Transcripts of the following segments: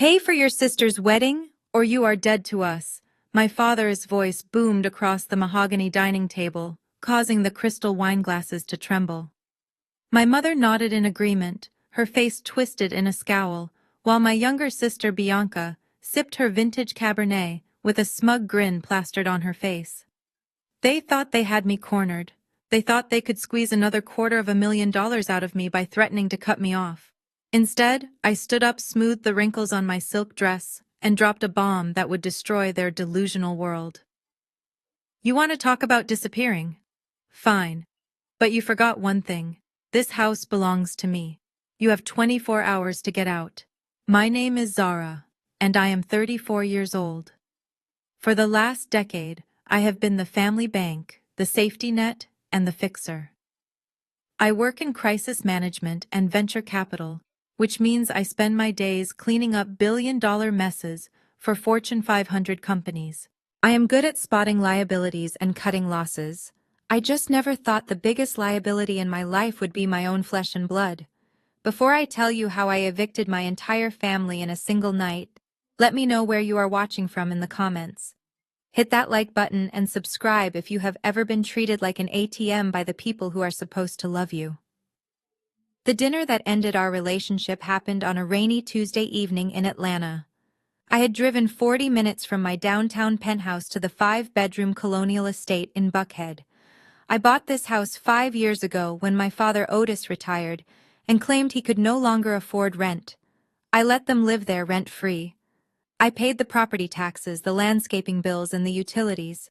Pay for your sister's wedding, or you are dead to us. My father's voice boomed across the mahogany dining table, causing the crystal wine glasses to tremble. My mother nodded in agreement, her face twisted in a scowl, while my younger sister Bianca sipped her vintage Cabernet with a smug grin plastered on her face. They thought they had me cornered. They thought they could squeeze another $250,000 out of me by threatening to cut me off. Instead, I stood up, smoothed the wrinkles on my silk dress, and dropped a bomb that would destroy their delusional world. You want to talk about disappearing? Fine. But you forgot one thing. This house belongs to me. You have 24 hours to get out. My name is Zara, and I am 34 years old. For the last decade, I have been the family bank, the safety net, and the fixer. I work in crisis management and venture capital, which means I spend my days cleaning up billion-dollar messes for Fortune 500 companies. I am good at spotting liabilities and cutting losses. I just never thought the biggest liability in my life would be my own flesh and blood. Before I tell you how I evicted my entire family in a single night, let me know where you are watching from in the comments. Hit that like button and subscribe if you have ever been treated like an ATM by the people who are supposed to love you. The dinner that ended our relationship happened on a rainy Tuesday evening in Atlanta. I had driven 40 minutes from my downtown penthouse to the 5-bedroom colonial estate in Buckhead. I bought this house 5 years ago when my father Otis retired and claimed he could no longer afford rent. I let them live there rent-free. I paid the property taxes, the landscaping bills, and the utilities.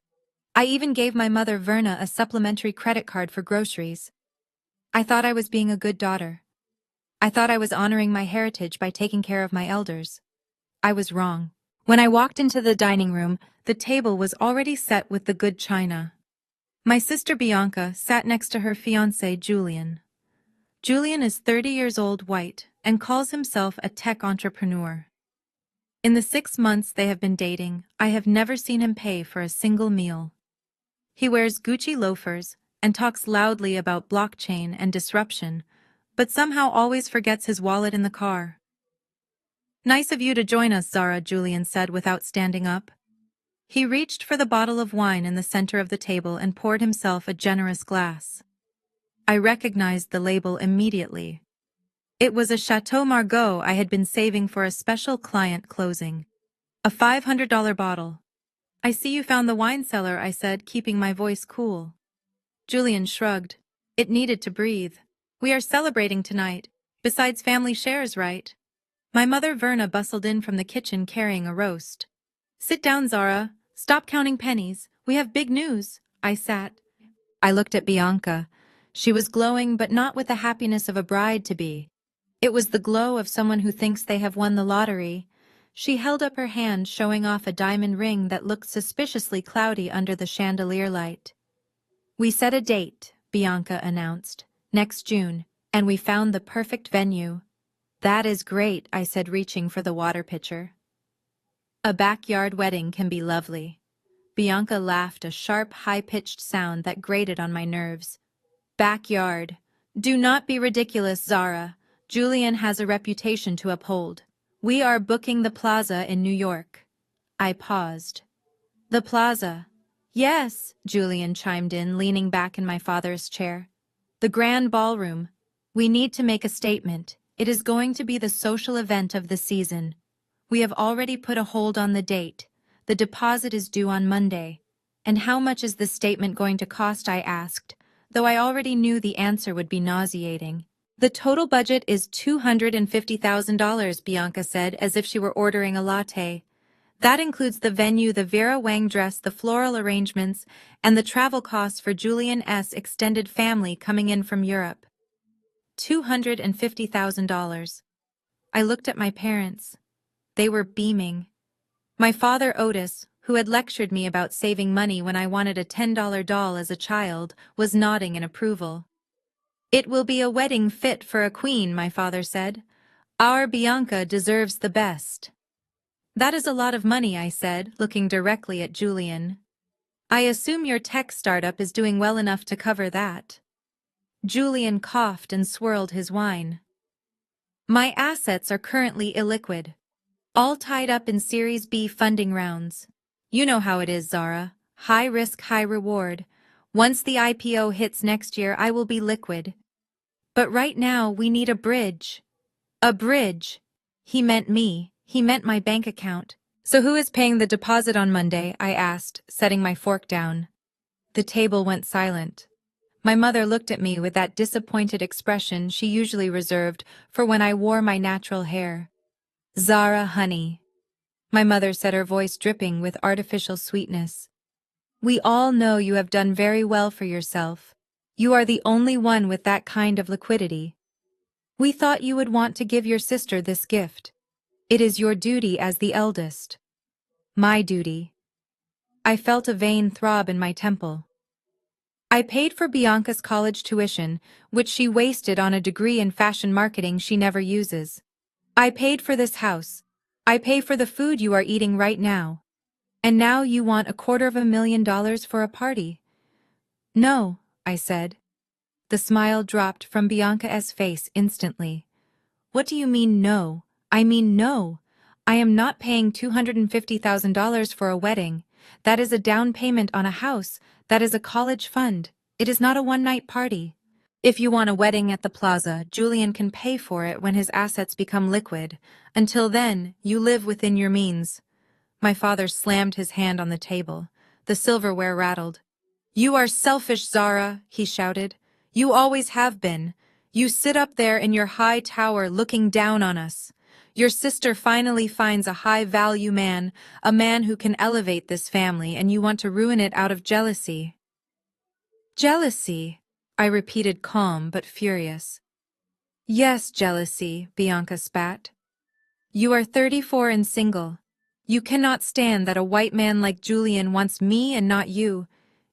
I even gave my mother Verna a supplementary credit card for groceries. I thought I was being a good daughter. I thought I was honoring my heritage by taking care of my elders. I was wrong. When I walked into the dining room, the table was already set with the good china. My sister Bianca sat next to her fiancé Julian. Julian is 30 years old, white, and calls himself a tech entrepreneur. In the 6 months they have been dating, I have never seen him pay for a single meal. He wears Gucci loafers and talks loudly about blockchain and disruption, but somehow always forgets his wallet in the car. Nice of you to join us, Zara, Julian said without standing up. He reached for the bottle of wine in the center of the table and poured himself a generous glass. I recognized the label immediately. It was a Chateau Margaux I had been saving for a special client closing. A $500 bottle. I see you found the wine cellar, I said, keeping my voice cool. Julian shrugged. It needed to breathe. We are celebrating tonight. Besides, family shares, right? My mother Verna bustled in from the kitchen carrying a roast. Sit down, Zara. Stop counting pennies. We have big news. I sat. I looked at Bianca. She was glowing, but not with the happiness of a bride-to-be. It was the glow of someone who thinks they have won the lottery. She held up her hand, showing off a diamond ring that looked suspiciously cloudy under the chandelier light. We set a date, Bianca announced, next June, and we found the perfect venue. That is great, I said, reaching for the water pitcher. A backyard wedding can be lovely. Bianca laughed, a sharp, high-pitched sound that grated on my nerves. Backyard. Do not be ridiculous, Zara. Julian has a reputation to uphold. We are booking the Plaza in New York. I paused. The Plaza. Yes, Julian chimed in, leaning back in my father's chair. The grand ballroom. We need to make a statement. It is going to be the social event of the season. We have already put a hold on the date. The deposit is due on Monday. And how much is the statement going to cost, I asked, though I already knew the answer would be nauseating. The total budget is $250,000, Bianca said, as if she were ordering a latte. That includes the venue, the Vera Wang dress, the floral arrangements, and the travel costs for Julian's extended family coming in from Europe. $250,000. I looked at my parents. They were beaming. My father Otis, who had lectured me about saving money when I wanted a $10 doll as a child, was nodding in approval. It will be a wedding fit for a queen, my father said. Our Bianca deserves the best. That is a lot of money, I said, looking directly at Julian. I assume your tech startup is doing well enough to cover that. Julian coughed and swirled his wine. My assets are currently illiquid. All tied up in Series B funding rounds. You know how it is, Zara. High risk, high reward. Once the IPO hits next year, I will be liquid. But right now, we need a bridge. A bridge. He meant me. He meant my bank account. So who is paying the deposit on Monday? I asked, setting my fork down. The table went silent. My mother looked at me with that disappointed expression she usually reserved for when I wore my natural hair. Zara, honey. My mother said, her voice dripping with artificial sweetness. We all know you have done very well for yourself. You are the only one with that kind of liquidity. We thought you would want to give your sister this gift. It is your duty as the eldest. My duty. I felt a vein throb in my temple. I paid for Bianca's college tuition, which she wasted on a degree in fashion marketing she never uses. I paid for this house. I pay for the food you are eating right now. And now you want $250,000 for a party? No, I said. The smile dropped from Bianca's face instantly. What do you mean no? I mean no. I am not paying $250,000 for a wedding. That is a down payment on a house. That is a college fund. It is not a one-night party. If you want a wedding at the plaza, Julian can pay for it when his assets become liquid. Until then, you live within your means. My father slammed his hand on the table. The silverware rattled. You are selfish, Zara, he shouted. You always have been. You sit up there in your high tower looking down on us. Your sister finally finds a high-value man, a man who can elevate this family, and you want to ruin it out of jealousy. Jealousy, I repeated, calm but furious. Yes, jealousy, Bianca spat. You are 34 and single. You cannot stand that a white man like Julian wants me and not you.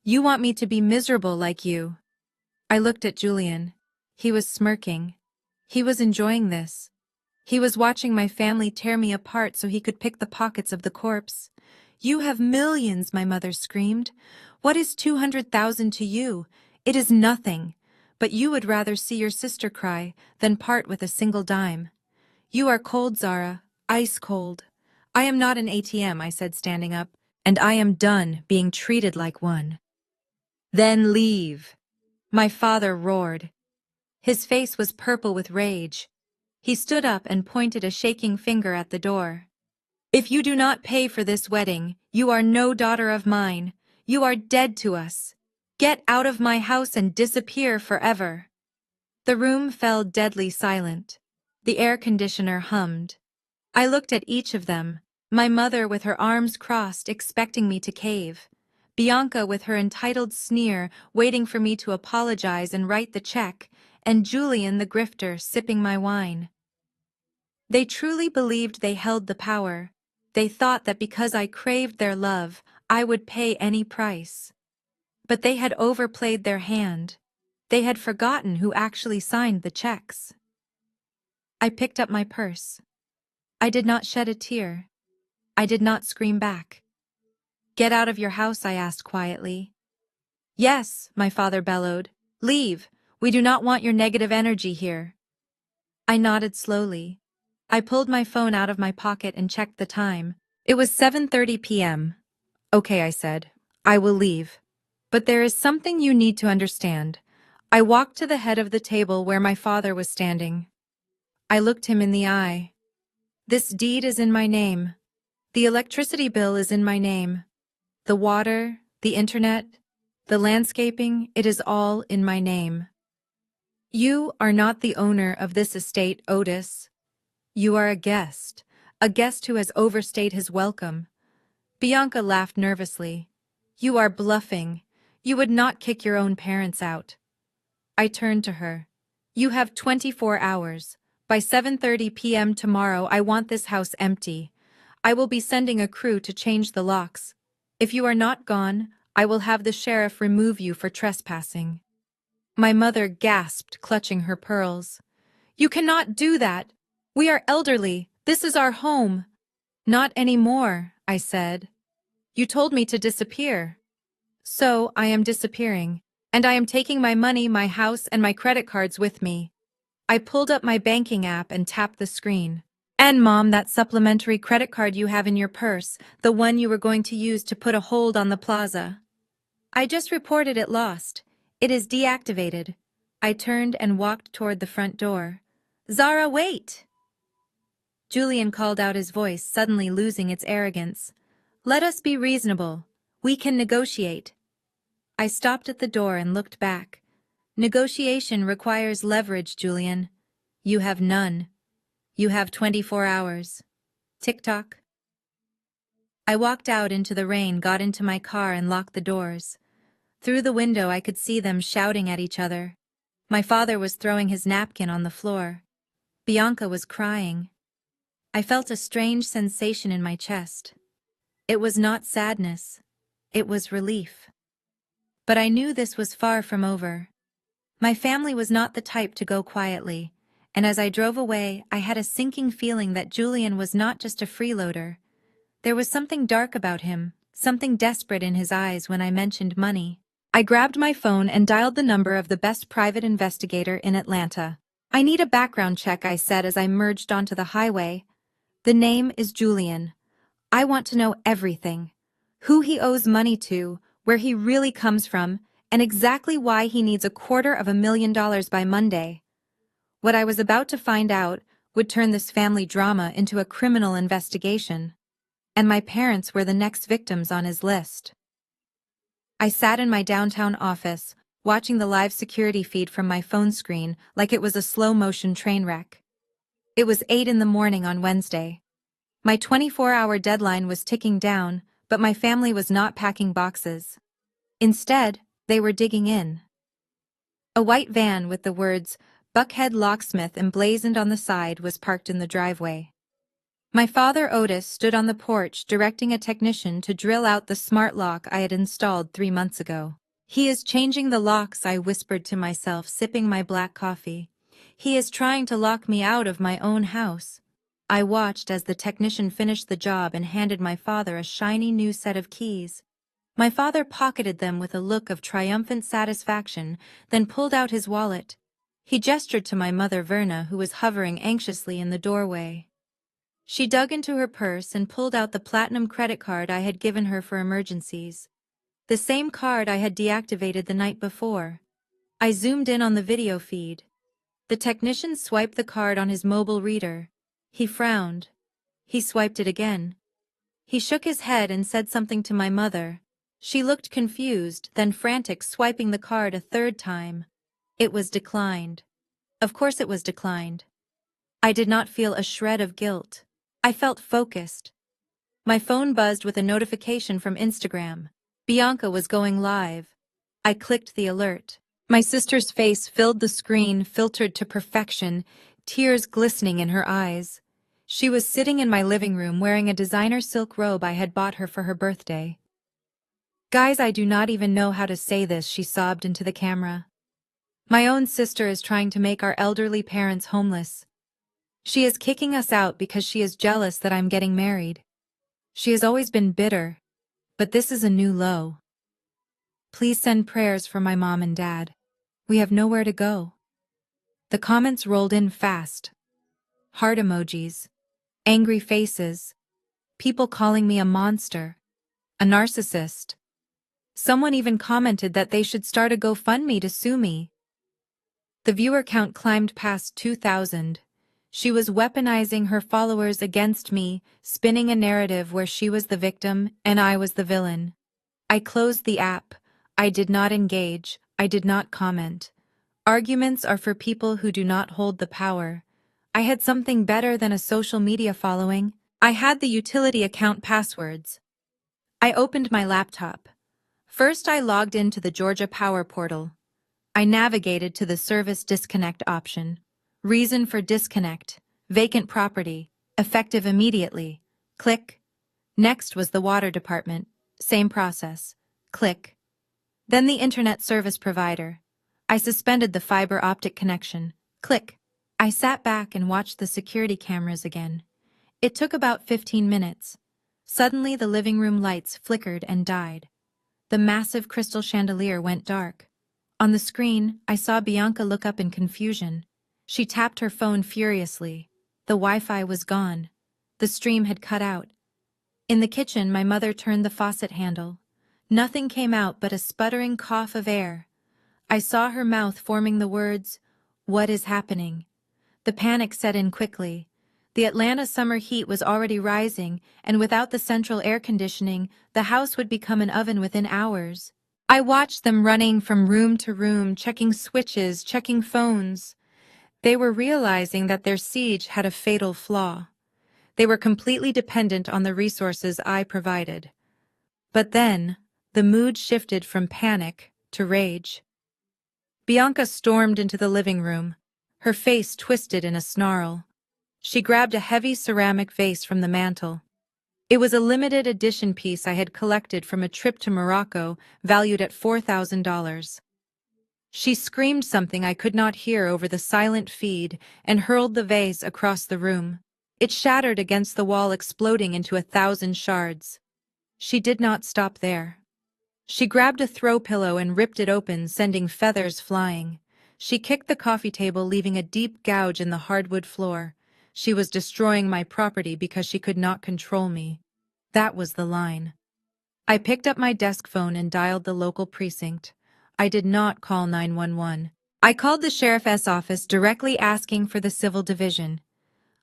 You want me to be miserable like you. I looked at Julian. He was smirking. He was enjoying this. He was watching my family tear me apart so he could pick the pockets of the corpse. You have millions, my mother screamed. What is 200,000 to you? It is nothing. But you would rather see your sister cry than part with a single dime. You are cold, Zara. Ice cold. I am not an ATM, I said, standing up, and I am done being treated like one. Then leave. My father roared. His face was purple with rage. He stood up and pointed a shaking finger at the door. If you do not pay for this wedding, you are no daughter of mine. You are dead to us. Get out of my house and disappear forever. The room fell deadly silent. The air conditioner hummed. I looked at each of them, my mother with her arms crossed, expecting me to cave. Bianca with her entitled sneer, waiting for me to apologize and write the check, and Julian the grifter, sipping my wine. They truly believed they held the power. They thought that because I craved their love, I would pay any price. But they had overplayed their hand. They had forgotten who actually signed the checks. I picked up my purse. I did not shed a tear. I did not scream back. Get out of your house, I asked quietly. Yes, my father bellowed. Leave. We do not want your negative energy here. I nodded slowly. I pulled my phone out of my pocket and checked the time. It was 7:30 p.m. Okay, I said. I will leave. But there is something you need to understand. I walked to the head of the table where my father was standing. I looked him in the eye. This deed is in my name. The electricity bill is in my name. The water, the internet, the landscaping, it is all in my name. You are not the owner of this estate, Otis. You are a guest who has overstayed his welcome. Bianca laughed nervously. You are bluffing. You would not kick your own parents out. I turned to her. You have 24 hours. By 7:30 p.m. tomorrow, I want this house empty. I will be sending a crew to change the locks. If you are not gone, I will have the sheriff remove you for trespassing. My mother gasped, clutching her pearls. You cannot do that. We are elderly. This is our home. Not anymore, I said. You told me to disappear. So I am disappearing, and I am taking my money, my house, and my credit cards with me. I pulled up my banking app and tapped the screen. And Mom, that supplementary credit card you have in your purse, the one you were going to use to put a hold on the plaza. I just reported it lost. It is deactivated. I turned and walked toward the front door. Zara, wait! Julian called out, his voice suddenly losing its arrogance. Let us be reasonable. We can negotiate. I stopped at the door and looked back. Negotiation requires leverage, Julian. You have none. You have 24 hours. Tick-tock. I walked out into the rain, got into my car and locked the doors. Through the window I could see them shouting at each other. My father was throwing his napkin on the floor. Bianca was crying. I felt a strange sensation in my chest. It was not sadness. It was relief. But I knew this was far from over. My family was not the type to go quietly, and as I drove away, I had a sinking feeling that Julian was not just a freeloader. There was something dark about him, something desperate in his eyes when I mentioned money. I grabbed my phone and dialed the number of the best private investigator in Atlanta. I need a background check, I said as I merged onto the highway. The name is Julian. I want to know everything. Who he owes money to, where he really comes from, and exactly why he needs $250,000 by Monday. What I was about to find out would turn this family drama into a criminal investigation. And my parents were the next victims on his list. I sat in my downtown office, watching the live security feed from my phone screen like it was a slow-motion train wreck. It was 8 in the morning on Wednesday. My 24-hour deadline was ticking down, but my family was not packing boxes. Instead, they were digging in. A white van with the words, Buckhead Locksmith emblazoned on the side was parked in the driveway. My father Otis stood on the porch directing a technician to drill out the smart lock I had installed 3 months ago. He is changing the locks, I whispered to myself, sipping my black coffee. He is trying to lock me out of my own house. I watched as the technician finished the job and handed my father a shiny new set of keys. My father pocketed them with a look of triumphant satisfaction, then pulled out his wallet. He gestured to my mother Verna, who was hovering anxiously in the doorway. She dug into her purse and pulled out the platinum credit card I had given her for emergencies. The same card I had deactivated the night before. I zoomed in on the video feed. The technician swiped the card on his mobile reader. He frowned. He swiped it again. He shook his head and said something to my mother. She looked confused, then frantic, swiping the card a third time. It was declined. Of course it was declined. I did not feel a shred of guilt. I felt focused. My phone buzzed with a notification from Instagram. Bianca was going live. I clicked the alert. My sister's face filled the screen, filtered to perfection, tears glistening in her eyes. She was sitting in my living room wearing a designer silk robe I had bought her for her birthday. Guys, I do not even know how to say this, she sobbed into the camera. My own sister is trying to make our elderly parents homeless. She is kicking us out because she is jealous that I'm getting married. She has always been bitter, but this is a new low. Please send prayers for my mom and dad. We have nowhere to go. The comments rolled in fast. Heart emojis, angry faces, people calling me a monster, a narcissist. Someone even commented that they should start a GoFundMe to sue me. The viewer count climbed past 2,000. She was weaponizing her followers against me, spinning a narrative where she was the victim and I was the villain. I closed the app. I did not engage. I did not comment. Arguments are for people who do not hold the power. I had something better than a social media following. I had the utility account passwords. I opened my laptop. First, I logged into the Georgia Power portal. I navigated to the service disconnect option. Reason for disconnect: vacant property, effective immediately. Click. Next was the water department. Same process. Click. Then the internet service provider. I suspended the fiber optic connection. Click. I sat back and watched the security cameras again. It took about 15 minutes. Suddenly the living room lights flickered and died. The massive crystal chandelier went dark. On the screen, I saw Bianca look up in confusion. She tapped her phone furiously. The Wi-Fi was gone. The stream had cut out. In the kitchen, my mother turned the faucet handle. Nothing came out but a sputtering cough of air. I saw her mouth forming the words, "What is happening?" The panic set in quickly. The Atlanta summer heat was already rising, and without the central air conditioning, the house would become an oven within hours. I watched them running from room to room, checking switches, checking phones. They were realizing that their siege had a fatal flaw. They were completely dependent on the resources I provided. But then, the mood shifted from panic to rage. Bianca stormed into the living room, her face twisted in a snarl. She grabbed a heavy ceramic vase from the mantel. It was a limited edition piece I had collected from a trip to Morocco, valued at $4,000. She screamed something I could not hear over the silent feed and hurled the vase across the room. It shattered against the wall, exploding into 1,000 shards. She did not stop there. She grabbed a throw pillow and ripped it open, sending feathers flying. She kicked the coffee table, leaving a deep gouge in the hardwood floor. She was destroying my property because she could not control me. That was the line. I picked up my desk phone and dialed the local precinct. I did not call 911. I called the sheriff's office directly, asking for the civil division.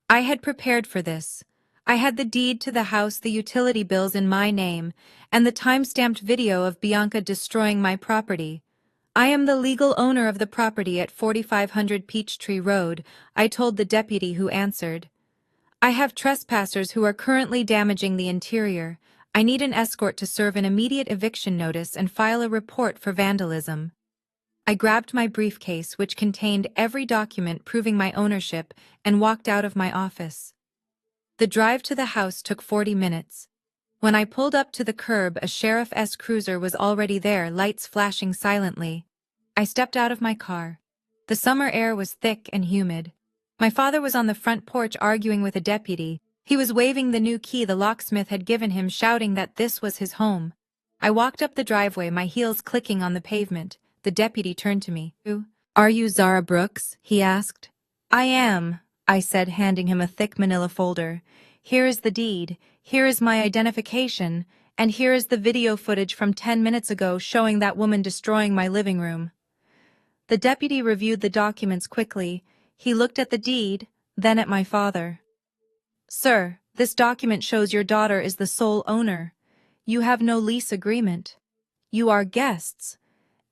I had prepared for this. I had the deed to the house, the utility bills in my name, and the time-stamped video of Bianca destroying my property. "I am the legal owner of the property at 4500 Peachtree Road," I told the deputy who answered. "I have trespassers who are currently damaging the interior. I need an escort to serve an immediate eviction notice and file a report for vandalism." I grabbed my briefcase, which contained every document proving my ownership, and walked out of my office. The drive to the house took 40 minutes. When I pulled up to the curb, a sheriff's cruiser was already there, lights flashing silently. I stepped out of my car. The summer air was thick and humid. My father was on the front porch arguing with a deputy. He was waving the new key the locksmith had given him, shouting that this was his home. I walked up the driveway, my heels clicking on the pavement. The deputy turned to me. "Who? Are you Zara Brooks?" he asked. "I am," I said, handing him a thick manila folder. "Here is the deed, here is my identification, and here is the video footage from 10 minutes ago showing that woman destroying my living room." The deputy reviewed the documents quickly. He looked at the deed, then at my father. "Sir, this document shows your daughter is the sole owner. You have no lease agreement. You are guests.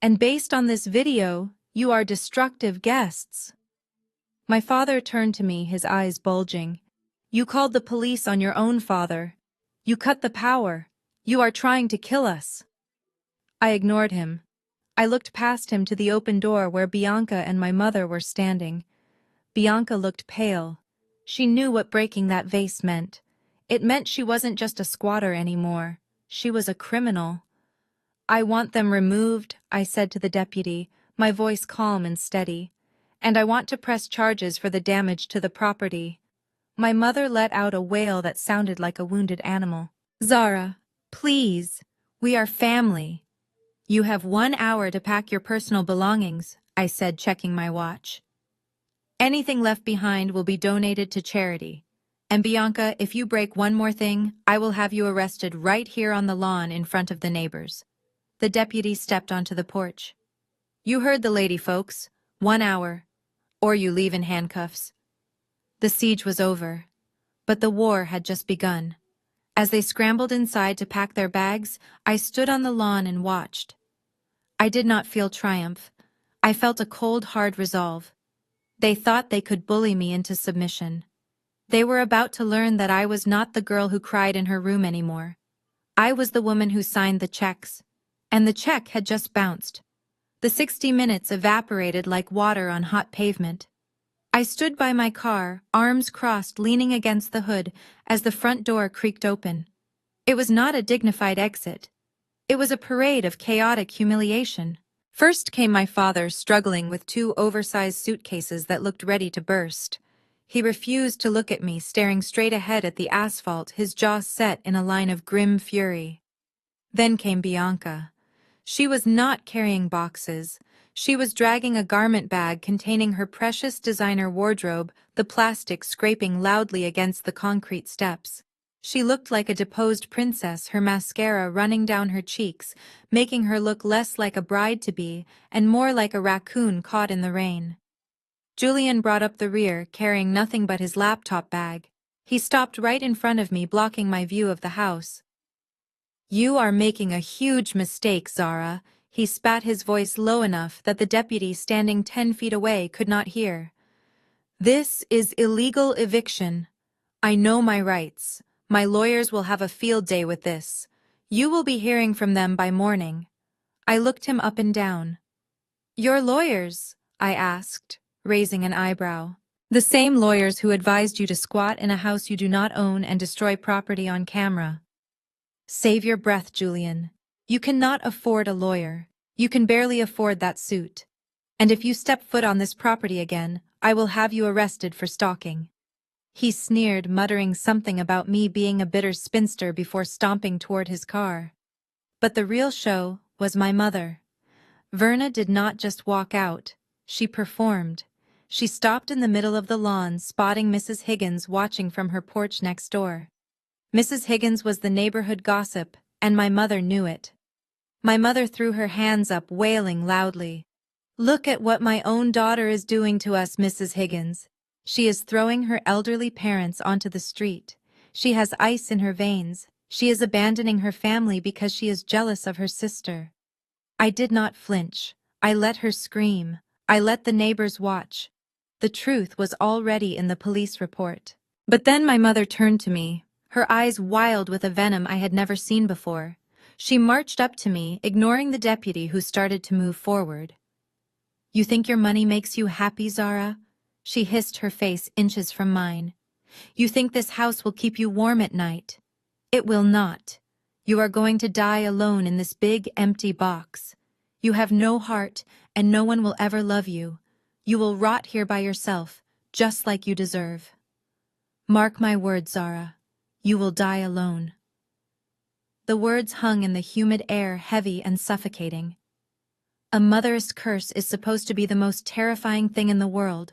And based on this video, you are destructive guests." My father turned to me, his eyes bulging. "You called the police on your own father. You cut the power. You are trying to kill us." I ignored him. I looked past him to the open door where Bianca and my mother were standing. Bianca looked pale. She knew what breaking that vase meant. It meant she wasn't just a squatter anymore. She was a criminal. "I want them removed," I said to the deputy, my voice calm and steady. "And I want to press charges for the damage to the property." My mother let out a wail that sounded like a wounded animal. "Zara, please. We are family." "You have 1 hour to pack your personal belongings," I said, checking my watch. "Anything left behind will be donated to charity. And Bianca, if you break one more thing, I will have you arrested right here on the lawn in front of the neighbors." The deputy stepped onto the porch. "You heard the lady, folks. 1 hour. Or you leave in handcuffs." The siege was over, but the war had just begun. As they scrambled inside to pack their bags, I stood on the lawn and watched. I did not feel triumph. I felt a cold, hard resolve. They thought they could bully me into submission. They were about to learn that I was not the girl who cried in her room anymore. I was the woman who signed the checks. And the check had just bounced. The 60 minutes evaporated like water on hot pavement. I stood by my car, arms crossed, leaning against the hood, as the front door creaked open. It was not a dignified exit. It was a parade of chaotic humiliation. First came my father, struggling with 2 oversized suitcases that looked ready to burst. He refused to look at me, staring straight ahead at the asphalt, his jaw set in a line of grim fury. Then came Bianca. She was not carrying boxes. She was dragging a garment bag containing her precious designer wardrobe, the plastic scraping loudly against the concrete steps. She looked like a deposed princess, her mascara running down her cheeks, making her look less like a bride-to-be and more like a raccoon caught in the rain. Julian brought up the rear, carrying nothing but his laptop bag. He stopped right in front of me, blocking my view of the house. "You are making a huge mistake, Zara," he spat, his voice low enough that the deputy standing 10 feet away could not hear. "This is illegal eviction. I know my rights. My lawyers will have a field day with this. You will be hearing from them by morning." I looked him up and down. "Your lawyers?" I asked, raising an eyebrow. "The same lawyers who advised you to squat in a house you do not own and destroy property on camera." Save your breath, Julian. You cannot afford a lawyer. You can barely afford that suit. And if you step foot on this property again, I will have you arrested for stalking. He sneered, muttering something about me being a bitter spinster before stomping toward his car. But the real show was my mother. Verna did not just walk out, she performed. She stopped in the middle of the lawn, spotting Mrs. Higgins watching from her porch next door. Mrs. Higgins was the neighborhood gossip, and my mother knew it. My mother threw her hands up, wailing loudly. "Look at what my own daughter is doing to us, Mrs. Higgins. She is throwing her elderly parents onto the street. She has ice in her veins. She is abandoning her family because she is jealous of her sister." I did not flinch. I let her scream. I let the neighbors watch. The truth was already in the police report. But then my mother turned to me, her eyes wild with a venom I had never seen before. She marched up to me, ignoring the deputy who started to move forward. "You think your money makes you happy, Zara?" She hissed, her face inches from mine. "You think this house will keep you warm at night? It will not. You are going to die alone in this big, empty box. You have no heart, and no one will ever love you. You will rot here by yourself, just like you deserve. Mark my words, Zara. You will die alone." The words hung in the humid air, heavy and suffocating. A mother's curse is supposed to be the most terrifying thing in the world.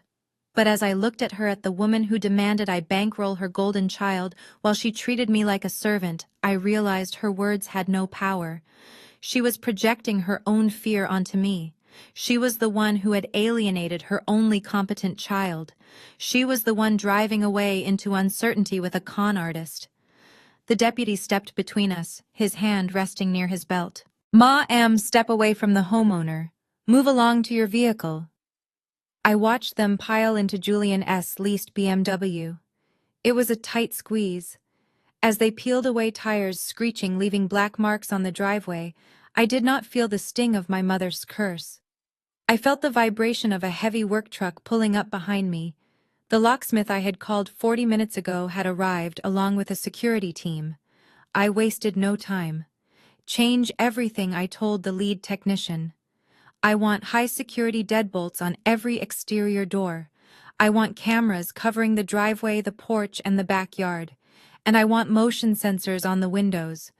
But as I looked at her, at the woman who demanded I bankroll her golden child while she treated me like a servant, I realized her words had no power. She was projecting her own fear onto me. She was the one who had alienated her only competent child. She was the one driving away into uncertainty with a con artist. The deputy stepped between us, his hand resting near his belt. "Ma'am, step away from the homeowner. Move along to your vehicle." I watched them pile into Julian's leased BMW. It was a tight squeeze. As they peeled away, tires screeching, leaving black marks on the driveway, I did not feel the sting of my mother's curse. I felt the vibration of a heavy work truck pulling up behind me. The locksmith I had called 40 minutes ago had arrived, along with a security team. I wasted no time. "Change everything," I told the lead technician. "I want high-security deadbolts on every exterior door. I want cameras covering the driveway, the porch, and the backyard. And I want motion sensors on the windows.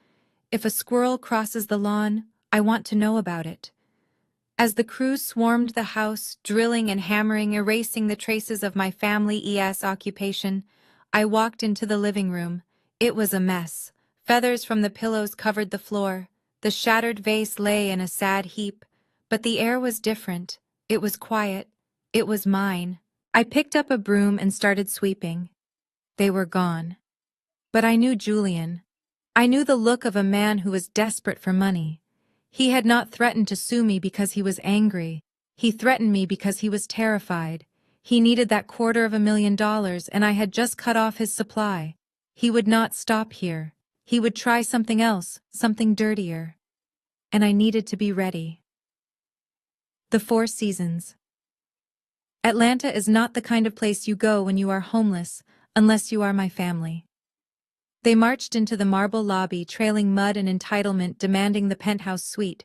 If a squirrel crosses the lawn, I want to know about it." As the crew swarmed the house, drilling and hammering, erasing the traces of my family's occupation, I walked into the living room. It was a mess. Feathers from the pillows covered the floor. The shattered vase lay in a sad heap. But the air was different. It was quiet. It was mine. I picked up a broom and started sweeping. They were gone. But I knew Julian. I knew the look of a man who was desperate for money. He had not threatened to sue me because he was angry. He threatened me because he was terrified. He needed that $250,000, and I had just cut off his supply. He would not stop here. He would try something else, something dirtier. And I needed to be ready. The Four Seasons. Atlanta is not the kind of place you go when you are homeless, unless you are my family. They marched into the marble lobby, trailing mud and entitlement, demanding the penthouse suite.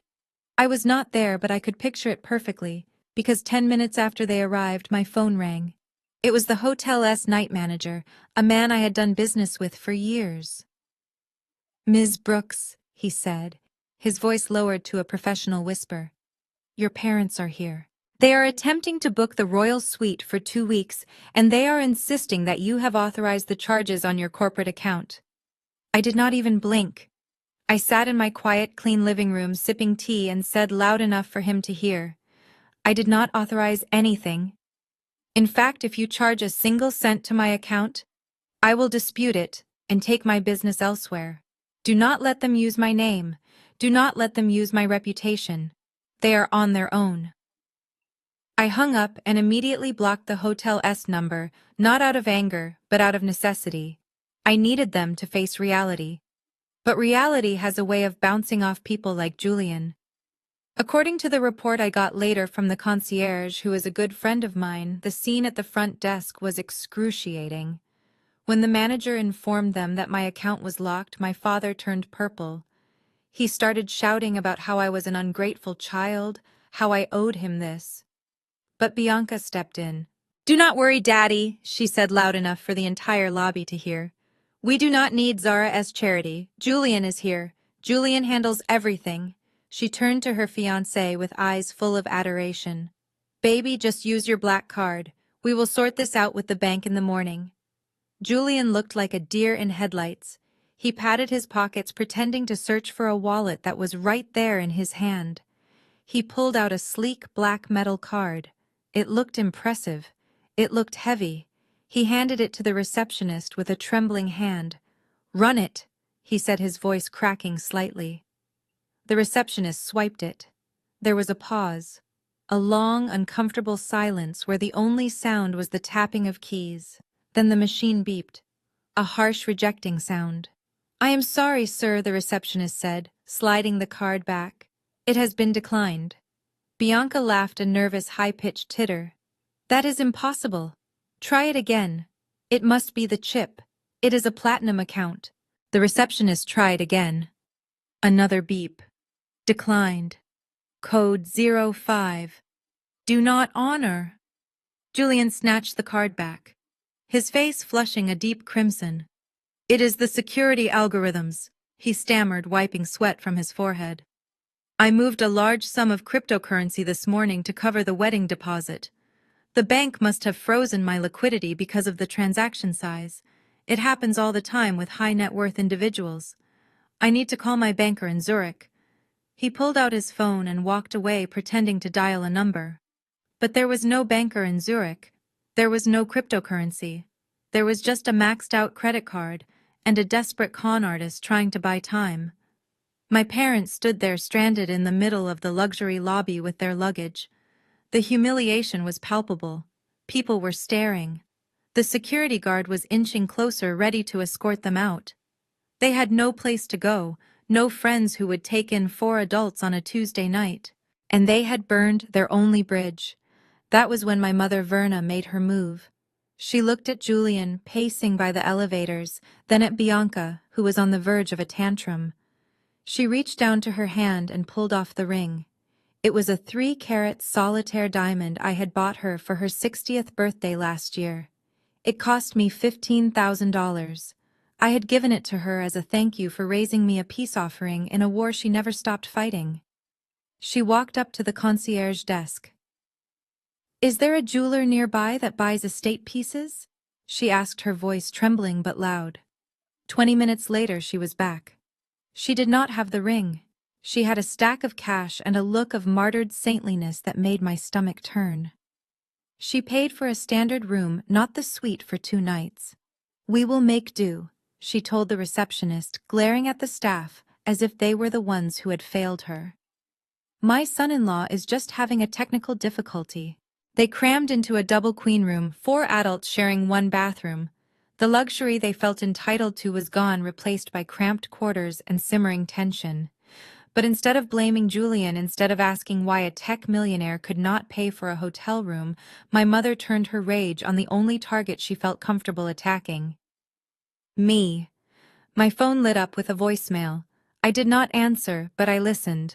I was not there, but I could picture it perfectly, because 10 minutes after they arrived, my phone rang. It was the hotel's night manager, a man I had done business with for years. "Ms. Brooks," he said, his voice lowered to a professional whisper. Your parents are here. They are attempting to book the royal suite for 2 weeks, and they are insisting that you have authorized the charges on your corporate account. I did not even blink. I sat in my quiet, clean living room sipping tea and said loud enough for him to hear. I did not authorize anything. In fact, if you charge a single cent to my account, I will dispute it and take my business elsewhere. Do not let them use my name. Do not let them use my reputation. They are on their own. I hung up and immediately blocked the hotel's number, not out of anger, but out of necessity. I needed them to face reality. But reality has a way of bouncing off people like Julian. According to the report I got later from the concierge, who is a good friend of mine, the scene at the front desk was excruciating. When the manager informed them that my account was locked, my father turned purple. He started shouting about how I was an ungrateful child, how I owed him this. But Bianca stepped in. "Do not worry, Daddy," she said loud enough for the entire lobby to hear. "We do not need Zara's charity. Julian is here. Julian handles everything." She turned to her fiancé with eyes full of adoration. "Baby, just use your black card. We will sort this out with the bank in the morning." Julian looked like a deer in headlights. He patted his pockets, pretending to search for a wallet that was right there in his hand. He pulled out a sleek black metal card. It looked impressive. It looked heavy. He handed it to the receptionist with a trembling hand. "Run it," he said, his voice cracking slightly. The receptionist swiped it. There was a pause. A long, uncomfortable silence where the only sound was the tapping of keys. Then the machine beeped. A harsh, rejecting sound. "I am sorry, sir," the receptionist said, sliding the card back. "It has been declined." Bianca laughed a nervous, high-pitched titter. "That is impossible. Try it again. It must be the chip. It is a platinum account." The receptionist tried again. Another beep. "Declined. Code 05. Do not honor." Julian snatched the card back, his face flushing a deep crimson. "It is the security algorithms," he stammered, wiping sweat from his forehead. "I moved a large sum of cryptocurrency this morning to cover the wedding deposit. The bank must have frozen my liquidity because of the transaction size. It happens all the time with high net worth individuals. I need to call my banker in Zurich." He pulled out his phone and walked away, pretending to dial a number. But there was no banker in Zurich. There was no cryptocurrency. There was just a maxed-out credit card and a desperate con artist trying to buy time. My parents stood there stranded in the middle of the luxury lobby with their luggage. The humiliation was palpable. People were staring. The security guard was inching closer, ready to escort them out. They had no place to go, no friends who would take in 4 adults on a Tuesday night. And they had burned their only bridge. That was when my mother Verna made her move. She looked at Julian, pacing by the elevators, then at Bianca, who was on the verge of a tantrum. She reached down to her hand and pulled off the ring. It was a 3-carat solitaire diamond I had bought her for her 60th birthday last year. It cost me $15,000. I had given it to her as a thank you for raising me a peace offering in a war she never stopped fighting. She walked up to the concierge desk. "Is there a jeweler nearby that buys estate pieces?" she asked, her voice trembling but loud. 20 minutes later she was back. She did not have the ring. She had a stack of cash and a look of martyred saintliness that made my stomach turn. She paid for a standard room, not the suite, for 2 nights. "We will make do," she told the receptionist, glaring at the staff as if they were the ones who had failed her. "My son-in-law is just having a technical difficulty." They crammed into a double queen room, 4 adults sharing 1 bathroom. The luxury they felt entitled to was gone, replaced by cramped quarters and simmering tension. But instead of blaming Julian, instead of asking why a tech millionaire could not pay for a hotel room, my mother turned her rage on the only target she felt comfortable attacking. Me. My phone lit up with a voicemail. I did not answer, but I listened.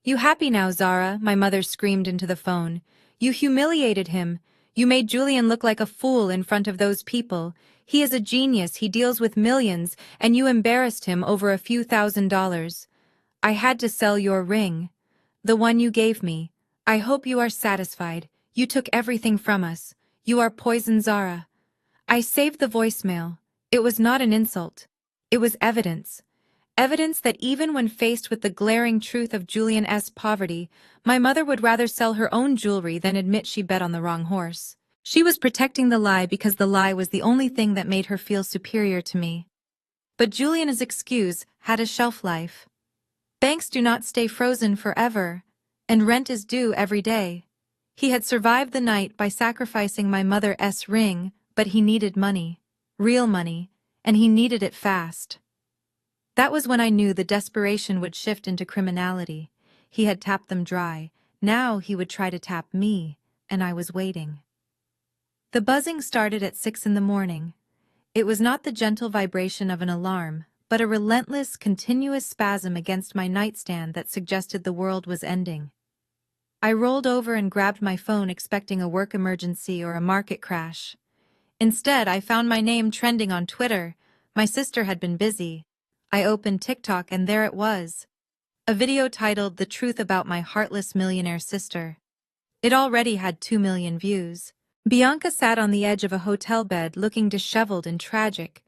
"You happy now, Zara?" my mother screamed into the phone. "You humiliated him. You made Julian look like a fool in front of those people. He is a genius, he deals with millions, and you embarrassed him over a few $1,000s. I had to sell your ring. The one you gave me. I hope you are satisfied. You took everything from us. You are poison, Zara. I saved the voicemail. It was not an insult. It was evidence. Evidence that even when faced with the glaring truth of Julian's poverty, my mother would rather sell her own jewelry than admit she bet on the wrong horse. She was protecting the lie because the lie was the only thing that made her feel superior to me. But Julian's excuse had a shelf life. Banks do not stay frozen forever, and rent is due every day. He had survived the night by sacrificing my mother's ring, but he needed money, real money, and he needed it fast. That was when I knew the desperation would shift into criminality. He had tapped them dry. Now he would try to tap me, and I was waiting. The buzzing started at 6 in the morning. It was not the gentle vibration of an alarm, but a relentless, continuous spasm against my nightstand that suggested the world was ending. I rolled over and grabbed my phone expecting a work emergency or a market crash. Instead, I found my name trending on Twitter. My sister had been busy. I opened TikTok and there it was. A video titled "The Truth About My Heartless Millionaire Sister." It already had 2 million views. Bianca sat on the edge of a hotel bed looking disheveled and tragic,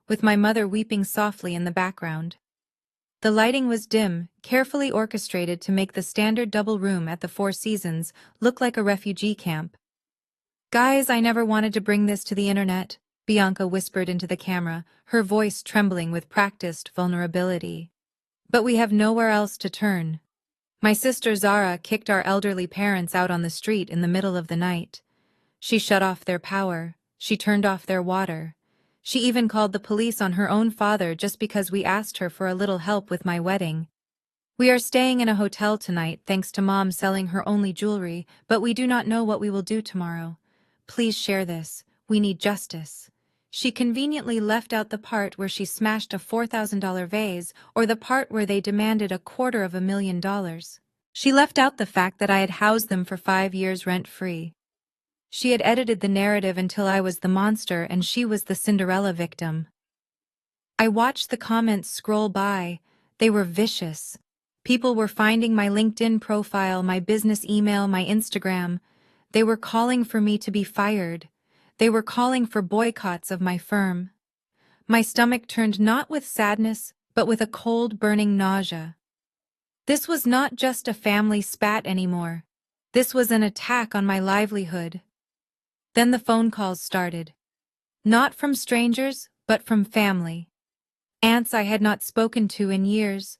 with my mother weeping softly in the background. The lighting was dim, carefully orchestrated to make the standard double room at the Four Seasons look like a refugee camp. "Guys, I never wanted to bring this to the internet," Bianca whispered into the camera, her voice trembling with practiced vulnerability. "But we have nowhere else to turn. My sister Zara kicked our elderly parents out on the street in the middle of the night. She shut off their power. She turned off their water. She even called the police on her own father just because we asked her for a little help with my wedding. We are staying in a hotel tonight thanks to Mom selling her only jewelry, but we do not know what we will do tomorrow. Please share this. We need justice." She conveniently left out the part where she smashed a $4,000 vase or the part where they demanded $250,000. She left out the fact that I had housed them for 5 years rent-free. She had edited the narrative until I was the monster and she was the Cinderella victim. I watched the comments scroll by. They were vicious. People were finding my LinkedIn profile, my business email, my Instagram. They were calling for me to be fired. They were calling for boycotts of my firm. My stomach turned not with sadness, but with a cold, burning nausea. This was not just a family spat anymore. This was an attack on my livelihood. Then the phone calls started. Not from strangers, but from family. Aunts I had not spoken to in years.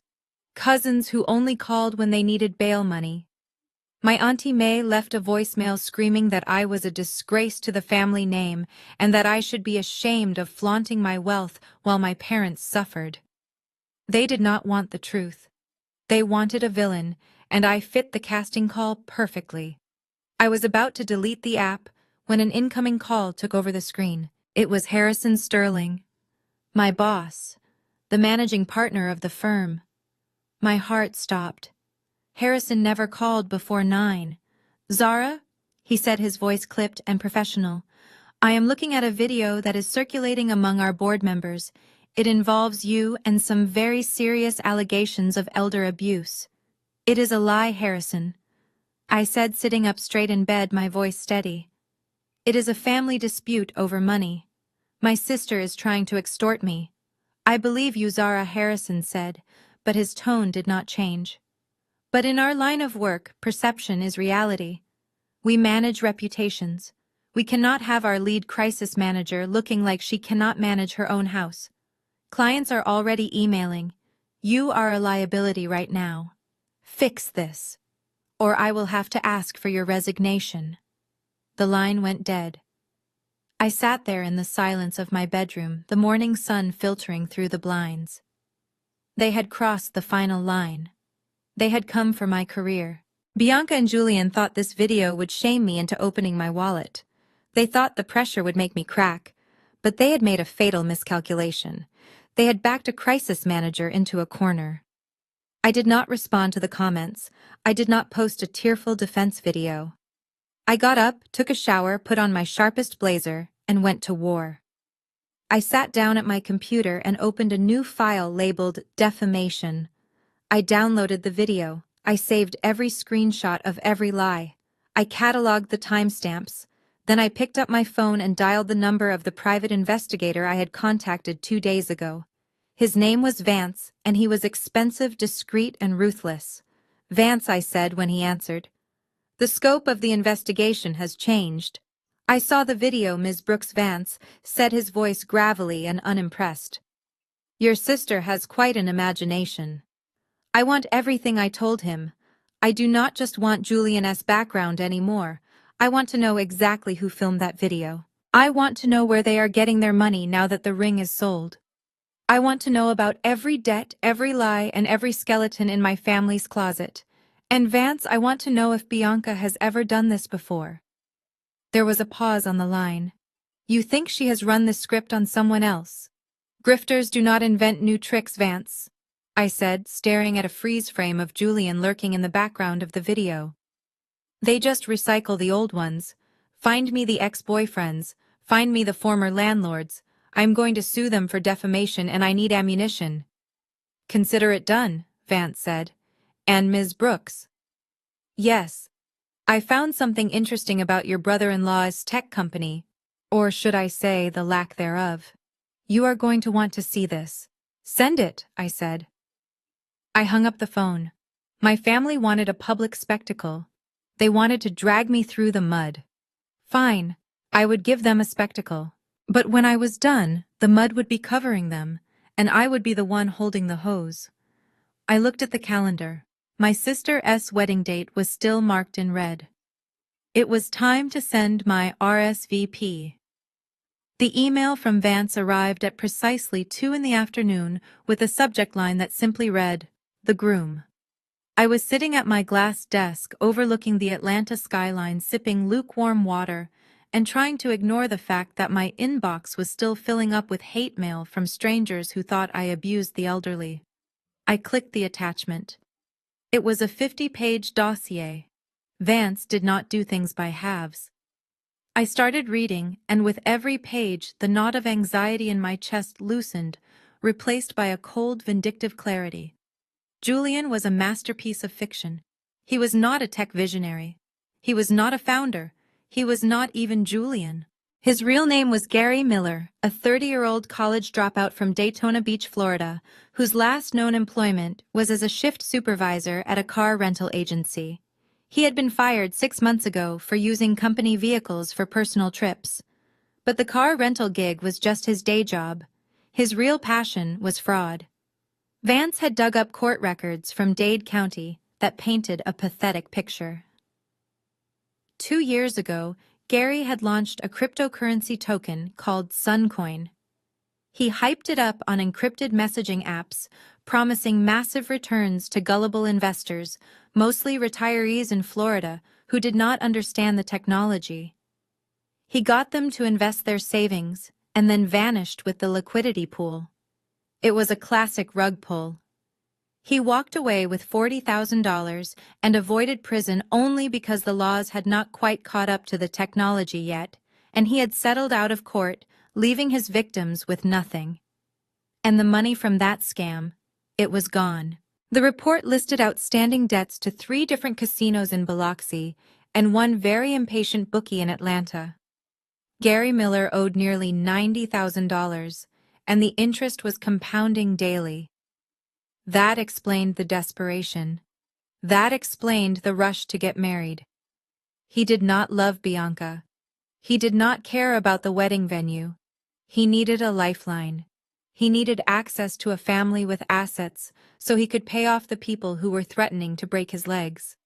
Cousins who only called when they needed bail money. My Auntie May left a voicemail screaming that I was a disgrace to the family name and that I should be ashamed of flaunting my wealth while my parents suffered. They did not want the truth. They wanted a villain, and I fit the casting call perfectly. I was about to delete the app when an incoming call took over the screen. It was Harrison Sterling, my boss, the managing partner of the firm. My heart stopped. Harrison never called before 9. "Zara," he said, his voice clipped and professional, "I am looking at a video that is circulating among our board members. It involves you and some very serious allegations of elder abuse." "It is a lie, Harrison," I said, sitting up straight in bed, my voice steady. "It is a family dispute over money. My sister is trying to extort me." "I believe you," Zara, Harrison said, but his tone did not change. "But in our line of work, perception is reality. We manage reputations. We cannot have our lead crisis manager looking like she cannot manage her own house. Clients are already emailing. You are a liability right now. Fix this, or I will have to ask for your resignation." The line went dead. I sat there in the silence of my bedroom, the morning sun filtering through the blinds. They had crossed the final line. They had come for my career. Bianca and Julian thought this video would shame me into opening my wallet. They thought the pressure would make me crack, but they had made a fatal miscalculation. They had backed a crisis manager into a corner. I did not respond to the comments. I did not post a tearful defense video. I got up, took a shower, put on my sharpest blazer, and went to war. I sat down at my computer and opened a new file labeled defamation. I downloaded the video. I saved every screenshot of every lie. I cataloged the timestamps. Then I picked up my phone and dialed the number of the private investigator I had contacted 2 days ago. His name was Vance, and he was expensive, discreet, and ruthless. Vance, I said when he answered. The scope of the investigation has changed. I saw the video, Ms. Brooks. Vance said, his voice gravelly and unimpressed. Your sister has quite an imagination. I want everything. I told him. I do not just want Julian's background anymore. I want to know exactly who filmed that video. I want to know where they are getting their money now that the ring is sold. I want to know about every debt, every lie, and every skeleton in my family's closet. And Vance, I want to know if Bianca has ever done this before. There was a pause on the line. You think she has run this script on someone else? Grifters do not invent new tricks, Vance, I said, staring at a freeze frame of Julian lurking in the background of the video. They just recycle the old ones. Find me the ex-boyfriends. Find me the former landlords. I'm going to sue them for defamation and I need ammunition. Consider it done, Vance said. And Ms. Brooks? Yes. I found something interesting about your brother-in-law's tech company. Or should I say, the lack thereof. You are going to want to see this. Send it, I said. I hung up the phone. My family wanted a public spectacle. They wanted to drag me through the mud. Fine, I would give them a spectacle. But when I was done, the mud would be covering them, and I would be the one holding the hose. I looked at the calendar. My sister's wedding date was still marked in red. It was time to send my RSVP. The email from Vance arrived at precisely 2 p.m. with a subject line that simply read, The Groom. I was sitting at my glass desk overlooking the Atlanta skyline, sipping lukewarm water and trying to ignore the fact that my inbox was still filling up with hate mail from strangers who thought I abused the elderly. I clicked the attachment. It was a 50-page dossier. Vance did not do things by halves. I started reading, and with every page, the knot of anxiety in my chest loosened, replaced by a cold, vindictive clarity. Julian was a masterpiece of fiction. He was not a tech visionary. He was not a founder. He was not even Julian. His real name was Gary Miller, a 30-year-old college dropout from Daytona Beach, Florida, whose last known employment was as a shift supervisor at a car rental agency. He had been fired 6 months ago for using company vehicles for personal trips. But the car rental gig was just his day job. His real passion was fraud. Vance had dug up court records from Dade County that painted a pathetic picture. 2 years ago, Gary had launched a cryptocurrency token called Suncoin. He hyped it up on encrypted messaging apps, promising massive returns to gullible investors, mostly retirees in Florida who did not understand the technology. He got them to invest their savings and then vanished with the liquidity pool. It was a classic rug pull. He walked away with $40,000 and avoided prison only because the laws had not quite caught up to the technology yet, and he had settled out of court, leaving his victims with nothing. And the money from that scam, it was gone. The report listed outstanding debts to 3 different casinos in Biloxi and one very impatient bookie in Atlanta. Gary Miller owed nearly $90,000, and the interest was compounding daily. That explained the desperation. That explained the rush to get married. He did not love Bianca. He did not care about the wedding venue. He needed a lifeline. He needed access to a family with assets so he could pay off the people who were threatening to break his legs.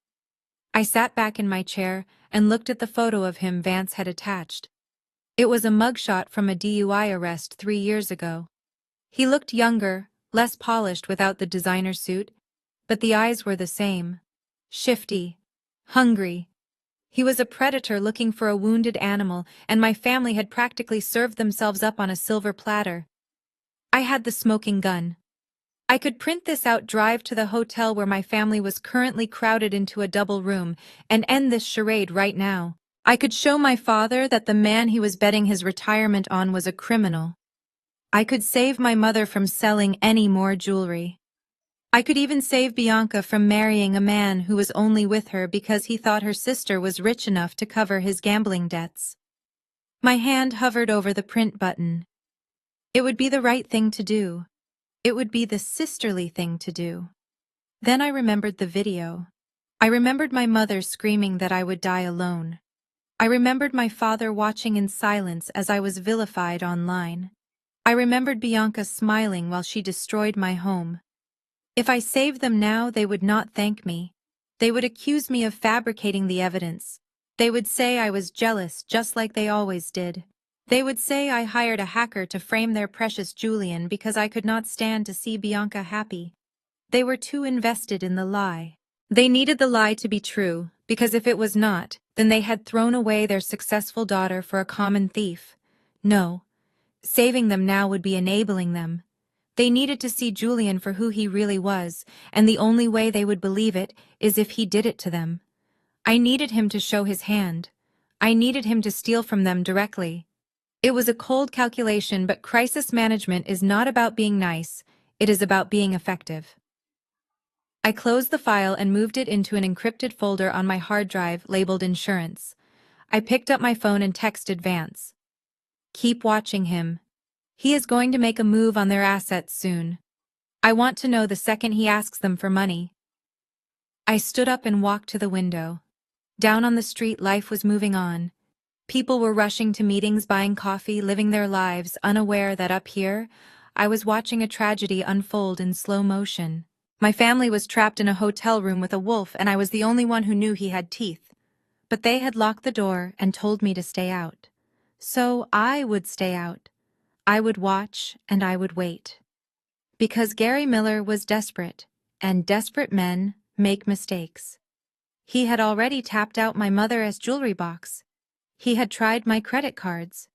I sat back in my chair and looked at the photo of him Vance had attached. It was a mugshot from a DUI arrest 3 years ago. He looked younger, less polished without the designer suit, but the eyes were the same. Shifty, hungry. He was a predator looking for a wounded animal, and my family had practically served themselves up on a silver platter. I had the smoking gun. I could print this out, drive to the hotel where my family was currently crowded into a double room, and end this charade right now. I could show my father that the man he was betting his retirement on was a criminal. I could save my mother from selling any more jewelry. I could even save Bianca from marrying a man who was only with her because he thought her sister was rich enough to cover his gambling debts. My hand hovered over the print button. It would be the right thing to do. It would be the sisterly thing to do. Then I remembered the video. I remembered my mother screaming that I would die alone. I remembered my father watching in silence as I was vilified online. I remembered Bianca smiling while she destroyed my home. If I saved them now, they would not thank me. They would accuse me of fabricating the evidence. They would say I was jealous, just like they always did. They would say I hired a hacker to frame their precious Julian because I could not stand to see Bianca happy. They were too invested in the lie. They needed the lie to be true, because if it was not, then they had thrown away their successful daughter for a common thief. No, saving them now would be enabling them. They needed to see Julian for who he really was, and the only way they would believe it is if he did it to them. I needed him to show his hand. I needed him to steal from them directly. It was a cold calculation, but crisis management is not about being nice, it is about being effective. I closed the file and moved it into an encrypted folder on my hard drive labeled insurance. I picked up my phone and texted Vance. Keep watching him. He is going to make a move on their assets soon. I want to know the second he asks them for money. I stood up and walked to the window. Down on the street, life was moving on. People were rushing to meetings, buying coffee, living their lives, unaware that up here, I was watching a tragedy unfold in slow motion. My family was trapped in a hotel room with a wolf, and I was the only one who knew he had teeth. But they had locked the door and told me to stay out. So I would stay out. I would watch and I would wait. Because Gary Miller was desperate, and desperate men make mistakes. He had already tapped out my mother's jewelry box. He had tried my credit cards.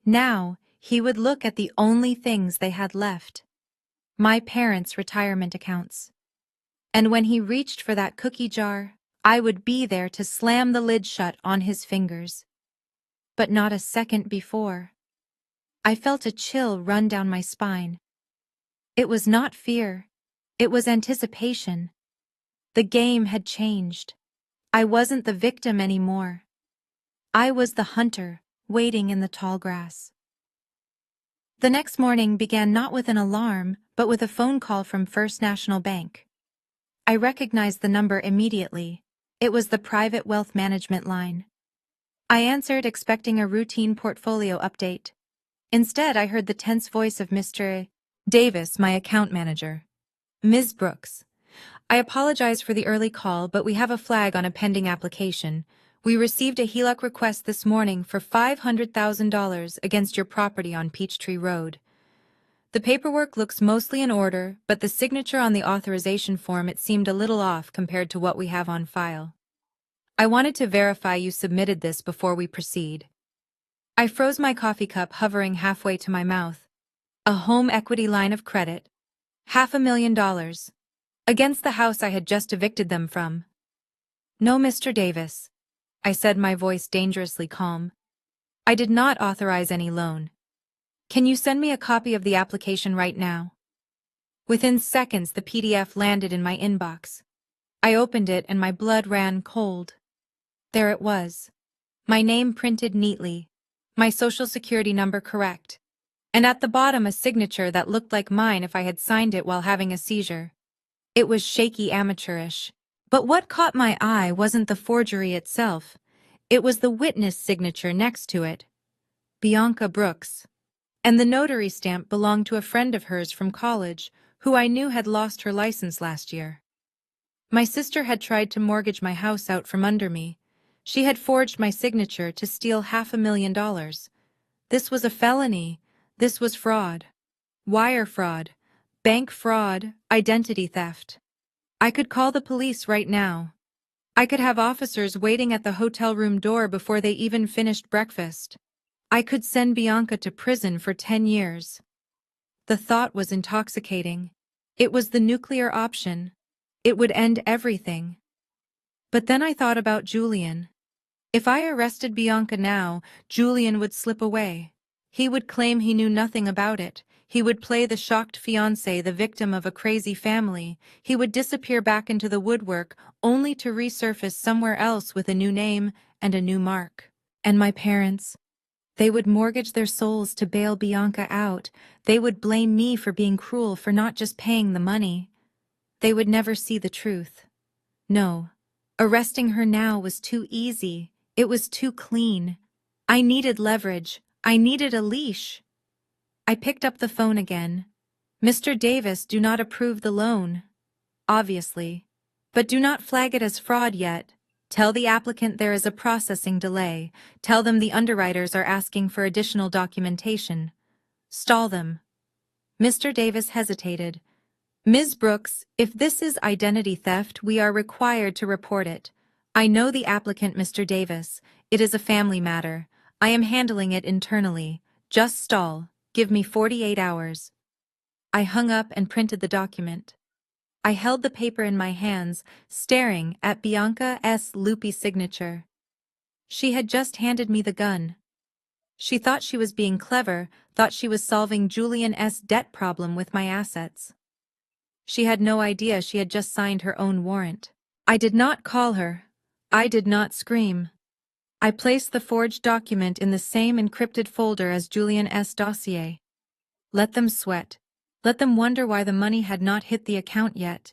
Now, he would look at the only things they had left. My parents' retirement accounts. And when he reached for that cookie jar, I would be there to slam the lid shut on his fingers. But not a second before. I felt a chill run down my spine. It was not fear. It was anticipation. The game had changed. I wasn't the victim anymore. I was the hunter, waiting in the tall grass. The next morning began not with an alarm, but with a phone call from First National Bank. I recognized the number immediately. It was the private wealth management line. I answered, expecting a routine portfolio update. Instead, I heard the tense voice of Mr. Davis, my account manager. Ms. Brooks, I apologize for the early call, but we have a flag on a pending application. We received a HELOC request this morning for $500,000 against your property on Peachtree Road. The paperwork looks mostly in order, but the signature on the authorization form, it seemed a little off compared to what we have on file. I wanted to verify you submitted this before we proceed. I froze my coffee cup, hovering halfway to my mouth. A home equity line of credit. $500,000. Against the house I had just evicted them from. No, Mr. Davis, I said, my voice dangerously calm. I did not authorize any loan. Can you send me a copy of the application right now? Within seconds, the PDF landed in my inbox. I opened it and my blood ran cold. There it was. My name printed neatly. My social security number correct. And at the bottom a signature that looked like mine if I had signed it while having a seizure. It was shaky, amateurish. But what caught my eye wasn't the forgery itself. It was the witness signature next to it. Bianca Brooks. And the notary stamp belonged to a friend of hers from college, who I knew had lost her license last year. My sister had tried to mortgage my house out from under me. She had forged my signature to steal $500,000. This was a felony. This was fraud. Wire fraud. Bank fraud. Identity theft. I could call the police right now. I could have officers waiting at the hotel room door before they even finished breakfast. I could send Bianca to prison for 10 years. The thought was intoxicating. It was the nuclear option. It would end everything. But then I thought about Julian. If I arrested Bianca now, Julian would slip away. He would claim he knew nothing about it. He would play the shocked fiancé, the victim of a crazy family. He would disappear back into the woodwork, only to resurface somewhere else with a new name and a new mark. And my parents? They would mortgage their souls to bail Bianca out. They would blame me for being cruel, for not just paying the money. They would never see the truth. No. Arresting her now was too easy. It was too clean. I needed leverage. I needed a leash. I picked up the phone again. Mr. Davis, do not approve the loan. Obviously. But do not flag it as fraud yet. Tell the applicant there is a processing delay. Tell them the underwriters are asking for additional documentation. Stall them. Mr. Davis hesitated. Ms. Brooks, if this is identity theft, we are required to report it. I know the applicant, Mr. Davis. It is a family matter. I am handling it internally. Just stall. Give me 48 hours. I hung up and printed the document. I held the paper in my hands, staring at Bianca's loopy signature. She had just handed me the gun. She thought she was being clever, thought she was solving Julian's debt problem with my assets. She had no idea she had just signed her own warrant. I did not call her. I did not scream. I placed the forged document in the same encrypted folder as Julian's dossier. Let them sweat. Let them wonder why the money had not hit the account yet.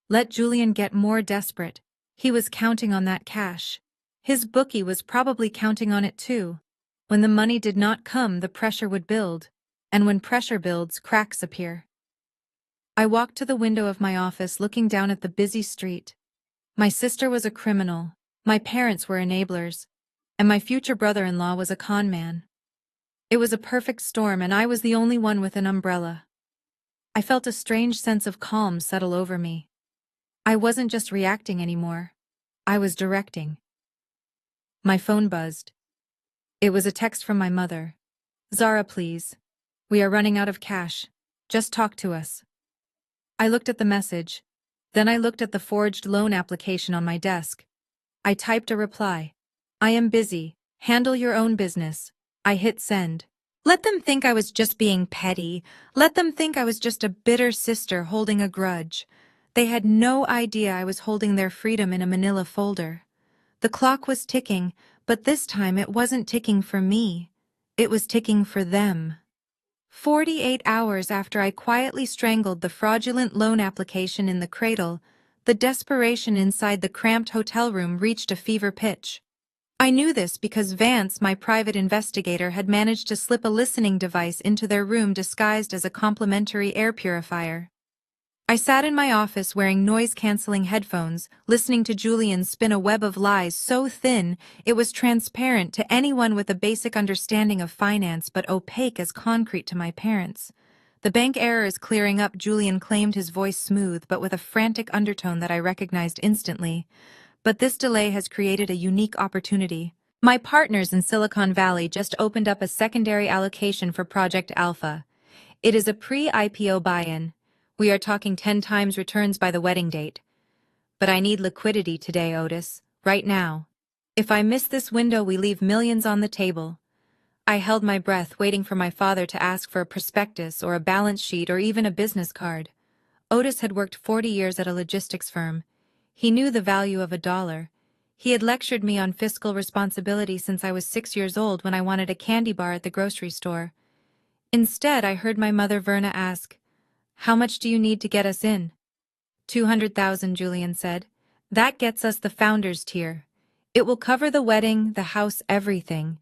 Let Julian get more desperate. He was counting on that cash. His bookie was probably counting on it too. When the money did not come, the pressure would build. And when pressure builds, cracks appear. I walked to the window of my office, looking down at the busy street. My sister was a criminal, my parents were enablers, and my future brother-in-law was a con man. It was a perfect storm, and I was the only one with an umbrella. I felt a strange sense of calm settle over me. I wasn't just reacting anymore. I was directing. My phone buzzed. It was a text from my mother. Zara, please. We are running out of cash. Just talk to us. I looked at the message. Then I looked at the forged loan application on my desk. I typed a reply. I am busy. Handle your own business. I hit send. Let them think I was just being petty. Let them think I was just a bitter sister holding a grudge. They had no idea I was holding their freedom in a manila folder. The clock was ticking, but this time it wasn't ticking for me. It was ticking for them. 48 hours after I quietly strangled the fraudulent loan application in the cradle, the desperation inside the cramped hotel room reached a fever pitch. I knew this because Vance, my private investigator, had managed to slip a listening device into their room disguised as a complimentary air purifier. I sat in my office wearing noise-canceling headphones, listening to Julian spin a web of lies so thin it was transparent to anyone with a basic understanding of finance but opaque as concrete to my parents. The bank error is clearing up, Julian claimed, his voice smooth but with a frantic undertone that I recognized instantly. But this delay has created a unique opportunity. My partners in Silicon Valley just opened up a secondary allocation for Project Alpha. It is a pre-IPO buy-in. We are talking 10 times returns by the wedding date. But I need liquidity today, Otis. Right now. If I miss this window, we leave millions on the table. I held my breath, waiting for my father to ask for a prospectus or a balance sheet or even a business card. Otis had worked 40 years at a logistics firm. He knew the value of a dollar. He had lectured me on fiscal responsibility since I was 6 years old when I wanted a candy bar at the grocery store. Instead, I heard my mother Verna ask, "How much do you need to get us in?" 200,000, Julian said. That gets us the founder's tier. It will cover the wedding, the house, everything.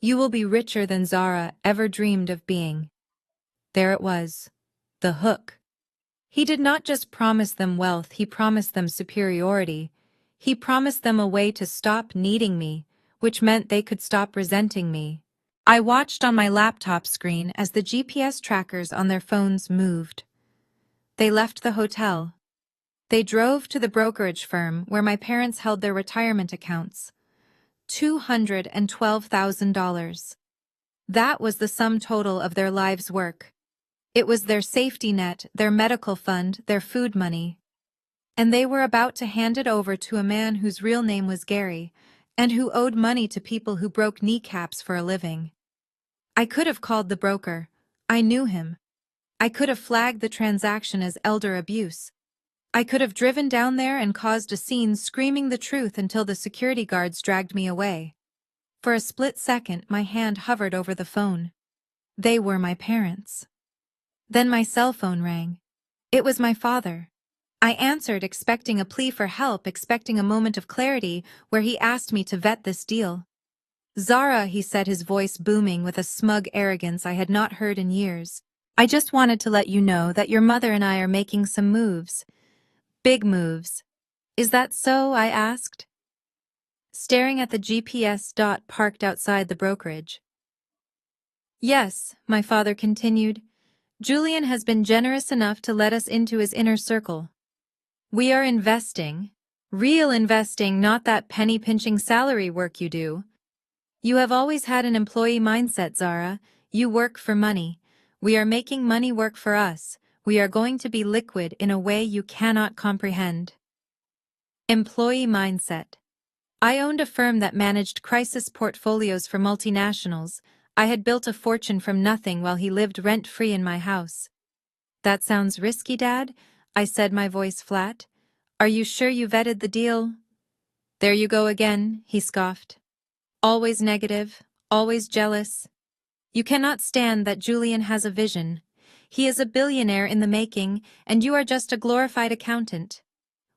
You will be richer than Zara ever dreamed of being. There it was. The hook. He did not just promise them wealth, he promised them superiority. He promised them a way to stop needing me, which meant they could stop resenting me. I watched on my laptop screen as the GPS trackers on their phones moved. They left the hotel. They drove to the brokerage firm where my parents held their retirement accounts. $212,000. That was the sum total of their lives' work. It was their safety net, their medical fund, their food money. And they were about to hand it over to a man whose real name was Gary, and who owed money to people who broke kneecaps for a living. I could have called the broker. I knew him. I could have flagged the transaction as elder abuse. I could have driven down there and caused a scene screaming the truth until the security guards dragged me away. For a split second, my hand hovered over the phone. They were my parents. Then my cell phone rang. It was my father. I answered, expecting a plea for help, expecting a moment of clarity where he asked me to vet this deal. "Zara," he said, his voice booming with a smug arrogance I had not heard in years. "I just wanted to let you know that your mother and I are making some moves. Big moves." "Is that so?" I asked, staring at the GPS dot parked outside the brokerage. "Yes," my father continued. "Julian has been generous enough to let us into his inner circle. We are investing. Real investing, not that penny-pinching salary work you do. You have always had an employee mindset, Zara. You work for money. We are making money work for us. We are going to be liquid in a way you cannot comprehend." Employee mindset. I owned a firm that managed crisis portfolios for multinationals. I had built a fortune from nothing while he lived rent-free in my house. "That sounds risky, Dad," I said, my voice flat. "Are you sure you vetted the deal?" "There you go again," he scoffed. "Always negative, always jealous. You cannot stand that Julian has a vision. He is a billionaire in the making, and you are just a glorified accountant.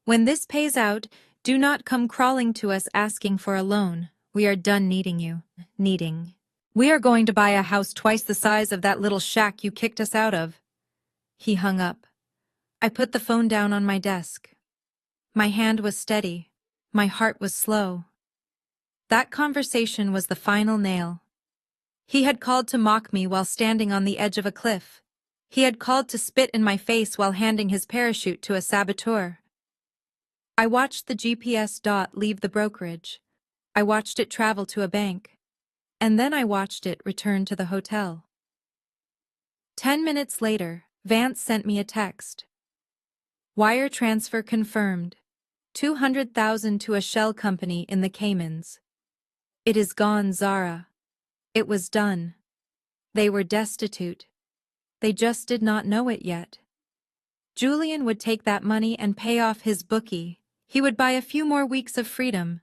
When this pays out, do not come crawling to us asking for a loan. We are done needing you. We are going to buy a house twice the size of that little shack you kicked us out of." He hung up. I put the phone down on my desk. My hand was steady. My heart was slow. That conversation was the final nail. He had called to mock me while standing on the edge of a cliff. He had called to spit in my face while handing his parachute to a saboteur. I watched the GPS dot leave the brokerage. I watched it travel to a bank. And then I watched it return to the hotel. 10 minutes later, Vance sent me a text. "Wire transfer confirmed. 200,000 to a shell company in the Caymans. It is gone, Zara. It was done. They were destitute. They just did not know it yet. Julian would take that money and pay off his bookie. He would buy a few more weeks of freedom.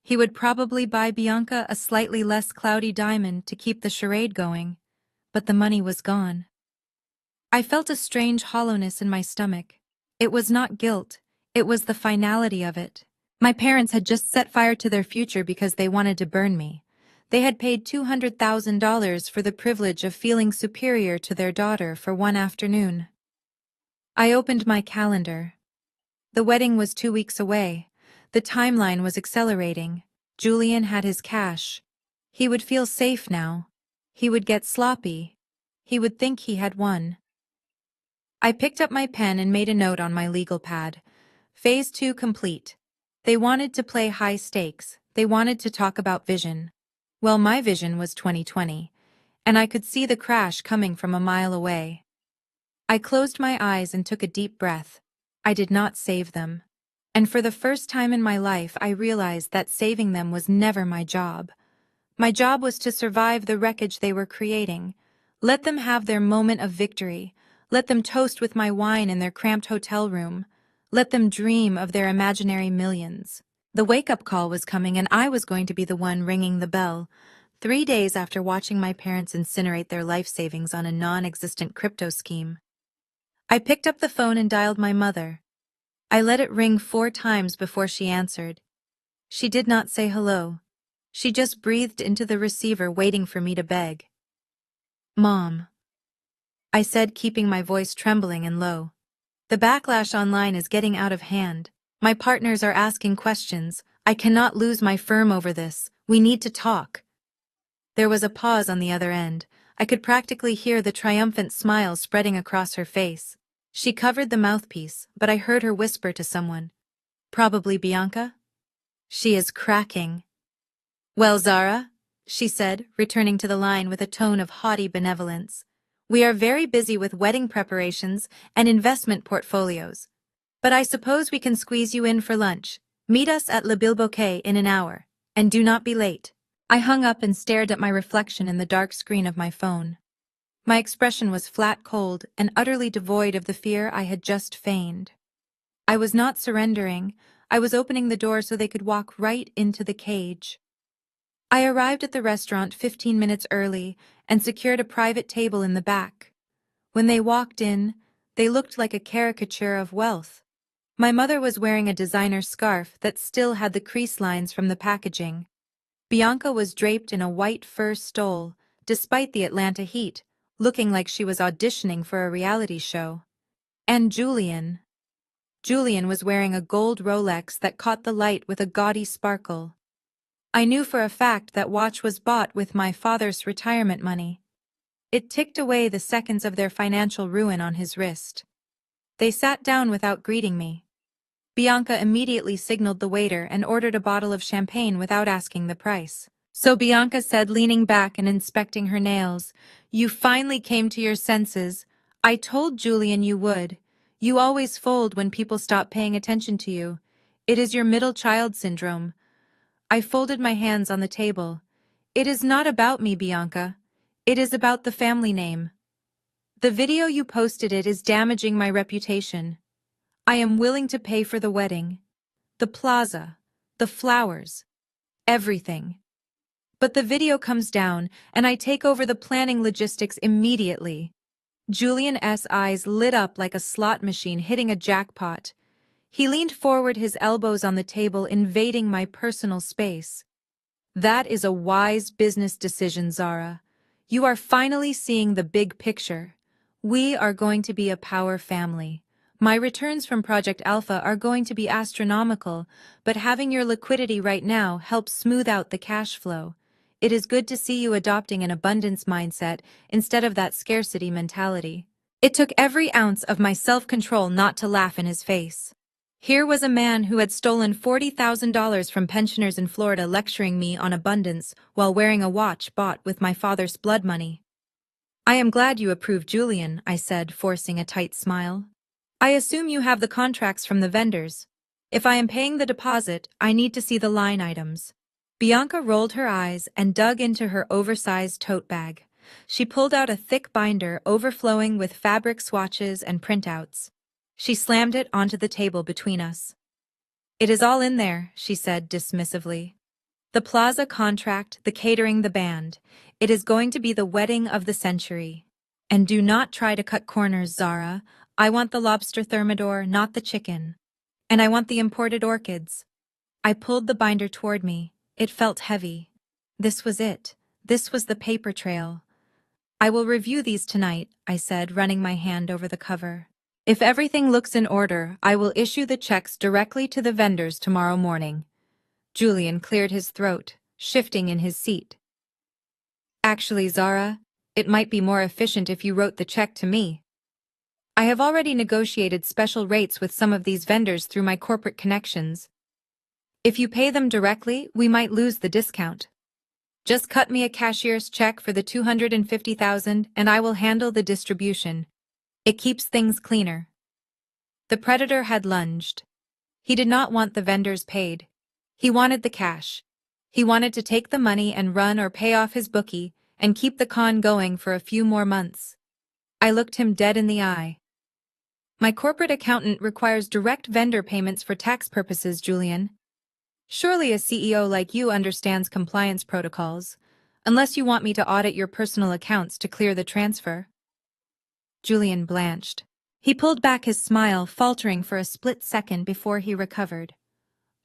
He would probably buy Bianca a slightly less cloudy diamond to keep the charade going. But the money was gone." I felt a strange hollowness in my stomach. It was not guilt. It was the finality of it. My parents had just set fire to their future because they wanted to burn me. They had paid $200,000 for the privilege of feeling superior to their daughter for one afternoon. I opened my calendar. The wedding was 2 weeks away. The timeline was accelerating. Julian had his cash. He would feel safe now. He would get sloppy. He would think he had won. I picked up my pen and made a note on my legal pad. Phase 2 complete. They wanted to play high stakes. They wanted to talk about vision. Well, my vision was 2020, and I could see the crash coming from a mile away. I closed my eyes and took a deep breath. I did not save them. And for the first time in my life, I realized that saving them was never my job. My job was to survive the wreckage they were creating. Let them have their moment of victory. Let them toast with my wine in their cramped hotel room. Let them dream of their imaginary millions. The wake-up call was coming, and I was going to be the one ringing the bell. 3 days after watching my parents incinerate their life savings on a non-existent crypto scheme. I picked up the phone and dialed my mother. I let it ring 4 times before she answered. She did not say hello. She just breathed into the receiver, waiting for me to beg. "Mom," I said, keeping my voice trembling and low. "The backlash online is getting out of hand. My partners are asking questions. I cannot lose my firm over this. We need to talk." There was a pause on the other end. I could practically hear the triumphant smile spreading across her face. She covered the mouthpiece, but I heard her whisper to someone. "Probably Bianca? She is cracking." "Well, Zara," she said, returning to the line with a tone of haughty benevolence. "We are very busy with wedding preparations and investment portfolios. But I suppose we can squeeze you in for lunch. Meet us at Le Bilboquet in an hour. And do not be late." I hung up and stared at my reflection in the dark screen of my phone. My expression was flat cold and utterly devoid of the fear I had just feigned. I was not surrendering. I was opening the door so they could walk right into the cage. I arrived at the restaurant 15 minutes early and secured a private table in the back. When they walked in, they looked like a caricature of wealth. My mother was wearing a designer scarf that still had the crease lines from the packaging. Bianca was draped in a white fur stole, despite the Atlanta heat, looking like she was auditioning for a reality show. And Julian was wearing a gold Rolex that caught the light with a gaudy sparkle. I knew for a fact that watch was bought with my father's retirement money. It ticked away the seconds of their financial ruin on his wrist. They sat down without greeting me. Bianca immediately signaled the waiter and ordered a bottle of champagne without asking the price. So Bianca said, leaning back and inspecting her nails, "You finally came to your senses. I told Julian you would. You always fold when people stop paying attention to you. It is your middle child syndrome." I folded my hands on the table. "It is not about me, Bianca. It is about the family name. The video you posted it is damaging my reputation. I am willing to pay for the wedding, the plaza, the flowers, everything. But the video comes down, and I take over the planning logistics immediately." Julian's eyes lit up like a slot machine hitting a jackpot. He leaned forward, his elbows on the table, invading my personal space. "That is a wise business decision, Zara. You are finally seeing the big picture. We are going to be a power family. My returns from Project Alpha are going to be astronomical, but having your liquidity right now helps smooth out the cash flow. It is good to see you adopting an abundance mindset instead of that scarcity mentality." It took every ounce of my self-control not to laugh in his face. Here was a man who had stolen $40,000 from pensioners in Florida lecturing me on abundance while wearing a watch bought with my father's blood money. "I am glad you approve, Julian," I said, forcing a tight smile. "I assume you have the contracts from the vendors. If I am paying the deposit, I need to see the line items." Bianca rolled her eyes and dug into her oversized tote bag. She pulled out a thick binder overflowing with fabric swatches and printouts. She slammed it onto the table between us. "It is all in there," she said dismissively. "The plaza contract, the catering, the band. It is going to be the wedding of the century. And do not try to cut corners, Zara. I want the lobster thermidor, not the chicken. And I want the imported orchids." I pulled the binder toward me. It felt heavy. This was it. This was the paper trail. "I will review these tonight," I said, running my hand over the cover. "If everything looks in order, I will issue the checks directly to the vendors tomorrow morning." Julian cleared his throat, shifting in his seat. "Actually, Zara, it might be more efficient if you wrote the check to me. I have already negotiated special rates with some of these vendors through my corporate connections. If you pay them directly, we might lose the discount. Just cut me a cashier's check for the $250,000 and I will handle the distribution. It keeps things cleaner." The predator had lunged. He did not want the vendors paid. He wanted the cash. He wanted to take the money and run or pay off his bookie and keep the con going for a few more months. I looked him dead in the eye. "My corporate accountant requires direct vendor payments for tax purposes, Julian. Surely a CEO like you understands compliance protocols, unless you want me to audit your personal accounts to clear the transfer." Julian blanched. He pulled back his smile, faltering for a split second before he recovered.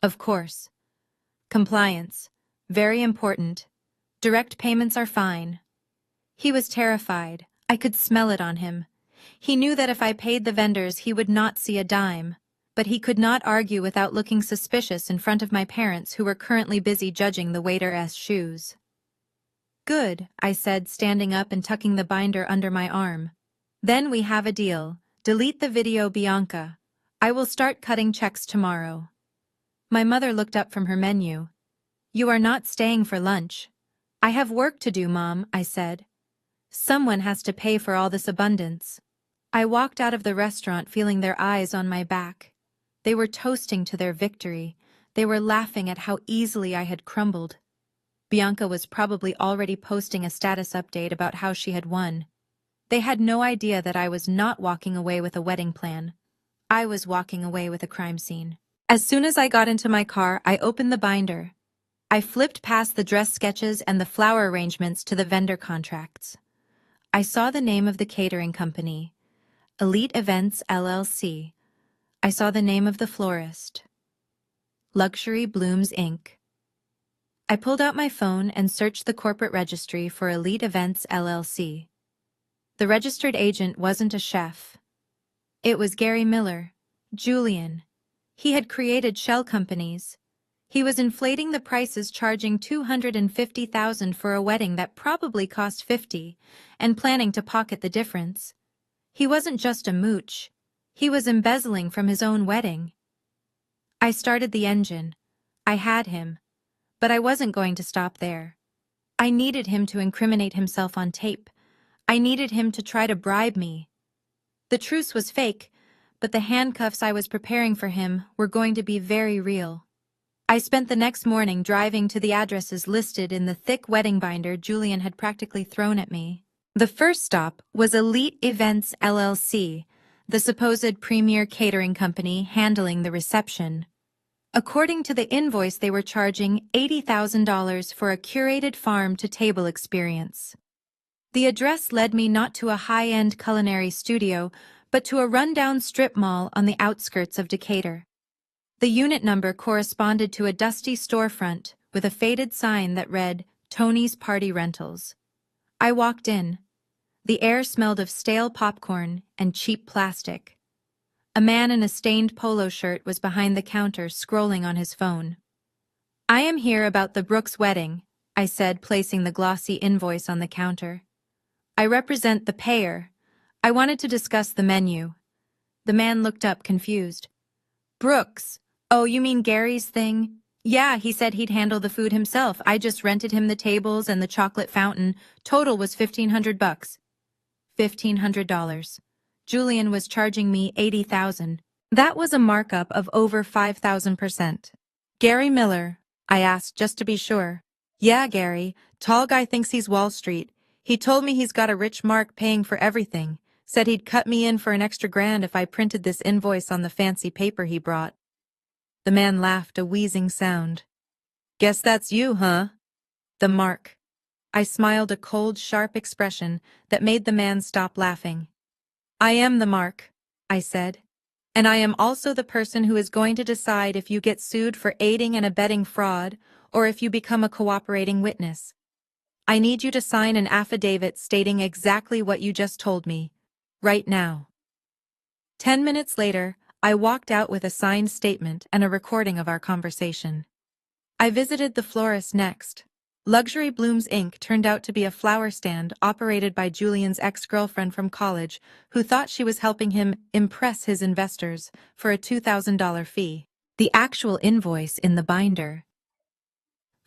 "Of course. Compliance. Very important. Direct payments are fine." He was terrified. I could smell it on him. He knew that if I paid the vendors, he would not see a dime. But he could not argue without looking suspicious in front of my parents, who were currently busy judging the waiter's shoes. "Good," I said, standing up and tucking the binder under my arm. "Then we have a deal. Delete the video, Bianca. I will start cutting checks tomorrow." My mother looked up from her menu. "You are not staying for lunch." "I have work to do, Mom," I said. "Someone has to pay for all this abundance." I walked out of the restaurant feeling their eyes on my back. They were toasting to their victory. They were laughing at how easily I had crumbled. Bianca was probably already posting a status update about how she had won. They had no idea that I was not walking away with a wedding plan. I was walking away with a crime scene. As soon as I got into my car, I opened the binder. I flipped past the dress sketches and the flower arrangements to the vendor contracts. I saw the name of the catering company, Elite Events LLC. I saw the name of the florist, Luxury Blooms Inc. I pulled out my phone and searched the corporate registry for Elite Events LLC. The registered agent wasn't a chef. It was Gary Miller, Julian. He had created shell companies. He was inflating the prices, charging $250,000 for a wedding that probably cost $50,000, and planning to pocket the difference. He wasn't just a mooch. He was embezzling from his own wedding. I started the engine. I had him. But I wasn't going to stop there. I needed him to incriminate himself on tape. I needed him to try to bribe me. The truce was fake, but the handcuffs I was preparing for him were going to be very real. I spent the next morning driving to the addresses listed in the thick wedding binder Julian had practically thrown at me. The first stop was Elite Events LLC, the supposed premier catering company handling the reception. According to the invoice, they were charging $80,000 for a curated farm-to-table experience. The address led me not to a high-end culinary studio, but to a rundown strip mall on the outskirts of Decatur. The unit number corresponded to a dusty storefront with a faded sign that read, Tony's Party Rentals. I walked in. The air smelled of stale popcorn and cheap plastic. A man in a stained polo shirt was behind the counter scrolling on his phone. I am here about the Brooks wedding, I said, placing the glossy invoice on the counter. I represent the payer. I wanted to discuss the menu. The man looked up confused. Brooks? Oh, you mean Gary's thing? Yeah, he said he'd handle the food himself. I just rented him the tables and the chocolate fountain. Total was $1,500. $1,500. Julian was charging me $80,000. That was a markup of over 5,000%. Gary Miller, I asked just to be sure. Yeah, Gary. Tall guy thinks he's Wall Street. He told me he's got a rich Mark paying for everything. Said he'd cut me in for an extra $1,000 if I printed this invoice on the fancy paper he brought. The man laughed, a wheezing sound. Guess that's you, huh? The Mark. I smiled, a cold, sharp expression that made the man stop laughing. I am the Mark, I said. And I am also the person who is going to decide if you get sued for aiding and abetting fraud or if you become a cooperating witness. I need you to sign an affidavit stating exactly what you just told me, right now. 10 minutes later, I walked out with a signed statement and a recording of our conversation. I visited the florist next. Luxury Blooms Inc. turned out to be a flower stand operated by Julian's ex-girlfriend from college who thought she was helping him impress his investors for a $2,000 fee. The actual invoice in the binder.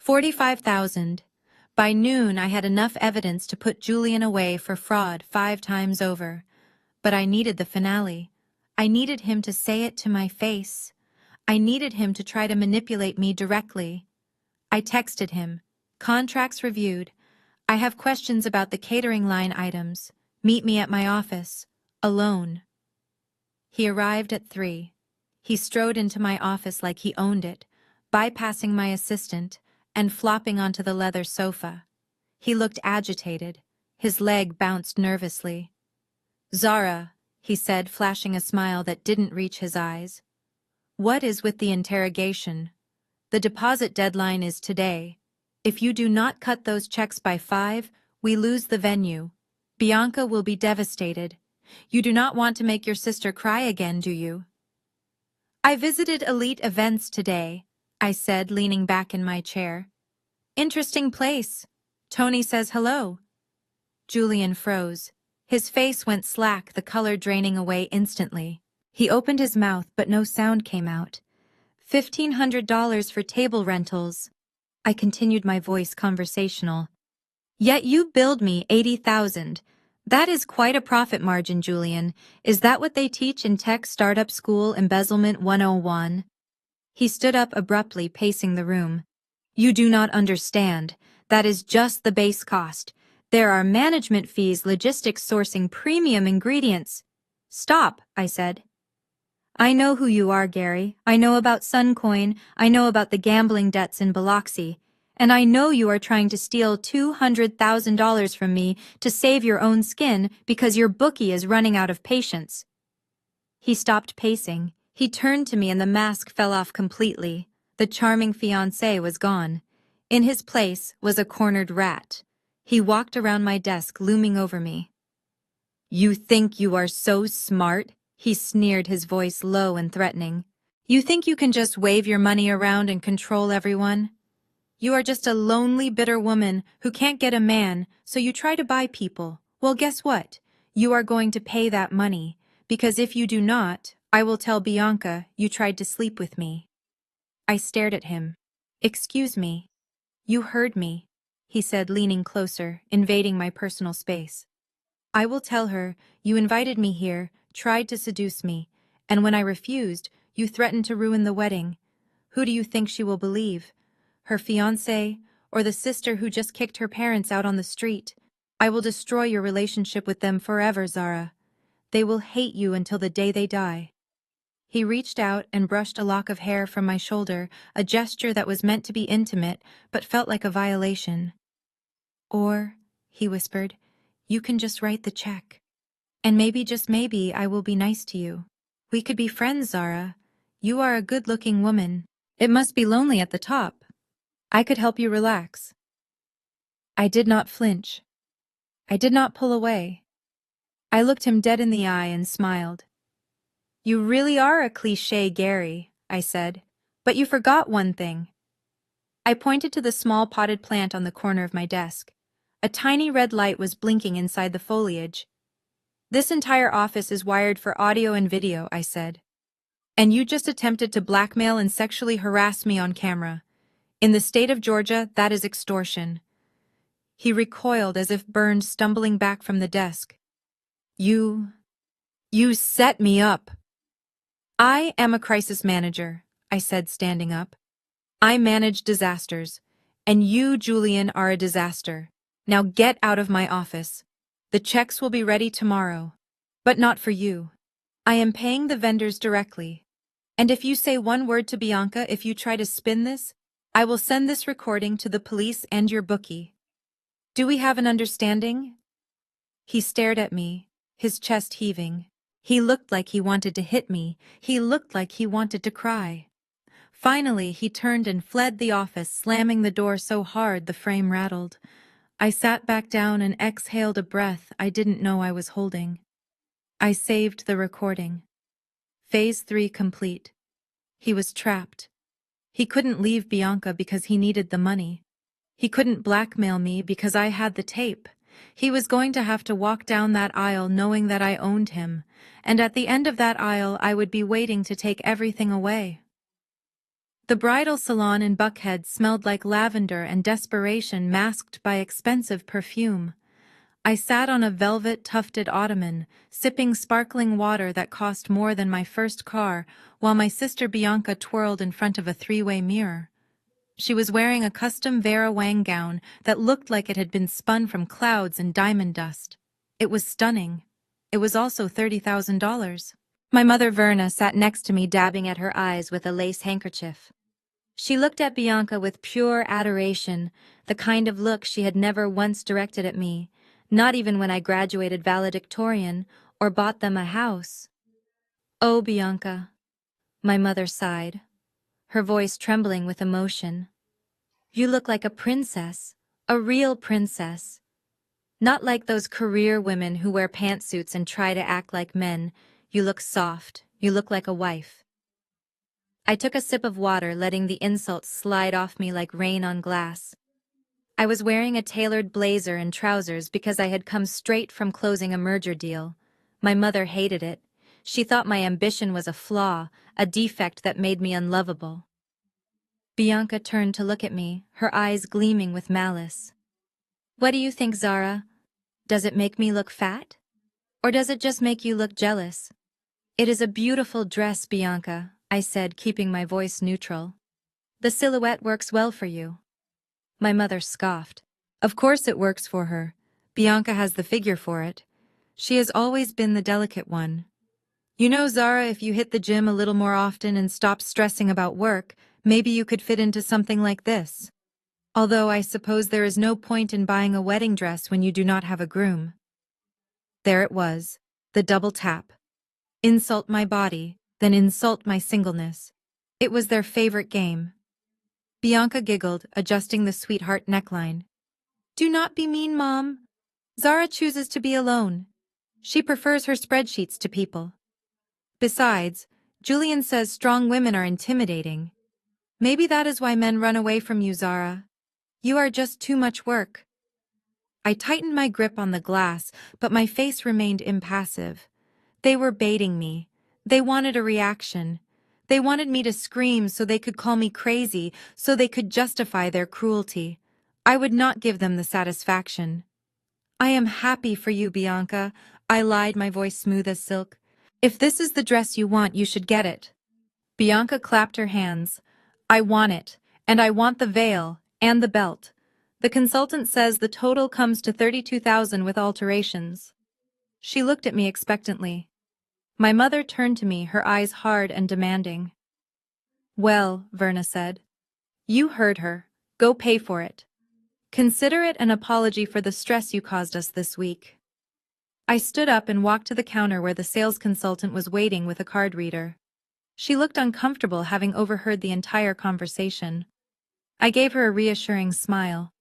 $45,000. By noon, I had enough evidence to put Julian away for fraud 5 times over. But I needed the finale. I needed him to say it to my face. I needed him to try to manipulate me directly. I texted him. Contracts reviewed. I have questions about the catering line items. Meet me at my office. Alone. He arrived at 3. He strode into my office like he owned it, bypassing my assistant and flopping onto the leather sofa. He looked agitated. His leg bounced nervously. Zara, he said, flashing a smile that didn't reach his eyes. What is with the interrogation? The deposit deadline is today. If you do not cut those checks by 5, we lose the venue. Bianca will be devastated. You do not want to make your sister cry again, do you? I visited Elite Events today, I said, leaning back in my chair. Interesting place. Tony says hello. Julian froze. His face went slack, the color draining away instantly. He opened his mouth, but no sound came out. $1,500 for table rentals. I continued, my voice conversational. Yet you billed me $80,000. That is quite a profit margin, Julian. Is that what they teach in tech startup school, Embezzlement 101? He stood up abruptly, pacing the room. You do not understand. That is just the base cost. There are management fees, logistics, sourcing, premium ingredients. Stop, I said. I know who you are, Gary. I know about Suncoin. I know about the gambling debts in Biloxi. And I know you are trying to steal $200,000 from me to save your own skin because your bookie is running out of patience. He stopped pacing. He turned to me and the mask fell off completely. The charming fiancé was gone. In his place was a cornered rat. He walked around my desk, looming over me. You think you are so smart? He sneered, his voice low and threatening. You think you can just wave your money around and control everyone? You are just a lonely, bitter woman who can't get a man, so you try to buy people. Well, guess what? You are going to pay that money, because if you do not, I will tell Bianca you tried to sleep with me. I stared at him. Excuse me. You heard me, he said, leaning closer, invading my personal space. I will tell her you invited me here, tried to seduce me, and when I refused, you threatened to ruin the wedding. Who do you think she will believe? Her fiancé, or the sister who just kicked her parents out on the street? I will destroy your relationship with them forever, Zara. They will hate you until the day they die. He reached out and brushed a lock of hair from my shoulder, a gesture that was meant to be intimate, but felt like a violation. Or, he whispered, you can just write the check. And maybe, just maybe, I will be nice to you. We could be friends, Zara. You are a good-looking woman. It must be lonely at the top. I could help you relax. I did not flinch. I did not pull away. I looked him dead in the eye and smiled. You really are a cliché, Gary, I said. But you forgot one thing. I pointed to the small potted plant on the corner of my desk. A tiny red light was blinking inside the foliage. This entire office is wired for audio and video, I said. And you just attempted to blackmail and sexually harass me on camera. In the state of Georgia, that is extortion. He recoiled as if burned, stumbling back from the desk. You set me up. I am a crisis manager, I said, standing up. I manage disasters. And you, Julian, are a disaster. Now get out of my office. The checks will be ready tomorrow. But not for you. I am paying the vendors directly. And if you say one word to Bianca, if you try to spin this, I will send this recording to the police and your bookie. Do we have an understanding? He stared at me, his chest heaving. He looked like he wanted to hit me. He looked like he wanted to cry. Finally, he turned and fled the office, slamming the door so hard the frame rattled. I sat back down and exhaled a breath I didn't know I was holding. I saved the recording. Phase 3 complete. He was trapped. He couldn't leave Bianca because he needed the money. He couldn't blackmail me because I had the tape. He was going to have to walk down that aisle knowing that I owned him, and at the end of that aisle I would be waiting to take everything away. The bridal salon in Buckhead smelled like lavender and desperation masked by expensive perfume. I sat on a velvet-tufted ottoman, sipping sparkling water that cost more than my first car, while my sister Bianca twirled in front of a three-way mirror. She was wearing a custom Vera Wang gown that looked like it had been spun from clouds and diamond dust. It was stunning. It was also $30,000. My mother Verna sat next to me, dabbing at her eyes with a lace handkerchief. She looked at Bianca with pure adoration, the kind of look she had never once directed at me, not even when I graduated valedictorian or bought them a house. Oh, Bianca, my mother sighed, her voice trembling with emotion. You look like a princess, a real princess. Not like those career women who wear pantsuits and try to act like men. You look soft. You look like a wife. I took a sip of water, letting the insults slide off me like rain on glass. I was wearing a tailored blazer and trousers because I had come straight from closing a merger deal. My mother hated it. She thought my ambition was a flaw, a defect that made me unlovable. Bianca turned to look at me, her eyes gleaming with malice. What do you think, Zara? Does it make me look fat? Or does it just make you look jealous? It is a beautiful dress, Bianca, I said, keeping my voice neutral. The silhouette works well for you. My mother scoffed. Of course it works for her. Bianca has the figure for it. She has always been the delicate one. You know, Zara, if you hit the gym a little more often and stop stressing about work, maybe you could fit into something like this. Although I suppose there is no point in buying a wedding dress when you do not have a groom. There it was, the double tap. Insult my body, then insult my singleness. It was their favorite game. Bianca giggled, adjusting the sweetheart neckline. Do not be mean, Mom. Zara chooses to be alone. She prefers her spreadsheets to people. Besides, Julian says strong women are intimidating. Maybe that is why men run away from you, Zara. You are just too much work. I tightened my grip on the glass, but my face remained impassive. They were baiting me. They wanted a reaction. They wanted me to scream so they could call me crazy, so they could justify their cruelty. I would not give them the satisfaction. I am happy for you, Bianca, I lied, my voice smooth as silk. If this is the dress you want, you should get it. Bianca clapped her hands. I want it, and I want the veil, and the belt. The consultant says the total comes to 32,000 with alterations. She looked at me expectantly. My mother turned to me, her eyes hard and demanding. Well, Verna said. You heard her. Go pay for it. Consider it an apology for the stress you caused us this week. I stood up and walked to the counter where the sales consultant was waiting with a card reader. She looked uncomfortable, having overheard the entire conversation. I gave her a reassuring smile.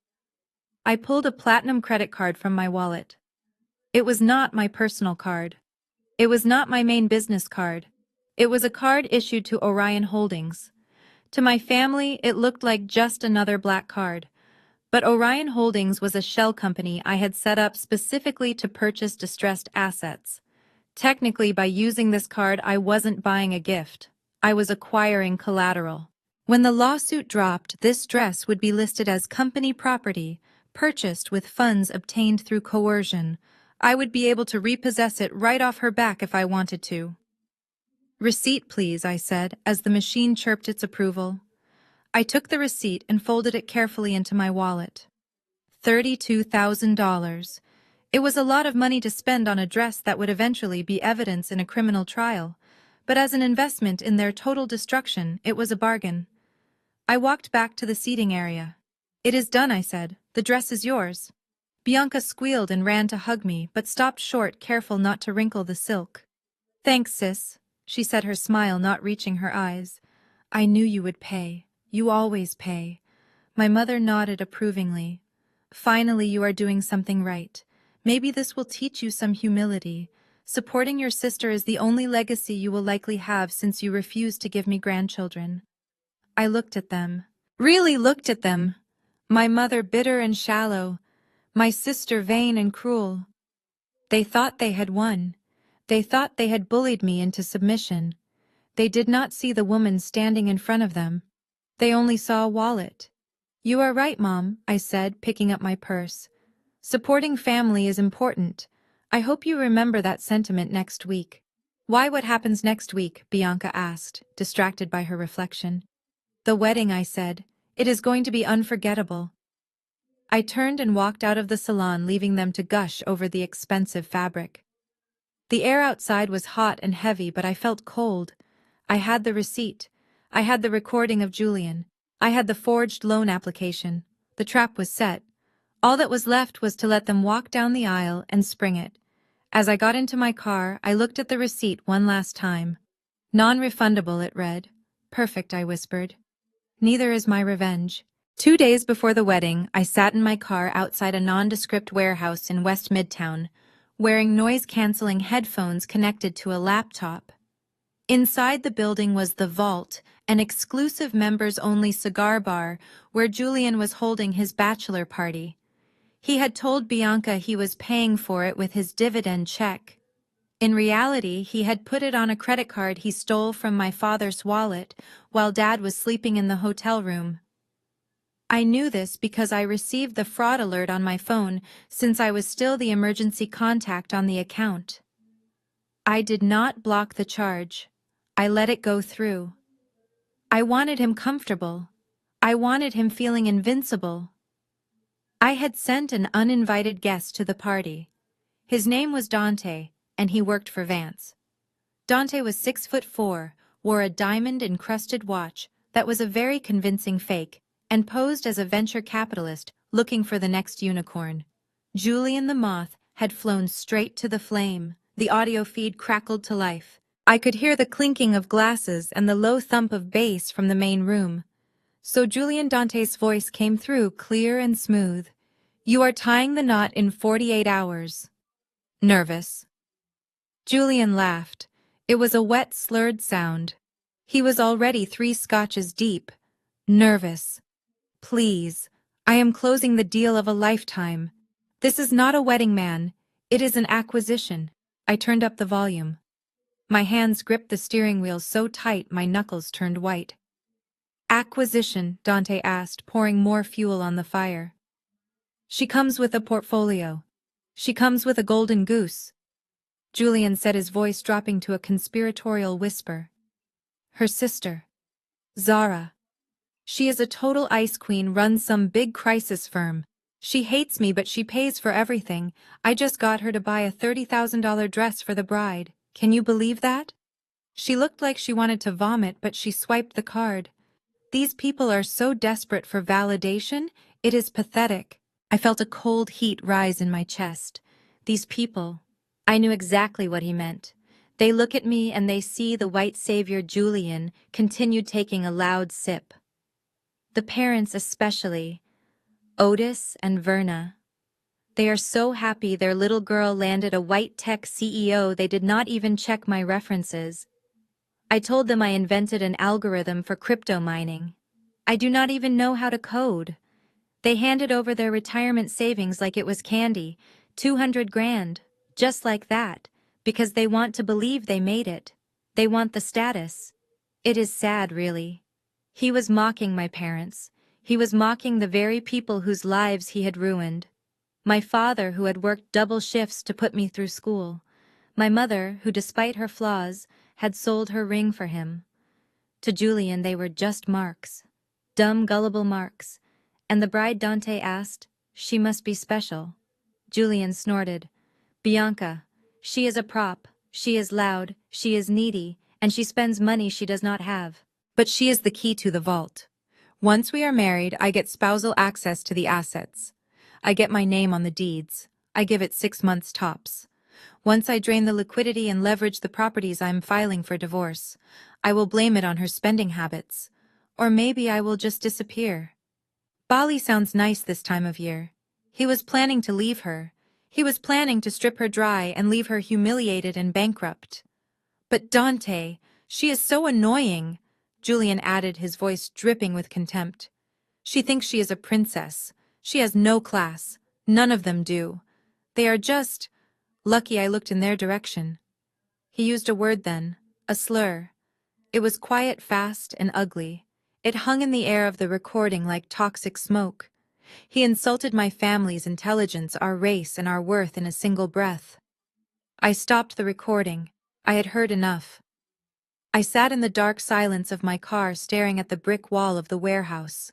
I pulled a platinum credit card from my wallet. It was not my personal card. It was not my main business card. It was a card issued to Orion Holdings. To my family, it looked like just another black card. But Orion Holdings was a shell company I had set up specifically to purchase distressed assets. Technically, by using this card, I wasn't buying a gift. I was acquiring collateral. When the lawsuit dropped, this dress would be listed as company property, purchased with funds obtained through coercion. I would be able to repossess it right off her back if I wanted to. Receipt, please, I said, as the machine chirped its approval. I took the receipt and folded it carefully into my wallet. $32,000. It was a lot of money to spend on a dress that would eventually be evidence in a criminal trial, but as an investment in their total destruction, it was a bargain. I walked back to the seating area. It is done, I said. The dress is yours. Bianca squealed and ran to hug me, but stopped short, careful not to wrinkle the silk. Thanks, sis, she said, her smile not reaching her eyes. I knew you would pay. You always pay. My mother nodded approvingly. Finally, you are doing something right. Maybe this will teach you some humility. Supporting your sister is the only legacy you will likely have since you refused to give me grandchildren. I looked at them. Really looked at them. My mother bitter and shallow. My sister vain and cruel. They thought they had won. They thought they had bullied me into submission. They did not see the woman standing in front of them. They only saw a wallet. You are right, Mom, I said, picking up my purse. Supporting family is important. I hope you remember that sentiment next week. Why, what happens next week? Bianca asked, distracted by her reflection. The wedding, I said. It is going to be unforgettable. I turned and walked out of the salon, leaving them to gush over the expensive fabric. The air outside was hot and heavy, but I felt cold. I had the receipt. I had the recording of Julian. I had the forged loan application. The trap was set. All that was left was to let them walk down the aisle and spring it. As I got into my car, I looked at the receipt one last time. Non-refundable, it read. Perfect, I whispered. Neither is my revenge. 2 days before the wedding, I sat in my car outside a nondescript warehouse in West Midtown, wearing noise-canceling headphones connected to a laptop. Inside the building was the Vault, an exclusive members-only cigar bar where Julian was holding his bachelor party. He had told Bianca he was paying for it with his dividend check. In reality, he had put it on a credit card he stole from my father's wallet while Dad was sleeping in the hotel room. I knew this because I received the fraud alert on my phone since I was still the emergency contact on the account. I did not block the charge. I let it go through. I wanted him comfortable. I wanted him feeling invincible. I had sent an uninvited guest to the party. His name was Dante, and he worked for Vance. Dante was 6'4", wore a diamond-encrusted watch that was a very convincing fake, and posed as a venture capitalist looking for the next unicorn. Julian the Moth had flown straight to the flame. The audio feed crackled to life. I could hear the clinking of glasses and the low thump of bass from the main room. So Julian Dante's voice came through clear and smooth. "You are tying the knot in 48 hours. Nervous?" Julian laughed. It was a wet, slurred sound. He was already 3 scotches deep. "Nervous. Please. I am closing the deal of a lifetime. This is not a wedding, man. It is an acquisition." I turned up the volume. My hands gripped the steering wheel so tight my knuckles turned white. "Acquisition?" Dante asked, pouring more fuel on the fire. "She comes with a portfolio. She comes with a golden goose." Julian said, his voice dropping to a conspiratorial whisper. "Her sister. Zara. She is a total ice queen, runs some big crisis firm. She hates me, but she pays for everything. I just got her to buy a $30,000 dress for the bride. Can you believe that? She looked like she wanted to vomit, but she swiped the card. These people are so desperate for validation, it is pathetic." I felt a cold heat rise in my chest. These people. I knew exactly what he meant. They look at me and they see the white savior. Julian continued, taking a loud sip. "The parents especially. Otis and Verna. They are so happy their little girl landed a white tech CEO they did not even check my references. I told them I invented an algorithm for crypto mining. I do not even know how to code. They handed over their retirement savings like it was candy, 200 grand, just like that, because they want to believe they made it. They want the status. It is sad, really." He was mocking my parents. He was mocking the very people whose lives he had ruined. My father, who had worked double shifts to put me through school. My mother, who, despite her flaws, had sold her ring for him. To Julian, they were just marks. Dumb, gullible marks. And the bride, Dante asked, "She must be special." Julian snorted. "Bianca, she is a prop. She is loud, she is needy, and she spends money she does not have. But she is the key to the vault. Once we are married, I get spousal access to the assets. I get my name on the deeds. I give it 6 months tops. Once I drain the liquidity and leverage the properties I am filing for divorce, I will blame it on her spending habits. Or maybe I will just disappear." Bali sounds nice this time of year. He was planning to leave her. He was planning to strip her dry and leave her humiliated and bankrupt. "But Dante, she is so annoying," Julian added, his voice dripping with contempt. "She thinks she is a princess. She has no class. None of them do. They are just..." Lucky I looked in their direction. He used a word then, a slur. It was quiet, fast, and ugly. It hung in the air of the recording like toxic smoke. He insulted my family's intelligence, our race, and our worth in a single breath. I stopped the recording. I had heard enough. I sat in the dark silence of my car, staring at the brick wall of the warehouse.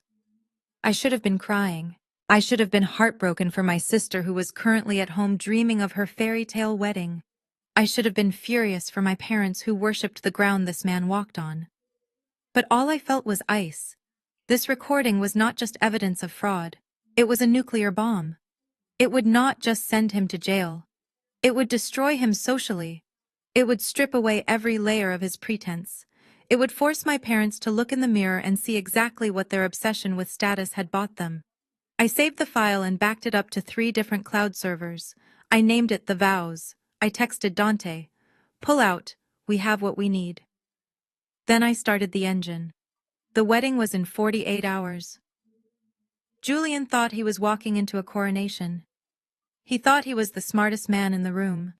I should have been crying. I should have been heartbroken for my sister, who was currently at home dreaming of her fairy tale wedding. I should have been furious for my parents, who worshipped the ground this man walked on. But all I felt was ice. This recording was not just evidence of fraud. It was a nuclear bomb. It would not just send him to jail. It would destroy him socially. It would strip away every layer of his pretense. It would force my parents to look in the mirror and see exactly what their obsession with status had bought them. I saved the file and backed it up to 3 different cloud servers. I named it The Vows. I texted Dante, "Pull out, we have what we need." Then I started the engine. The wedding was in 48 hours. Julian thought he was walking into a coronation. He thought he was the smartest man in the room.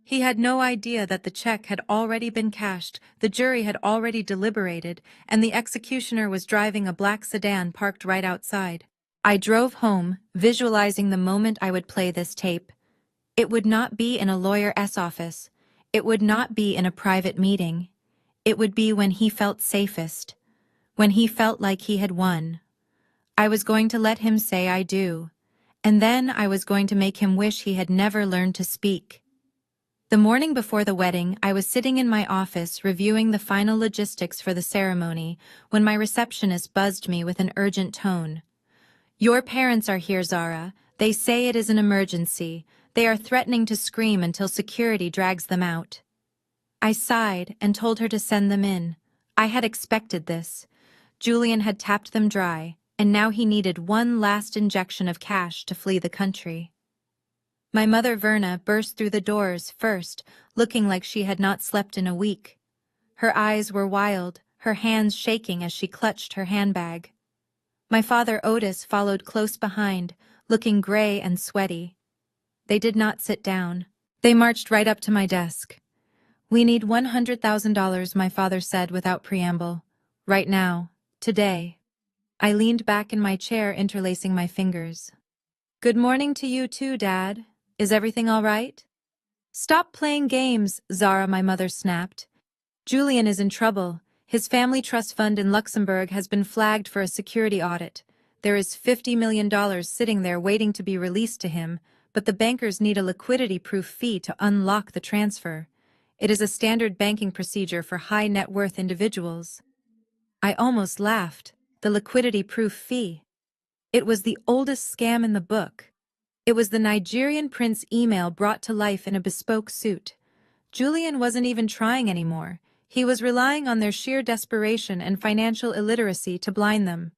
He had no idea that the check had already been cashed, the jury had already deliberated, and the executioner was driving a black sedan parked right outside. I drove home, visualizing the moment I would play this tape. It would not be in a lawyer's office. It would not be in a private meeting. It would be when he felt safest, when he felt like he had won. I was going to let him say I do. And then I was going to make him wish he had never learned to speak. The morning before the wedding, I was sitting in my office reviewing the final logistics for the ceremony when my receptionist buzzed me with an urgent tone. "Your parents are here, Zara. They say it is an emergency. They are threatening to scream until security drags them out." I sighed and told her to send them in. I had expected this. Julian had tapped them dry, and now he needed one last injection of cash to flee the country. My mother Verna burst through the doors first, looking like she had not slept in a week. Her eyes were wild, her hands shaking as she clutched her handbag. My father Otis followed close behind, looking gray and sweaty. They did not sit down. They marched right up to my desk. "We need $100,000, my father said without preamble. "Right now. Today." I leaned back in my chair, interlacing my fingers. "Good morning to you too, Dad. Is everything all right?" "Stop playing games, Zara," my mother snapped. "Julian is in trouble. His family trust fund in Luxembourg has been flagged for a security audit. There is $50 million sitting there waiting to be released to him, but the bankers need a liquidity-proof fee to unlock the transfer. It is a standard banking procedure for high-net-worth individuals." I almost laughed. The liquidity-proof fee. It was the oldest scam in the book. It was the Nigerian prince email brought to life in a bespoke suit. Julian wasn't even trying anymore. He was relying on their sheer desperation and financial illiteracy to blind them.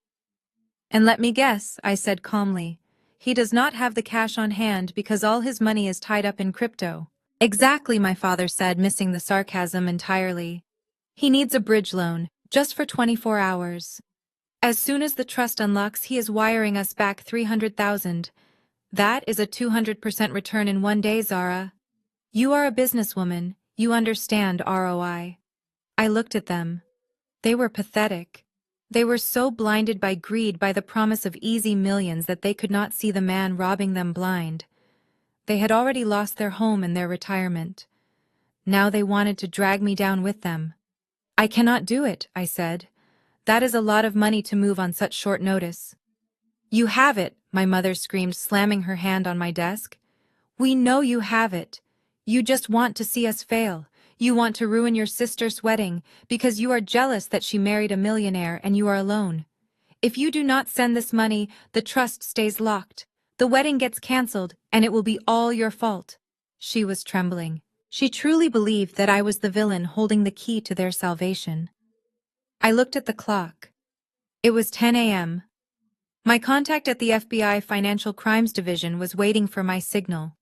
"And let me guess," I said calmly. "He does not have the cash on hand because all his money is tied up in crypto." "Exactly," my father said, missing the sarcasm entirely. "He needs a bridge loan, just for 24 hours. As soon as the trust unlocks, he is wiring us back 300,000. That is a 200% return in one day, Zara. You are a businesswoman. You understand ROI. I looked at them. They were pathetic. They were so blinded by greed, by the promise of easy millions, that they could not see the man robbing them blind. They had already lost their home and their retirement. Now they wanted to drag me down with them. "I cannot do it," I said. "That is a lot of money to move on such short notice." "You have it," my mother screamed, slamming her hand on my desk. "We know you have it. You just want to see us fail. You want to ruin your sister's wedding because you are jealous that she married a millionaire and you are alone. If you do not send this money, the trust stays locked. The wedding gets cancelled, and it will be all your fault." She was trembling. She truly believed that I was the villain holding the key to their salvation. I looked at the clock. It was 10 a.m. My contact at the FBI Financial Crimes Division was waiting for my signal.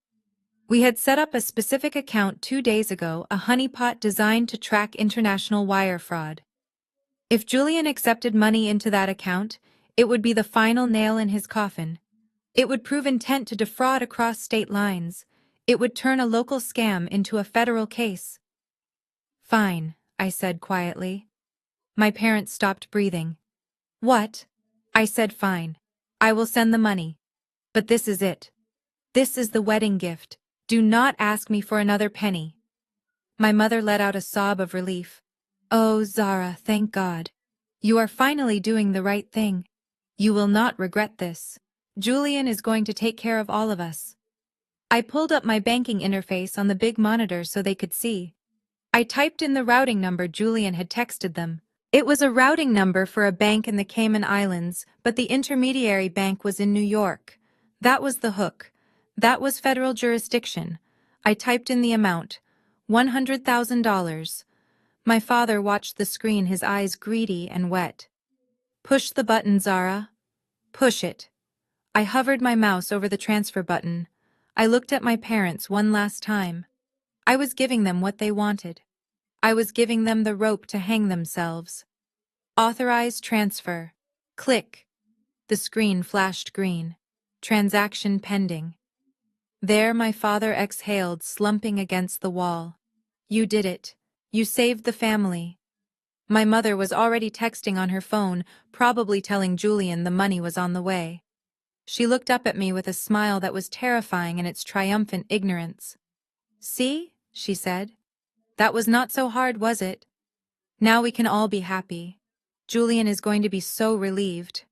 We had set up a specific account 2 days ago, a honeypot designed to track international wire fraud. If Julian accepted money into that account, it would be the final nail in his coffin. It would prove intent to defraud across state lines. It would turn a local scam into a federal case. "Fine," I said quietly. My parents stopped breathing. "What?" I said, "Fine. I will send the money. But this is it. This is the wedding gift. Do not ask me for another penny." My mother let out a sob of relief. "Oh, Zara, thank God. You are finally doing the right thing. You will not regret this. Julian is going to take care of all of us." I pulled up my banking interface on the big monitor so they could see. I typed in the routing number Julian had texted them. It was a routing number for a bank in the Cayman Islands, but the intermediary bank was in New York. That was the hook. That was federal jurisdiction. I typed in the amount, $100,000. My father watched the screen, his eyes greedy and wet. "Push the button, Zara. Push it." I hovered my mouse over the transfer button. I looked at my parents one last time. I was giving them what they wanted. I was giving them the rope to hang themselves. Authorize transfer. Click. The screen flashed green. Transaction pending. There my father exhaled, slumping against the wall. "You did it. You saved the family." My mother was already texting on her phone, probably telling Julian the money was on the way. She looked up at me with a smile that was terrifying in its triumphant ignorance. "See?" she said. "That was not so hard, was it? Now we can all be happy. Julian is going to be so relieved."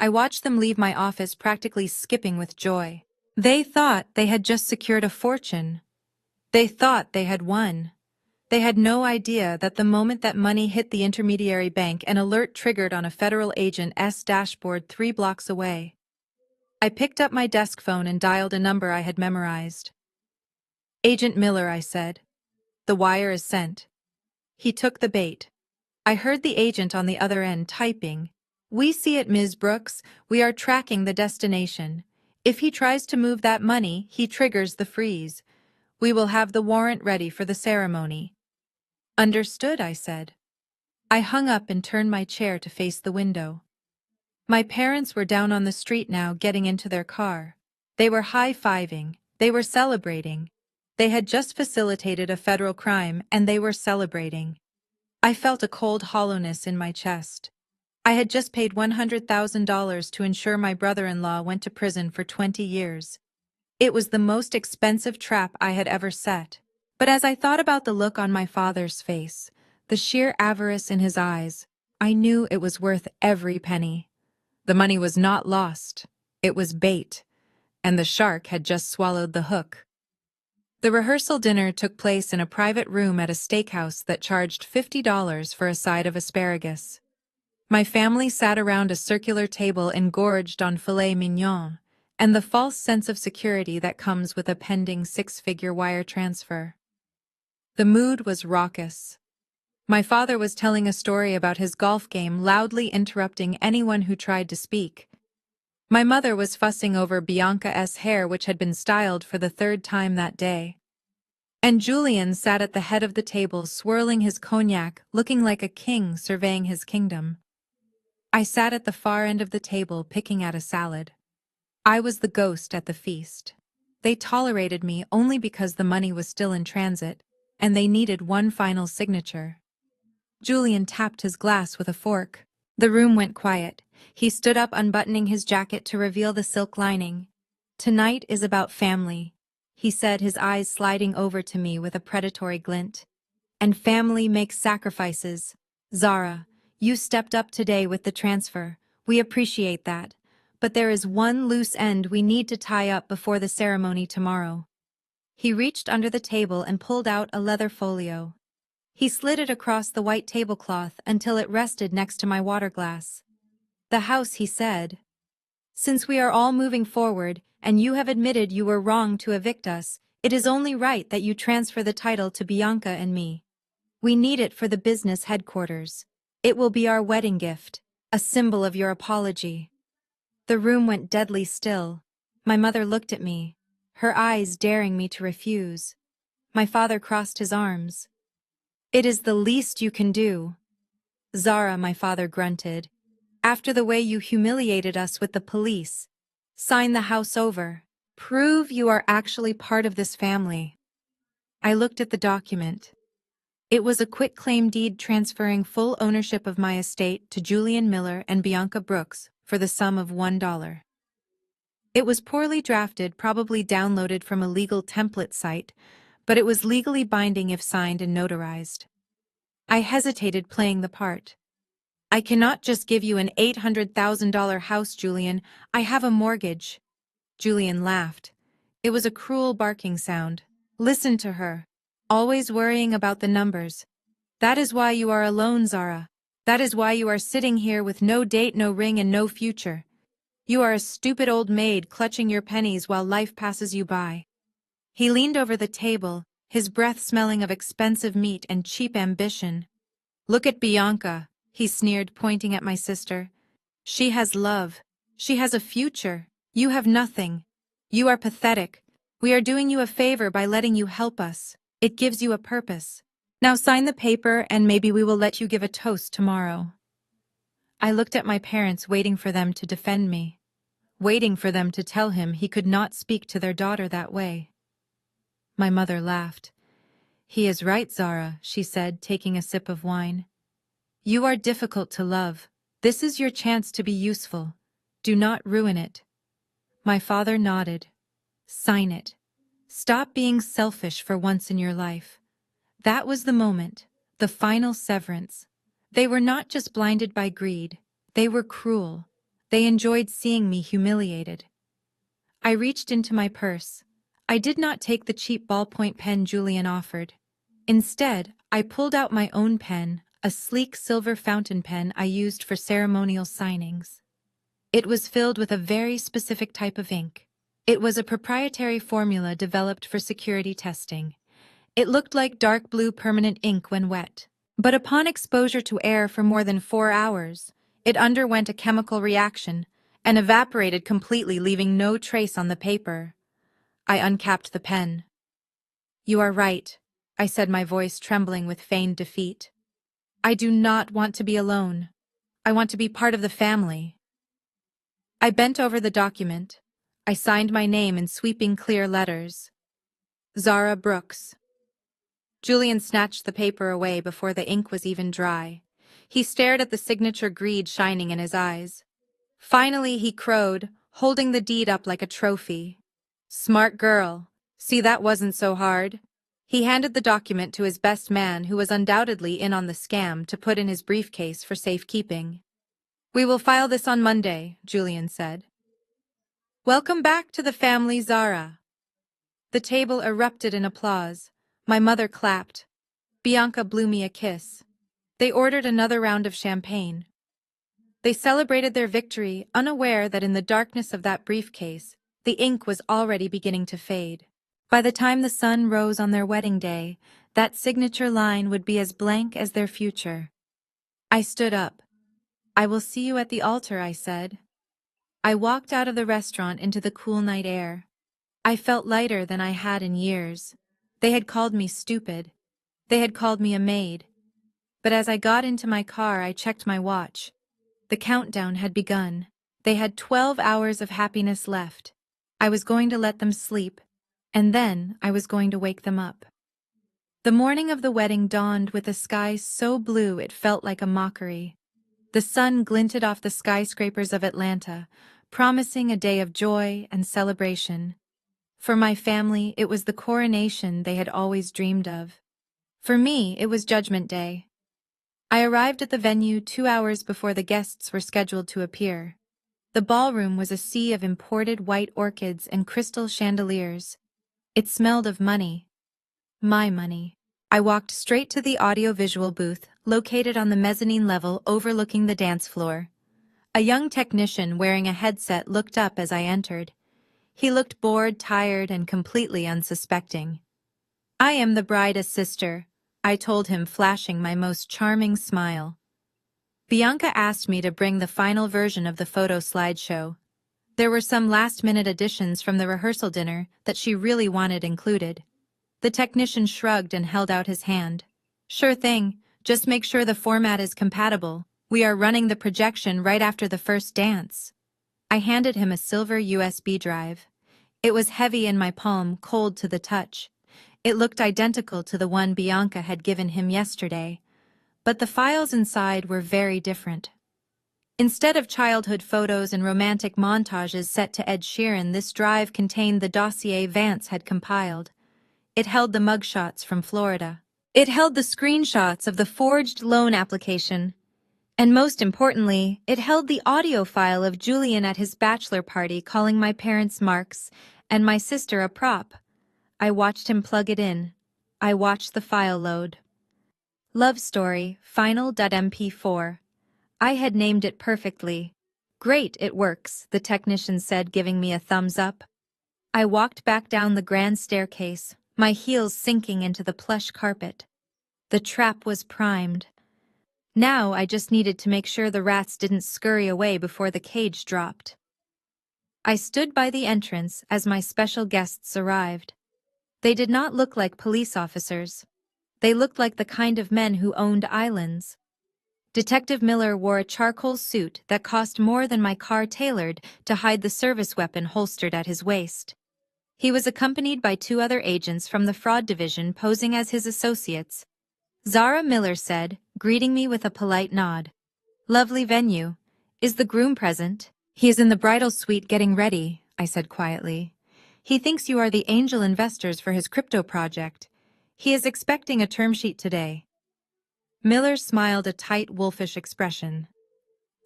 I watched them leave my office practically skipping with joy. They thought they had just secured a fortune. They thought they had won. They had no idea that the moment that money hit the intermediary bank, an alert triggered on a federal agent's dashboard 3 blocks away. I picked up my desk phone and dialed a number I had memorized. "Agent Miller," I said. "The wire is sent." He took the bait. I heard the agent on the other end typing. "We see it, Ms. Brooks. We are tracking the destination. If he tries to move that money, he triggers the freeze. We will have the warrant ready for the ceremony." "Understood," I said. I hung up and turned my chair to face the window. My parents were down on the street now, getting into their car. They were high-fiving. They were celebrating. They had just facilitated a federal crime, and they were celebrating. I felt a cold hollowness in my chest. I had just paid $100,000 to ensure my brother-in-law went to prison for 20 years. It was the most expensive trap I had ever set. But as I thought about the look on my father's face, the sheer avarice in his eyes, I knew it was worth every penny. The money was not lost. It was bait, and the shark had just swallowed the hook. The rehearsal dinner took place in a private room at a steakhouse that charged $50 for a side of asparagus. My family sat around a circular table engorged on filet mignon, and the false sense of security that comes with a pending 6-figure wire transfer. The mood was raucous. My father was telling a story about his golf game, loudly interrupting anyone who tried to speak. My mother was fussing over Bianca's hair, which had been styled for the 3rd time that day. And Julian sat at the head of the table, swirling his cognac, looking like a king surveying his kingdom. I sat at the far end of the table, picking at a salad. I was the ghost at the feast. They tolerated me only because the money was still in transit, and they needed one final signature. Julian tapped his glass with a fork. The room went quiet. He stood up, unbuttoning his jacket to reveal the silk lining. "Tonight is about family," he said, his eyes sliding over to me with a predatory glint. "And family makes sacrifices. Zara, you stepped up today with the transfer. We appreciate that. But there is one loose end we need to tie up before the ceremony tomorrow." He reached under the table and pulled out a leather folio. He slid it across the white tablecloth until it rested next to my water glass. "The house," he said. "Since we are all moving forward, and you have admitted you were wrong to evict us, it is only right that you transfer the title to Bianca and me. We need it for the business headquarters. It will be our wedding gift, a symbol of your apology." The room went deadly still. My mother looked at me, her eyes daring me to refuse. My father crossed his arms. "It is the least you can do." "Zara," my father grunted, "after the way you humiliated us with the police, sign the house over. Prove you are actually part of this family." I looked at the document. It was a quitclaim deed transferring full ownership of my estate to Julian Miller and Bianca Brooks for the sum of $1. It was poorly drafted, probably downloaded from a legal template site, but it was legally binding if signed and notarized. I hesitated, playing the part. "I cannot just give you an $800,000 house, Julian. I have a mortgage." Julian laughed. It was a cruel barking sound. "Listen to her. Always worrying about the numbers. That is why you are alone, Zara. That is why you are sitting here with no date, no ring, and no future. You are a stupid old maid clutching your pennies while life passes you by." He leaned over the table, his breath smelling of expensive meat and cheap ambition. "Look at Bianca," he sneered, pointing at my sister. "She has love. She has a future. You have nothing. You are pathetic. We are doing you a favor by letting you help us. It gives you a purpose. Now sign the paper and maybe we will let you give a toast tomorrow." I looked at my parents, waiting for them to defend me, waiting for them to tell him he could not speak to their daughter that way. My mother laughed. "He is right, Zara," she said, taking a sip of wine. "You are difficult to love. This is your chance to be useful. Do not ruin it." My father nodded. "Sign it. Stop being selfish for once in your life." That was the moment, the final severance. They were not just blinded by greed. They were cruel. They enjoyed seeing me humiliated. I reached into my purse. I did not take the cheap ballpoint pen Julian offered. Instead, I pulled out my own pen, a sleek silver fountain pen I used for ceremonial signings. It was filled with a very specific type of ink. It was a proprietary formula developed for security testing. It looked like dark blue permanent ink when wet. But upon exposure to air for more than 4 hours, it underwent a chemical reaction and evaporated completely, leaving no trace on the paper. I uncapped the pen. "You are right," I said, my voice trembling with feigned defeat. "I do not want to be alone. I want to be part of the family." I bent over the document. I signed my name in sweeping clear letters. Zara Brooks. Julian snatched the paper away before the ink was even dry. He stared at the signature, greed shining in his eyes. Finally, he crowed, holding the deed up like a trophy. "Smart girl. See, that wasn't so hard." He handed the document to his best man, who was undoubtedly in on the scam, to put in his briefcase for safekeeping. "We will file this on Monday," Julian said. "Welcome back to the family, Zara." The table erupted in applause. My mother clapped. Bianca blew me a kiss. They ordered another round of champagne. They celebrated their victory, unaware that in the darkness of that briefcase, the ink was already beginning to fade. By the time the sun rose on their wedding day, that signature line would be as blank as their future. I stood up. "I will see you at the altar," I said. I walked out of the restaurant into the cool night air. I felt lighter than I had in years. They had called me stupid. They had called me a maid. But as I got into my car, I checked my watch. The countdown had begun. They had 12 hours of happiness left. I was going to let them sleep, and then I was going to wake them up. The morning of the wedding dawned with a sky so blue it felt like a mockery. The sun glinted off the skyscrapers of Atlanta, promising a day of joy and celebration. For my family, it was the coronation they had always dreamed of. For me, it was Judgment Day. I arrived at the venue 2 hours before the guests were scheduled to appear. The ballroom was a sea of imported white orchids and crystal chandeliers. It smelled of money. My money. I walked straight to the audiovisual booth, located on the mezzanine level overlooking the dance floor. A young technician wearing a headset looked up as I entered. He looked bored, tired, and completely unsuspecting. "I am the bride's sister," I told him, flashing my most charming smile. Bianca asked me to bring the final version of the photo slideshow. There were some last-minute additions from the rehearsal dinner that she really wanted included. The technician shrugged and held out his hand. "Sure thing, just make sure the format is compatible. We are running the projection right after the first dance." I handed him a silver USB drive. It was heavy in my palm, cold to the touch. It looked identical to the one Bianca had given him yesterday, but the files inside were very different. Instead of childhood photos and romantic montages set to Ed Sheeran, this drive contained the dossier Vance had compiled. It held the mugshots from Florida. It held the screenshots of the forged loan application. And most importantly, it held the audio file of Julian at his bachelor party calling my parents marks and my sister a prop. I watched him plug it in. I watched the file load. Love Story, Final.mp4. I had named it perfectly. "Great, it works," the technician said, giving me a thumbs up. I walked back down the grand staircase, my heels sinking into the plush carpet. The trap was primed. Now I just needed to make sure the rats didn't scurry away before the cage dropped. I stood by the entrance as my special guests arrived. They did not look like police officers. They looked like the kind of men who owned islands. Detective Miller wore a charcoal suit that cost more than my car tailored to hide the service weapon holstered at his waist. He was accompanied by 2 other agents from the fraud division posing as his associates. Zara Miller said, greeting me with a polite nod. "Lovely venue. Is the groom present?" "He is in the bridal suite getting ready," I said quietly. "He thinks you are the angel investors for his crypto project. He is expecting a term sheet today." Miller smiled a tight, wolfish expression.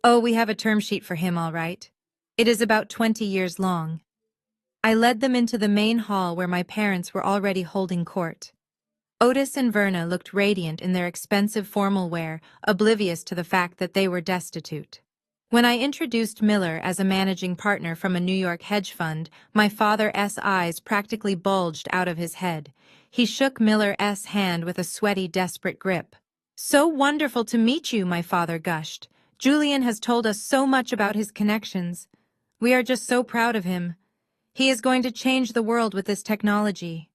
Oh, we have a term sheet for him, all right. It is about 20 years long. I led them into the main hall where my parents were already holding court. Otis and Verna looked radiant in their expensive formal wear, oblivious to the fact that they were destitute. When I introduced Miller as a managing partner from a New York hedge fund, my father's eyes practically bulged out of his head. He shook Miller's hand with a sweaty, desperate grip. "So wonderful to meet you," my father gushed. "Julian has told us so much about his connections. We are just so proud of him. He is going to change the world with this technology."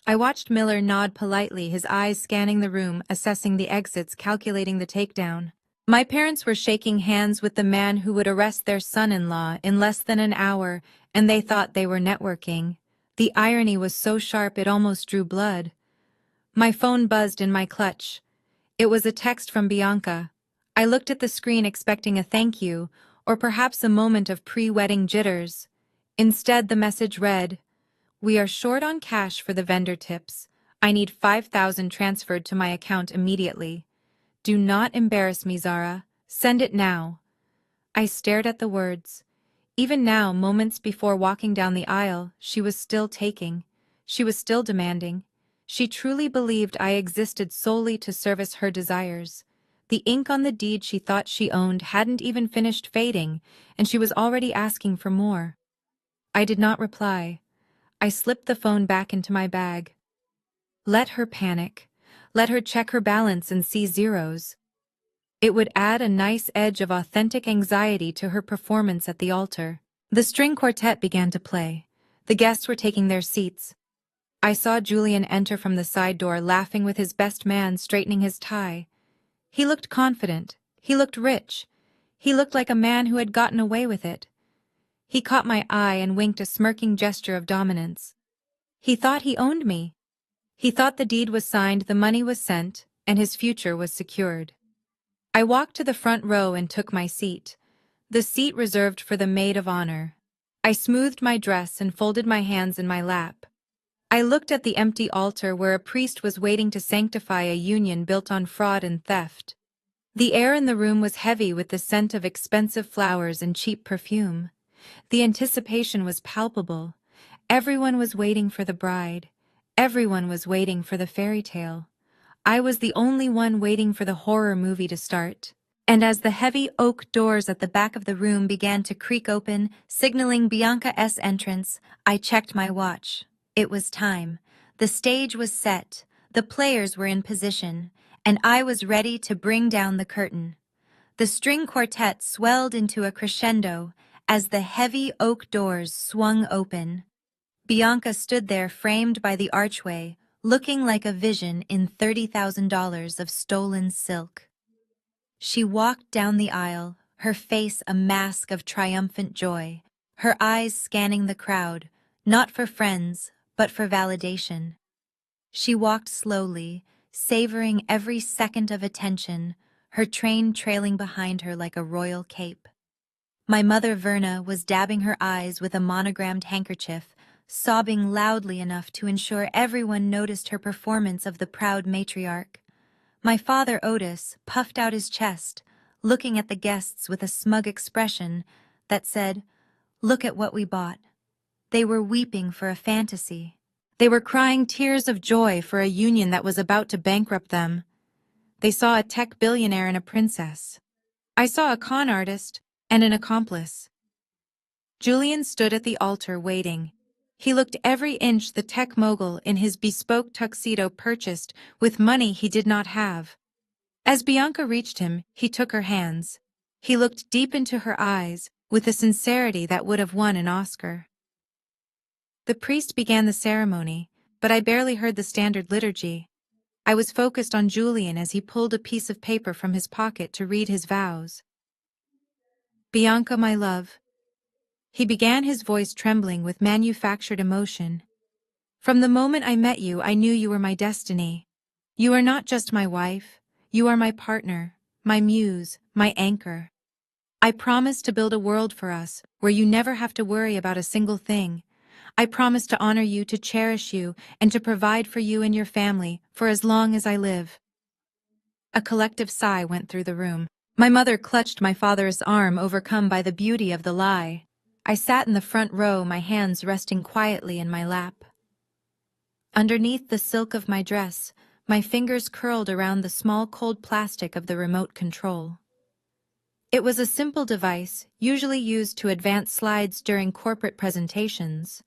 I watched Miller nod politely, his eyes scanning the room, assessing the exits, calculating the takedown. My parents were shaking hands with the man who would arrest their son-in-law in less than an hour, and they thought they were networking. The irony was so sharp it almost drew blood. My phone buzzed in my clutch. It was a text from Bianca. I looked at the screen expecting a thank you, or perhaps a moment of pre-wedding jitters. Instead, the message read, "We are short on cash for the vendor tips. I need 5,000 transferred to my account immediately. Do not embarrass me, Zara. Send it now." I stared at the words. Even now, moments before walking down the aisle, she was still taking. She was still demanding. She truly believed I existed solely to service her desires. The ink on the deed she thought she owned hadn't even finished fading, and she was already asking for more. I did not reply. I slipped the phone back into my bag. Let her panic. Let her check her balance and see zeros. It would add a nice edge of authentic anxiety to her performance at the altar. The string quartet began to play. The guests were taking their seats. I saw Julian enter from the side door, laughing with his best man straightening his tie. He looked confident. He looked rich. He looked like a man who had gotten away with it. He caught my eye and winked a smirking gesture of dominance. He thought he owned me. He thought the deed was signed, the money was sent, and his future was secured. I walked to the front row and took my seat, the seat reserved for the maid of honor. I smoothed my dress and folded my hands in my lap. I looked at the empty altar where a priest was waiting to sanctify a union built on fraud and theft. The air in the room was heavy with the scent of expensive flowers and cheap perfume. The anticipation was palpable. Everyone was waiting for the bride. Everyone was waiting for the fairy tale. I was the only one waiting for the horror movie to start. And as the heavy oak doors at the back of the room began to creak open, signaling Bianca's entrance, I checked my watch. It was time. The stage was set, the players were in position, and I was ready to bring down the curtain. The string quartet swelled into a crescendo as the heavy oak doors swung open. Bianca stood there framed by the archway, looking like a vision in $30,000 of stolen silk. She walked down the aisle, her face a mask of triumphant joy, her eyes scanning the crowd, not for friends, but for validation. She walked slowly, savoring every second of attention, her train trailing behind her like a royal cape. My mother Verna was dabbing her eyes with a monogrammed handkerchief, sobbing loudly enough to ensure everyone noticed her performance of the proud matriarch. My father Otis puffed out his chest, looking at the guests with a smug expression that said, "Look at what we bought." They were weeping for a fantasy. They were crying tears of joy for a union that was about to bankrupt them. They saw a tech billionaire and a princess. I saw a con artist and an accomplice. Julian stood at the altar waiting. He looked every inch the tech mogul in his bespoke tuxedo purchased with money he did not have. As Bianca reached him, he took her hands. He looked deep into her eyes with a sincerity that would have won an Oscar. The priest began the ceremony, but I barely heard the standard liturgy. I was focused on Julian as he pulled a piece of paper from his pocket to read his vows. "Bianca, my love," he began, his voice trembling with manufactured emotion. "From the moment I met you, I knew you were my destiny. You are not just my wife, you are my partner, my muse, my anchor. I promise to build a world for us where you never have to worry about a single thing. I promise to honor you, to cherish you, and to provide for you and your family for as long as I live." A collective sigh went through the room. My mother clutched my father's arm, overcome by the beauty of the lie. I sat in the front row, my hands resting quietly in my lap. Underneath the silk of my dress, my fingers curled around the small cold plastic of the remote control. It was a simple device, usually used to advance slides during corporate presentations.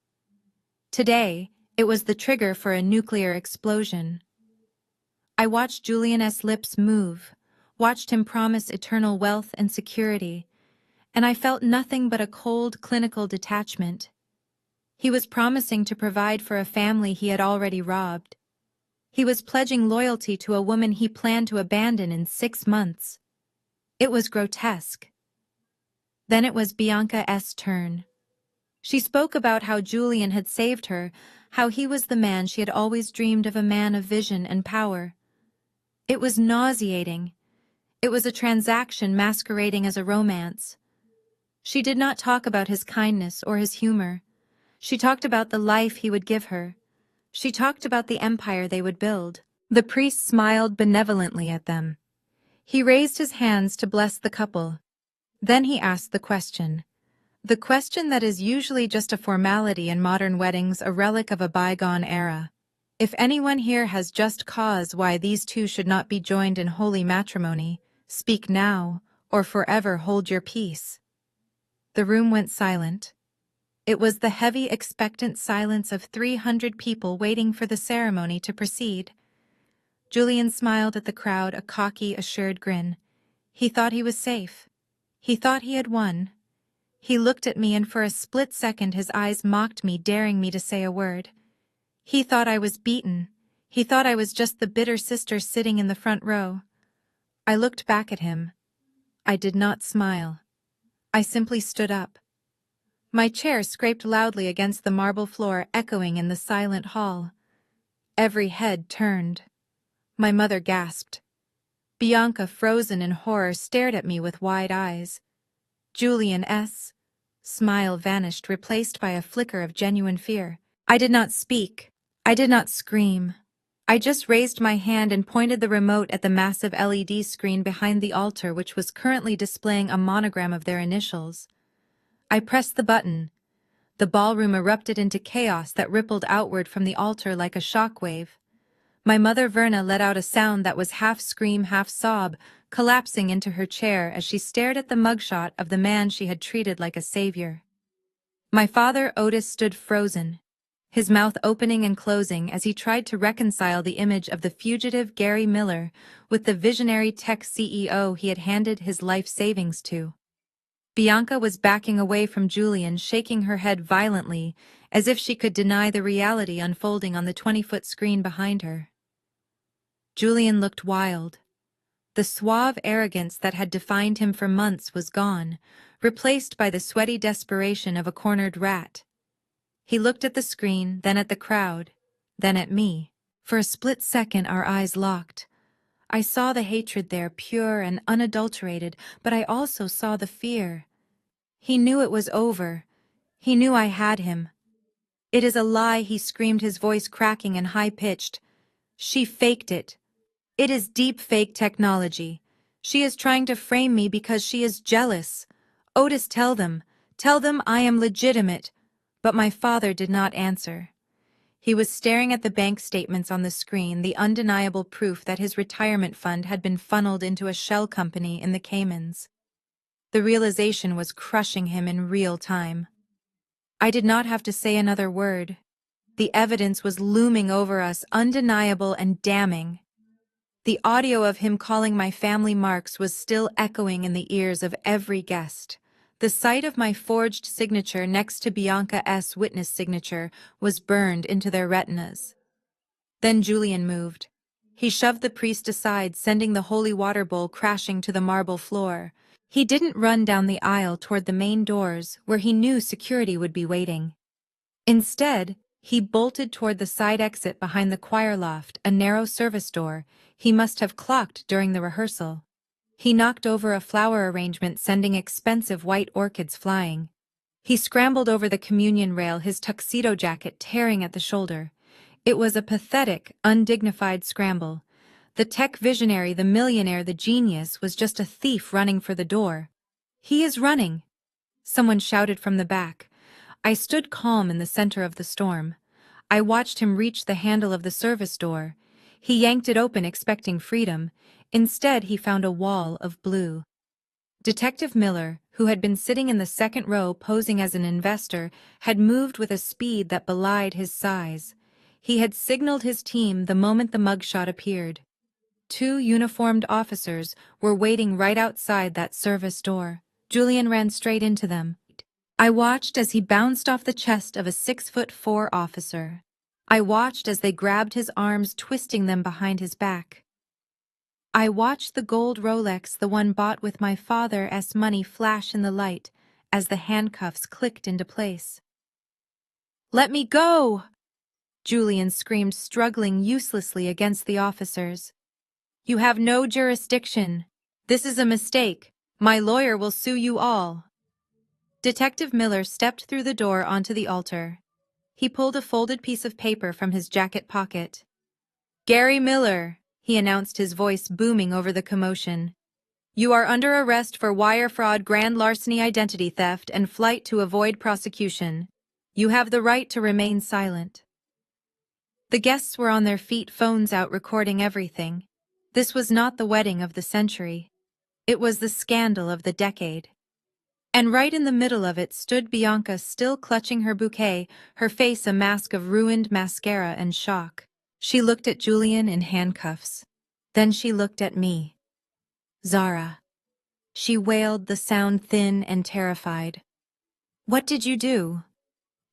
Today, it was the trigger for a nuclear explosion. I watched Julian's lips move, watched him promise eternal wealth and security, and I felt nothing but a cold, clinical detachment. He was promising to provide for a family he had already robbed. He was pledging loyalty to a woman he planned to abandon in 6 months. It was grotesque. Then it was Bianca's turn. She spoke about how Julian had saved her, how he was the man she had always dreamed of, a man of vision and power. It was nauseating. It was a transaction masquerading as a romance. She did not talk about his kindness or his humor. She talked about the life he would give her. She talked about the empire they would build. The priest smiled benevolently at them. He raised his hands to bless the couple. Then he asked the question that is usually just a formality in modern weddings, a relic of a bygone era. If anyone here has just cause why these two should not be joined in holy matrimony, speak now, or forever hold your peace. The room went silent. It was the heavy, expectant silence of 300 people waiting for the ceremony to proceed. Julian smiled at the crowd, a cocky, assured grin. He thought he was safe. He thought he had won. He looked at me, and for a split second his eyes mocked me, daring me to say a word. He thought I was beaten. He thought I was just the bitter sister sitting in the front row. I looked back at him. I did not smile. I simply stood up. My chair scraped loudly against the marble floor, echoing in the silent hall. Every head turned. My mother gasped. Bianca, frozen in horror, stared at me with wide eyes. Julian's smile vanished, replaced by a flicker of genuine fear. I did not speak. I did not scream. I just raised my hand and pointed the remote at the massive LED screen behind the altar, which was currently displaying a monogram of their initials. I pressed the button. The ballroom erupted into chaos that rippled outward from the altar like a shockwave. My mother Verna let out a sound that was half scream, half sob, collapsing into her chair as she stared at the mugshot of the man she had treated like a savior. My father Otis stood frozen, his mouth opening and closing as he tried to reconcile the image of the fugitive Gary Miller with the visionary tech CEO he had handed his life savings to. Bianca was backing away from Julian, shaking her head violently, as if she could deny the reality unfolding on the 20-foot screen behind her. Julian looked wild. The suave arrogance that had defined him for months was gone, replaced by the sweaty desperation of a cornered rat. He looked at the screen, then at the crowd, then at me. For a split second our eyes locked. I saw the hatred there, pure and unadulterated, but I also saw the fear. He knew it was over. He knew I had him. "It is a lie," he screamed, his voice cracking and high-pitched. "She faked it. It is deep fake technology. She is trying to frame me because she is jealous. Otis, tell them I am legitimate." But my father did not answer. He was staring at the bank statements on the screen, the undeniable proof that his retirement fund had been funneled into a shell company in the Caymans. The realization was crushing him in real time. I did not have to say another word. The evidence was looming over us, undeniable and damning. The audio of him calling my family marks was still echoing in the ears of every guest. The sight of my forged signature next to Bianca's witness signature was burned into their retinas. Then Julian moved. He shoved the priest aside, sending the holy water bowl crashing to the marble floor. He didn't run down the aisle toward the main doors, where he knew security would be waiting. Instead, he bolted toward the side exit behind the choir loft, a narrow service door he must have clocked during the rehearsal. He knocked over a flower arrangement, sending expensive white orchids flying. He scrambled over the communion rail, his tuxedo jacket tearing at the shoulder. It was a pathetic, undignified scramble. The tech visionary, the millionaire, the genius was just a thief running for the door. "He is running!" someone shouted from the back. I stood calm in the center of the storm. I watched him reach the handle of the service door. He yanked it open expecting freedom. Instead, he found a wall of blue. Detective Miller, who had been sitting in the second row posing as an investor, had moved with a speed that belied his size. He had signaled his team the moment the mugshot appeared. 2 uniformed officers were waiting right outside that service door. Julian ran straight into them. I watched as he bounced off the chest of a 6'4" officer. I watched as they grabbed his arms, twisting them behind his back. I watched the gold Rolex, the one bought with my father's money, flash in the light as the handcuffs clicked into place. "Let me go!" Julian screamed, struggling uselessly against the officers. "You have no jurisdiction. This is a mistake. My lawyer will sue you all." Detective Miller stepped through the door onto the altar. He pulled a folded piece of paper from his jacket pocket. "Gary Miller," he announced, his voice booming over the commotion. "You are under arrest for wire fraud, grand larceny, identity theft, and flight to avoid prosecution. You have the right to remain silent." The guests were on their feet, phones out, recording everything. This was not the wedding of the century. It was the scandal of the decade. And right in the middle of it stood Bianca, still clutching her bouquet, her face a mask of ruined mascara and shock. She looked at Julian in handcuffs. Then she looked at me. "Zara." She wailed, the sound thin and terrified. "What did you do?"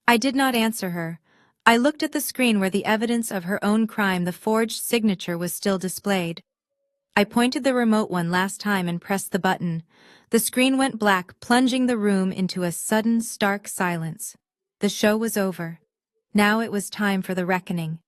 I did not answer her. I looked at the screen where the evidence of her own crime, the forged signature, was still displayed. I pointed the remote one last time and pressed the button. The screen went black, plunging the room into a sudden, stark silence. The show was over. Now it was time for the reckoning.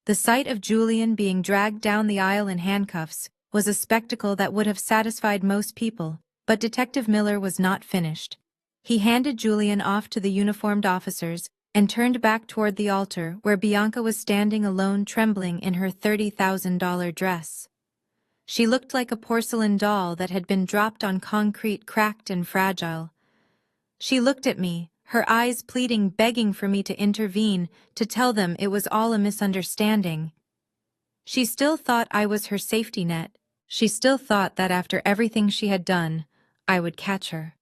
The sight of Julian being dragged down the aisle in handcuffs was a spectacle that would have satisfied most people, but Detective Miller was not finished. He handed Julian off to the uniformed officers and turned back toward the altar where Bianca was standing alone, trembling in her $30,000 dress. She looked like a porcelain doll that had been dropped on concrete, cracked and fragile. She looked at me, her eyes pleading, begging for me to intervene, to tell them it was all a misunderstanding. She still thought I was her safety net. She still thought that after everything she had done, I would catch her.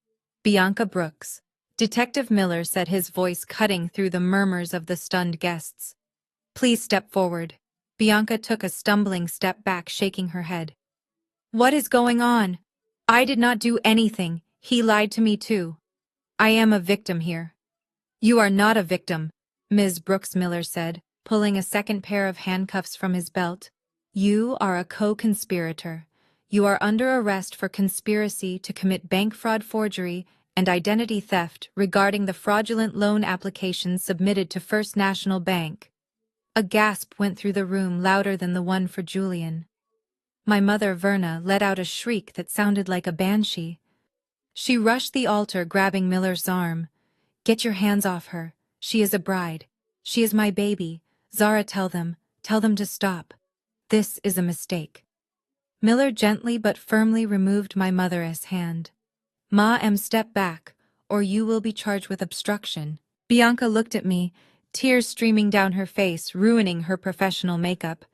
"Bianca Brooks," Detective Miller said, his voice cutting through the murmurs of the stunned guests. "Please step forward." Bianca took a stumbling step back, shaking her head. "What is going on? I did not do anything. He lied to me too. I am a victim here." "You are not a victim," Ms. Brooks, Miller said, pulling a second pair of handcuffs from his belt. "You are a co-conspirator. You are under arrest for conspiracy to commit bank fraud, forgery, and identity theft regarding the fraudulent loan applications submitted to First National Bank." A gasp went through the room, louder than the one for Julian. My mother, Verna, let out a shriek that sounded like a banshee. She rushed the altar, grabbing Miller's arm. "Get your hands off her. She is a bride. She is my baby. Zara, tell them to stop. This is a mistake." Miller gently but firmly removed my mother's hand. Step back, or you will be charged with obstruction." Bianca looked at me, tears streaming down her face, ruining her professional makeup.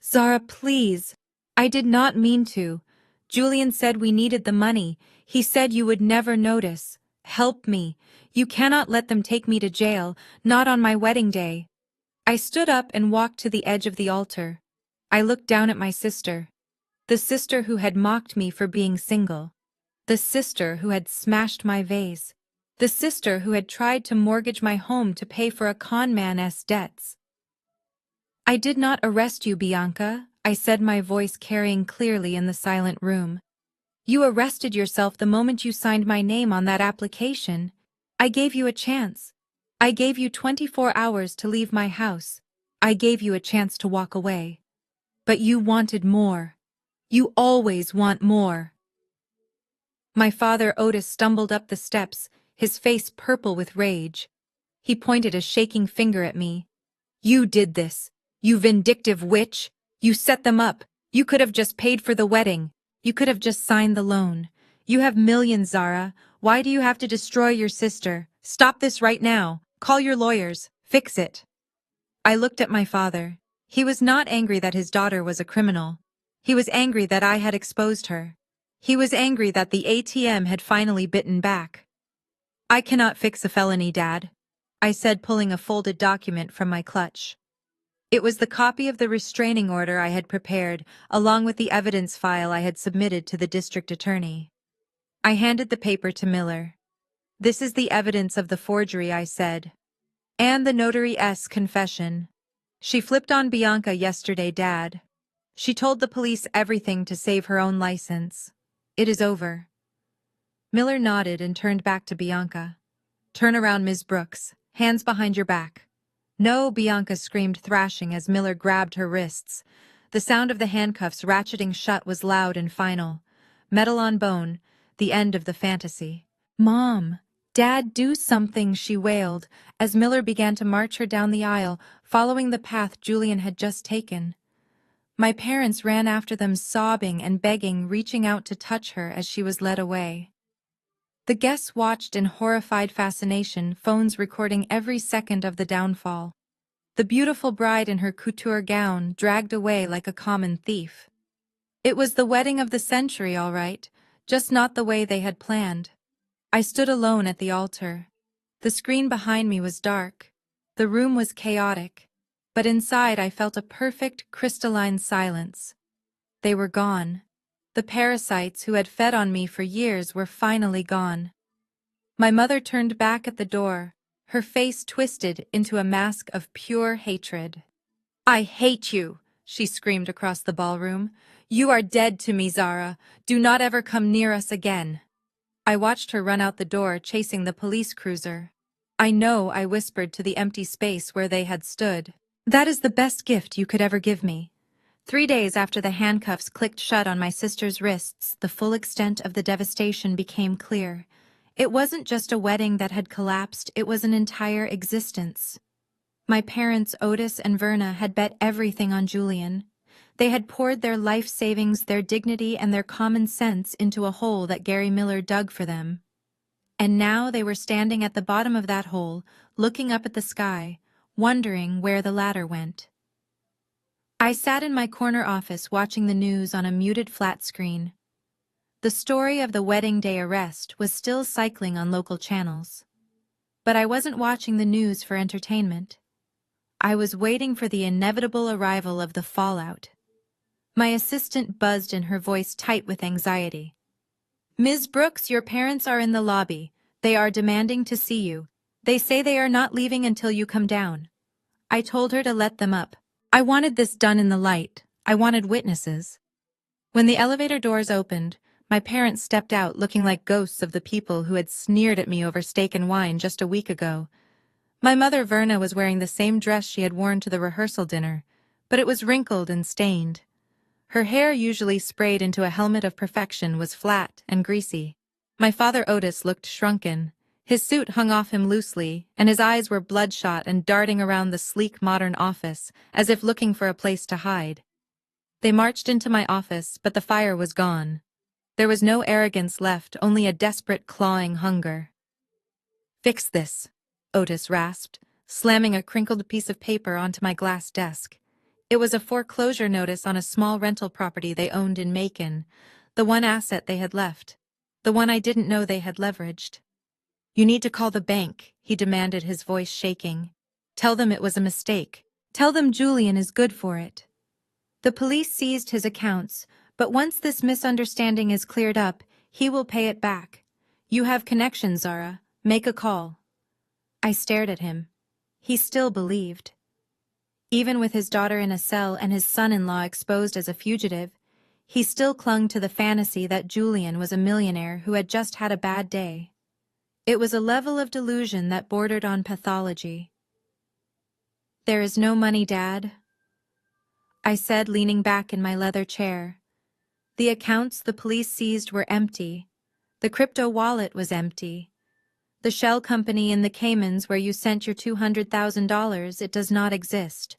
"Zara, please. I did not mean to. Julian said we needed the money. He said you would never notice. Help me. You cannot let them take me to jail, not on my wedding day." I stood up and walked to the edge of the altar. I looked down at my sister. The sister who had mocked me for being single. The sister who had smashed my vase. The sister who had tried to mortgage my home to pay for a con man's debts. "I did not arrest you, Bianca," I said, my voice carrying clearly in the silent room. "You arrested yourself the moment you signed my name on that application. I gave you a chance. I gave you 24 hours to leave my house. I gave you a chance to walk away. But you wanted more. You always want more." My father, Otis, stumbled up the steps, his face purple with rage. He pointed a shaking finger at me. "You did this. You vindictive witch. You set them up. You could have just paid for the wedding. You could have just signed the loan. You have millions, Zara. Why do you have to destroy your sister? Stop this right now. Call your lawyers. Fix it. I looked at my father. He was not angry that his daughter was a criminal. He was angry that I had exposed her. He was angry that the ATM had finally bitten back. I cannot fix a felony, Dad, I said, pulling a folded document from my clutch. It was the copy of the restraining order I had prepared, along with the evidence file I had submitted to the district attorney. I handed the paper to Miller. This is the evidence of the forgery, I said. And the notary's confession. She flipped on Bianca yesterday, Dad. She told the police everything to save her own license. It is over. Miller nodded and turned back to Bianca. Turn around, Ms. Brooks. Hands behind your back. No, Bianca screamed, thrashing as Miller grabbed her wrists. The sound of the handcuffs ratcheting shut was loud and final. Metal on bone, the end of the fantasy. Mom, Dad, do something, she wailed, as Miller began to march her down the aisle, following the path Julian had just taken. My parents ran after them, sobbing and begging, reaching out to touch her as she was led away. The guests watched in horrified fascination, phones recording every second of the downfall. The beautiful bride in her couture gown dragged away like a common thief. It was the wedding of the century, all right, just not the way they had planned. I stood alone at the altar. The screen behind me was dark. The room was chaotic, but inside I felt a perfect, crystalline silence. They were gone. The parasites who had fed on me for years were finally gone. My mother turned back at the door, her face twisted into a mask of pure hatred. I hate you, she screamed across the ballroom. You are dead to me, Zara. Do not ever come near us again. I watched her run out the door, chasing the police cruiser. I know, I whispered to the empty space where they had stood. That is the best gift you could ever give me. 3 days after the handcuffs clicked shut on my sister's wrists, the full extent of the devastation became clear. It wasn't just a wedding that had collapsed, it was an entire existence. My parents, Otis and Verna, had bet everything on Julian. They had poured their life savings, their dignity, and their common sense into a hole that Gary Miller dug for them. And now they were standing at the bottom of that hole, looking up at the sky, wondering where the ladder went. I sat in my corner office watching the news on a muted flat screen. The story of the wedding day arrest was still cycling on local channels. But I wasn't watching the news for entertainment. I was waiting for the inevitable arrival of the fallout. My assistant buzzed in, her voice tight with anxiety. Ms. Brooks, your parents are in the lobby. They are demanding to see you. They say they are not leaving until you come down. I told her to let them up. I wanted this done in the light. I wanted witnesses. When the elevator doors opened, my parents stepped out looking like ghosts of the people who had sneered at me over steak and wine just a week ago. My mother, Verna, was wearing the same dress she had worn to the rehearsal dinner, but it was wrinkled and stained. Her hair, usually sprayed into a helmet of perfection, was flat and greasy. My father, Otis, looked shrunken. His suit hung off him loosely, and his eyes were bloodshot and darting around the sleek modern office, as if looking for a place to hide. They marched into my office, but the fire was gone. There was no arrogance left, only a desperate, clawing hunger. Fix this, Otis rasped, slamming a crinkled piece of paper onto my glass desk. It was a foreclosure notice on a small rental property they owned in Macon, the one asset they had left, the one I didn't know they had leveraged. You need to call the bank, he demanded, his voice shaking. Tell them it was a mistake. Tell them Julian is good for it. The police seized his accounts, but once this misunderstanding is cleared up, he will pay it back. You have connections, Zara. Make a call. I stared at him. He still believed. Even with his daughter in a cell and his son-in-law exposed as a fugitive, he still clung to the fantasy that Julian was a millionaire who had just had a bad day. It was a level of delusion that bordered on pathology. There is no money, Dad, I said, leaning back in my leather chair. The accounts the police seized were empty. The crypto wallet was empty. The shell company in the Caymans where you sent your $200,000, it does not exist.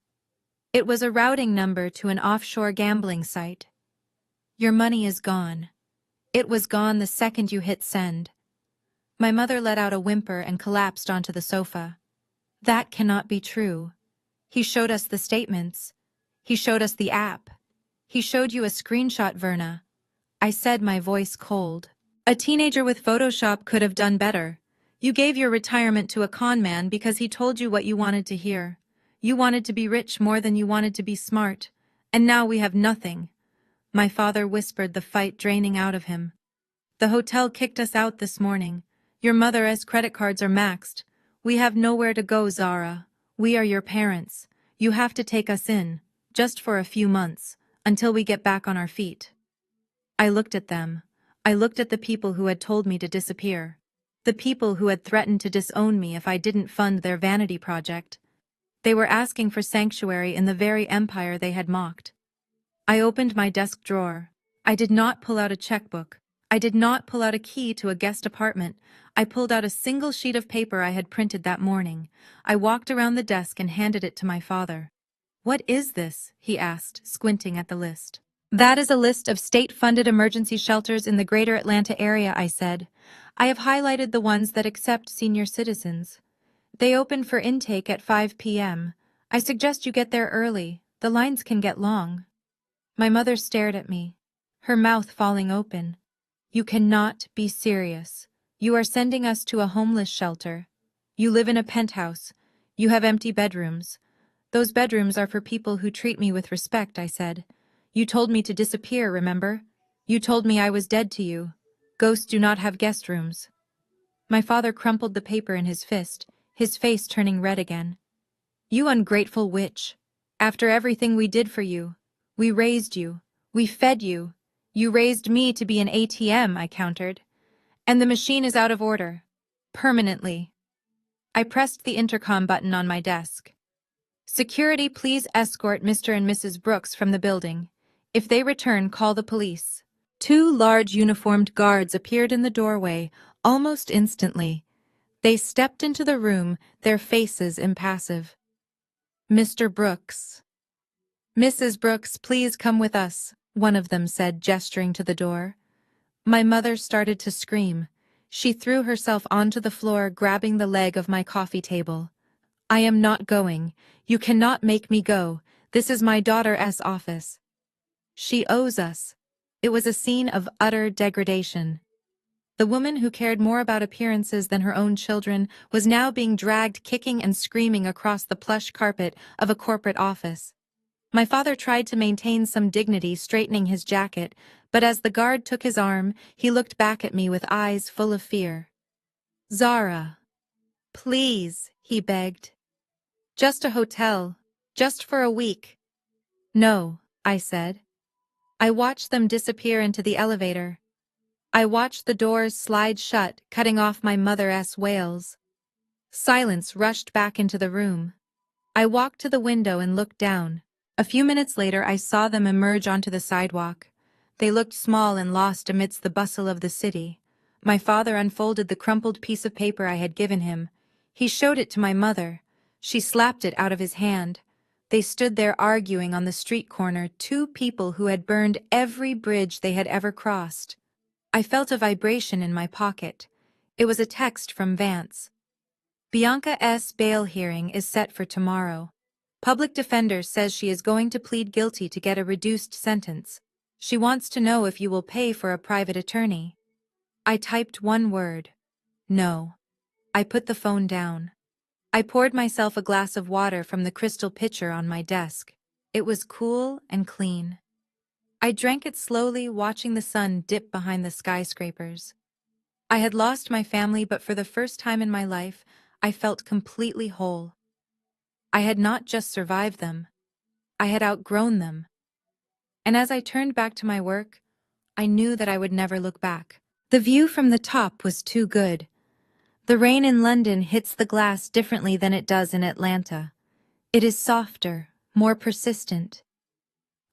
It was a routing number to an offshore gambling site. Your money is gone. It was gone the second you hit send. My mother let out a whimper and collapsed onto the sofa. That cannot be true. He showed us the statements. He showed us the app. He showed you a screenshot, Verna. I said, my voice cold. A teenager with Photoshop could have done better. You gave your retirement to a con man because he told you what you wanted to hear. You wanted to be rich more than you wanted to be smart. And now we have nothing. My father whispered, the fight draining out of him. The hotel kicked us out this morning. Your mother's credit cards are maxed. We have nowhere to go, Zara. We are your parents. You have to take us in, just for a few months, until we get back on our feet. I looked at them. I looked at the people who had told me to disappear. The people who had threatened to disown me if I didn't fund their vanity project. They were asking for sanctuary in the very empire they had mocked. I opened my desk drawer. I did not pull out a checkbook. I did not pull out a key to a guest apartment. I pulled out a single sheet of paper I had printed that morning. I walked around the desk and handed it to my father. What is this? He asked, squinting at the list. That is a list of state-funded emergency shelters in the greater Atlanta area, I said. I have highlighted the ones that accept senior citizens. They open for intake at 5 p.m. I suggest you get there early. The lines can get long. My mother stared at me, her mouth falling open. You cannot be serious. You are sending us to a homeless shelter. You live in a penthouse. You have empty bedrooms. Those bedrooms are for people who treat me with respect, I said. You told me to disappear, remember? You told me I was dead to you. Ghosts do not have guest rooms. My father crumpled the paper in his fist, his face turning red again. You ungrateful witch. After everything we did for you, we raised you, we fed you. You raised me to be an ATM, I countered. And the machine is out of order. Permanently. I pressed the intercom button on my desk. Security, please escort Mr. and Mrs. Brooks from the building. If they return, call the police. 2 large uniformed guards appeared in the doorway, almost instantly. They stepped into the room, their faces impassive. Mr. Brooks. Mrs. Brooks, please come with us, one of them said, gesturing to the door. My mother started to scream. She threw herself onto the floor, grabbing the leg of my coffee table. I am not going. You cannot make me go. This is my daughter's office. She owes us. It was a scene of utter degradation. The woman who cared more about appearances than her own children was now being dragged kicking and screaming across the plush carpet of a corporate office. My father tried to maintain some dignity, straightening his jacket, but as the guard took his arm, he looked back at me with eyes full of fear. Zara. Please, he begged. Just a hotel. Just for a week. No, I said. I watched them disappear into the elevator. I watched the doors slide shut, cutting off my mother's wails. Silence rushed back into the room. I walked to the window and looked down. A few minutes later, I saw them emerge onto the sidewalk. They looked small and lost amidst the bustle of the city. My father unfolded the crumpled piece of paper I had given him. He showed it to my mother. She slapped it out of his hand. They stood there arguing on the street corner, 2 people who had burned every bridge they had ever crossed. I felt a vibration in my pocket. It was a text from Vance. Bianca's bail hearing is set for tomorrow. Public defender says she is going to plead guilty to get a reduced sentence. She wants to know if you will pay for a private attorney. I typed one word. No. I put the phone down. I poured myself a glass of water from the crystal pitcher on my desk. It was cool and clean. I drank it slowly, watching the sun dip behind the skyscrapers. I had lost my family, but for the first time in my life, I felt completely whole. I had not just survived them. I had outgrown them. And as I turned back to my work, I knew that I would never look back. The view from the top was too good. The rain in London hits the glass differently than it does in Atlanta. It is softer, more persistent.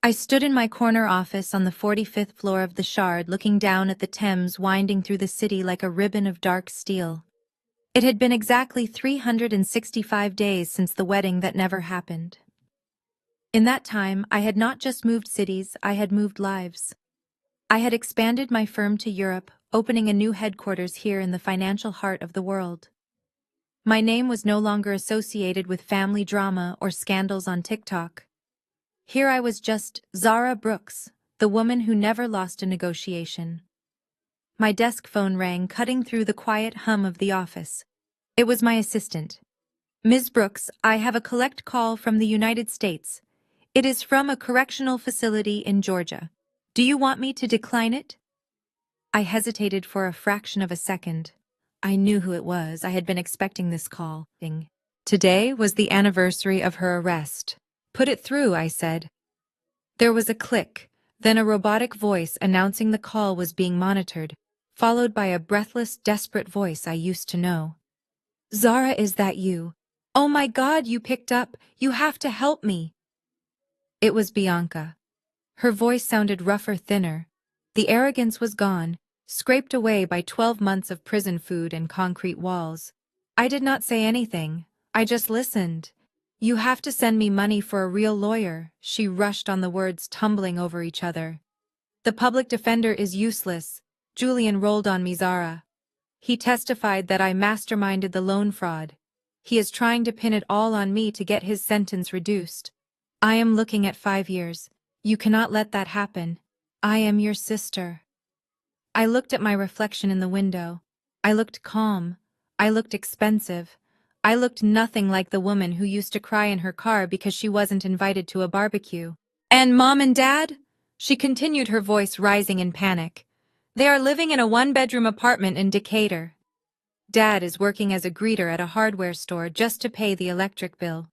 I stood in my corner office on the 45th floor of the Shard, looking down at the Thames winding through the city like a ribbon of dark steel. It had been exactly 365 days since the wedding that never happened. In that time, I had not just moved cities, I had moved lives. I had expanded my firm to Europe, opening a new headquarters here in the financial heart of the world. My name was no longer associated with family drama or scandals on TikTok. Here I was just Zara Brooks, the woman who never lost a negotiation. My desk phone rang, cutting through the quiet hum of the office. It was my assistant. "Ms. Brooks, I have a collect call from the United States. It is from a correctional facility in Georgia. Do you want me to decline it?" I hesitated for a fraction of a second. I knew who it was. I had been expecting this call. Today was the anniversary of her arrest. "Put it through," I said. There was a click, then a robotic voice announcing the call was being monitored, followed by a breathless, desperate voice I used to know. "Zara, is that you? Oh my God, you picked up. You have to help me." It was Bianca. Her voice sounded rougher, thinner. The arrogance was gone, scraped away by 12 months of prison food and concrete walls. I did not say anything. I just listened. "You have to send me money for a real lawyer," she rushed on, the words tumbling over each other. "The public defender is useless." Julian rolled on me. "Zara. He testified that I masterminded the loan fraud. He is trying to pin it all on me to get his sentence reduced. I am looking at 5 years. You cannot let that happen. I am your sister." I looked at my reflection in the window. I looked calm. I looked expensive. I looked nothing like the woman who used to cry in her car because she wasn't invited to a barbecue. "And Mom and Dad?" She continued, her voice rising in panic. "They are living in a one-bedroom apartment in Decatur. Dad is working as a greeter at a hardware store just to pay the electric bill.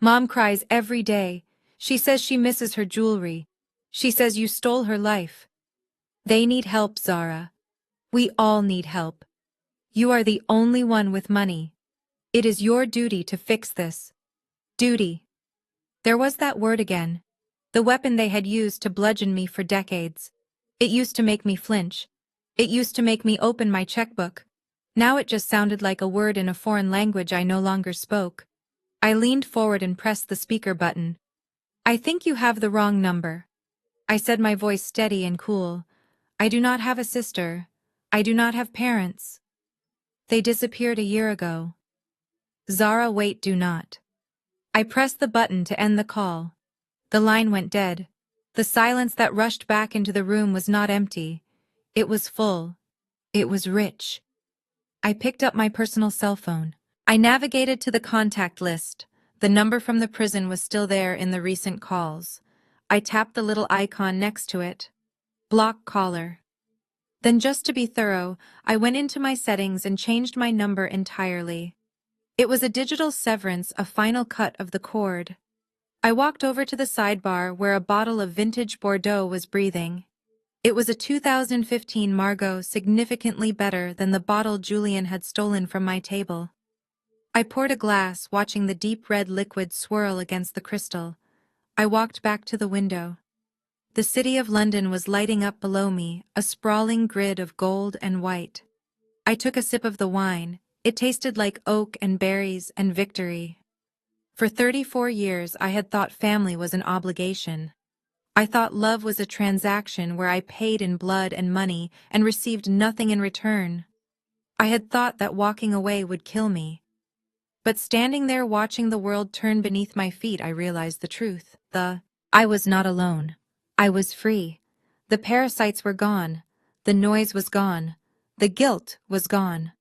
Mom cries every day. She says she misses her jewelry. She says you stole her life. They need help, Zara. We all need help. You are the only one with money. It is your duty to fix this." Duty. There was that word again. The weapon they had used to bludgeon me for decades. It used to make me flinch. It used to make me open my checkbook. Now it just sounded like a word in a foreign language I no longer spoke. I leaned forward and pressed the speaker button. "I think you have the wrong number," I said, my voice steady and cool. "I do not have a sister. I do not have parents. They disappeared a year ago." "Zara, wait, do not." I pressed the button to end the call. The line went dead. The silence that rushed back into the room was not empty. It was full. It was rich. I picked up my personal cell phone. I navigated to the contact list. The number from the prison was still there in the recent calls. I tapped the little icon next to it. Block caller. Then, just to be thorough, I went into my settings and changed my number entirely. It was a digital severance, a final cut of the cord. I walked over to the sidebar where a bottle of vintage Bordeaux was breathing. It was a 2015 Margaux, significantly better than the bottle Julian had stolen from my table. I poured a glass, watching the deep red liquid swirl against the crystal. I walked back to the window. The city of London was lighting up below me, a sprawling grid of gold and white. I took a sip of the wine. It tasted like oak and berries and victory. For 34 years, I had thought family was an obligation. I thought love was a transaction where I paid in blood and money and received nothing in return. I had thought that walking away would kill me. But standing there watching the world turn beneath my feet, I realized the truth. I was not alone. I was free. The parasites were gone. The noise was gone. The guilt was gone.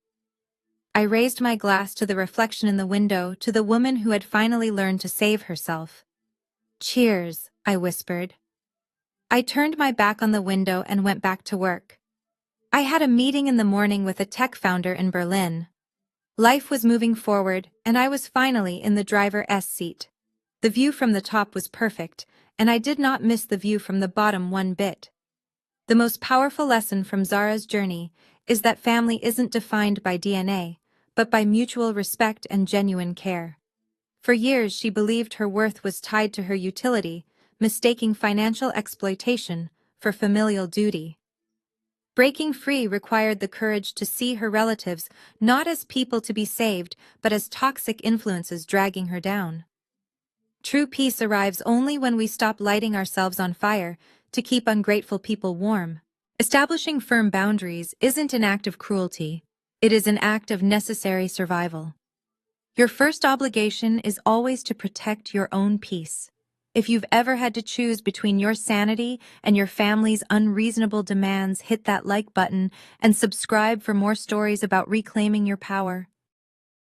I raised my glass to the reflection in the window, to the woman who had finally learned to save herself. "Cheers," I whispered. I turned my back on the window and went back to work. I had a meeting in the morning with a tech founder in Berlin. Life was moving forward, and I was finally in the driver's seat. The view from the top was perfect, and I did not miss the view from the bottom one bit. The most powerful lesson from Zara's journey is that family isn't defined by DNA, but by mutual respect and genuine care. For years, she believed her worth was tied to her utility, mistaking financial exploitation for familial duty. Breaking free required the courage to see her relatives not as people to be saved, but as toxic influences dragging her down. True peace arrives only when we stop lighting ourselves on fire to keep ungrateful people warm. Establishing firm boundaries isn't an act of cruelty. It is an act of necessary survival. Your first obligation is always to protect your own peace. If you've ever had to choose between your sanity and your family's unreasonable demands, hit that like button and subscribe for more stories about reclaiming your power.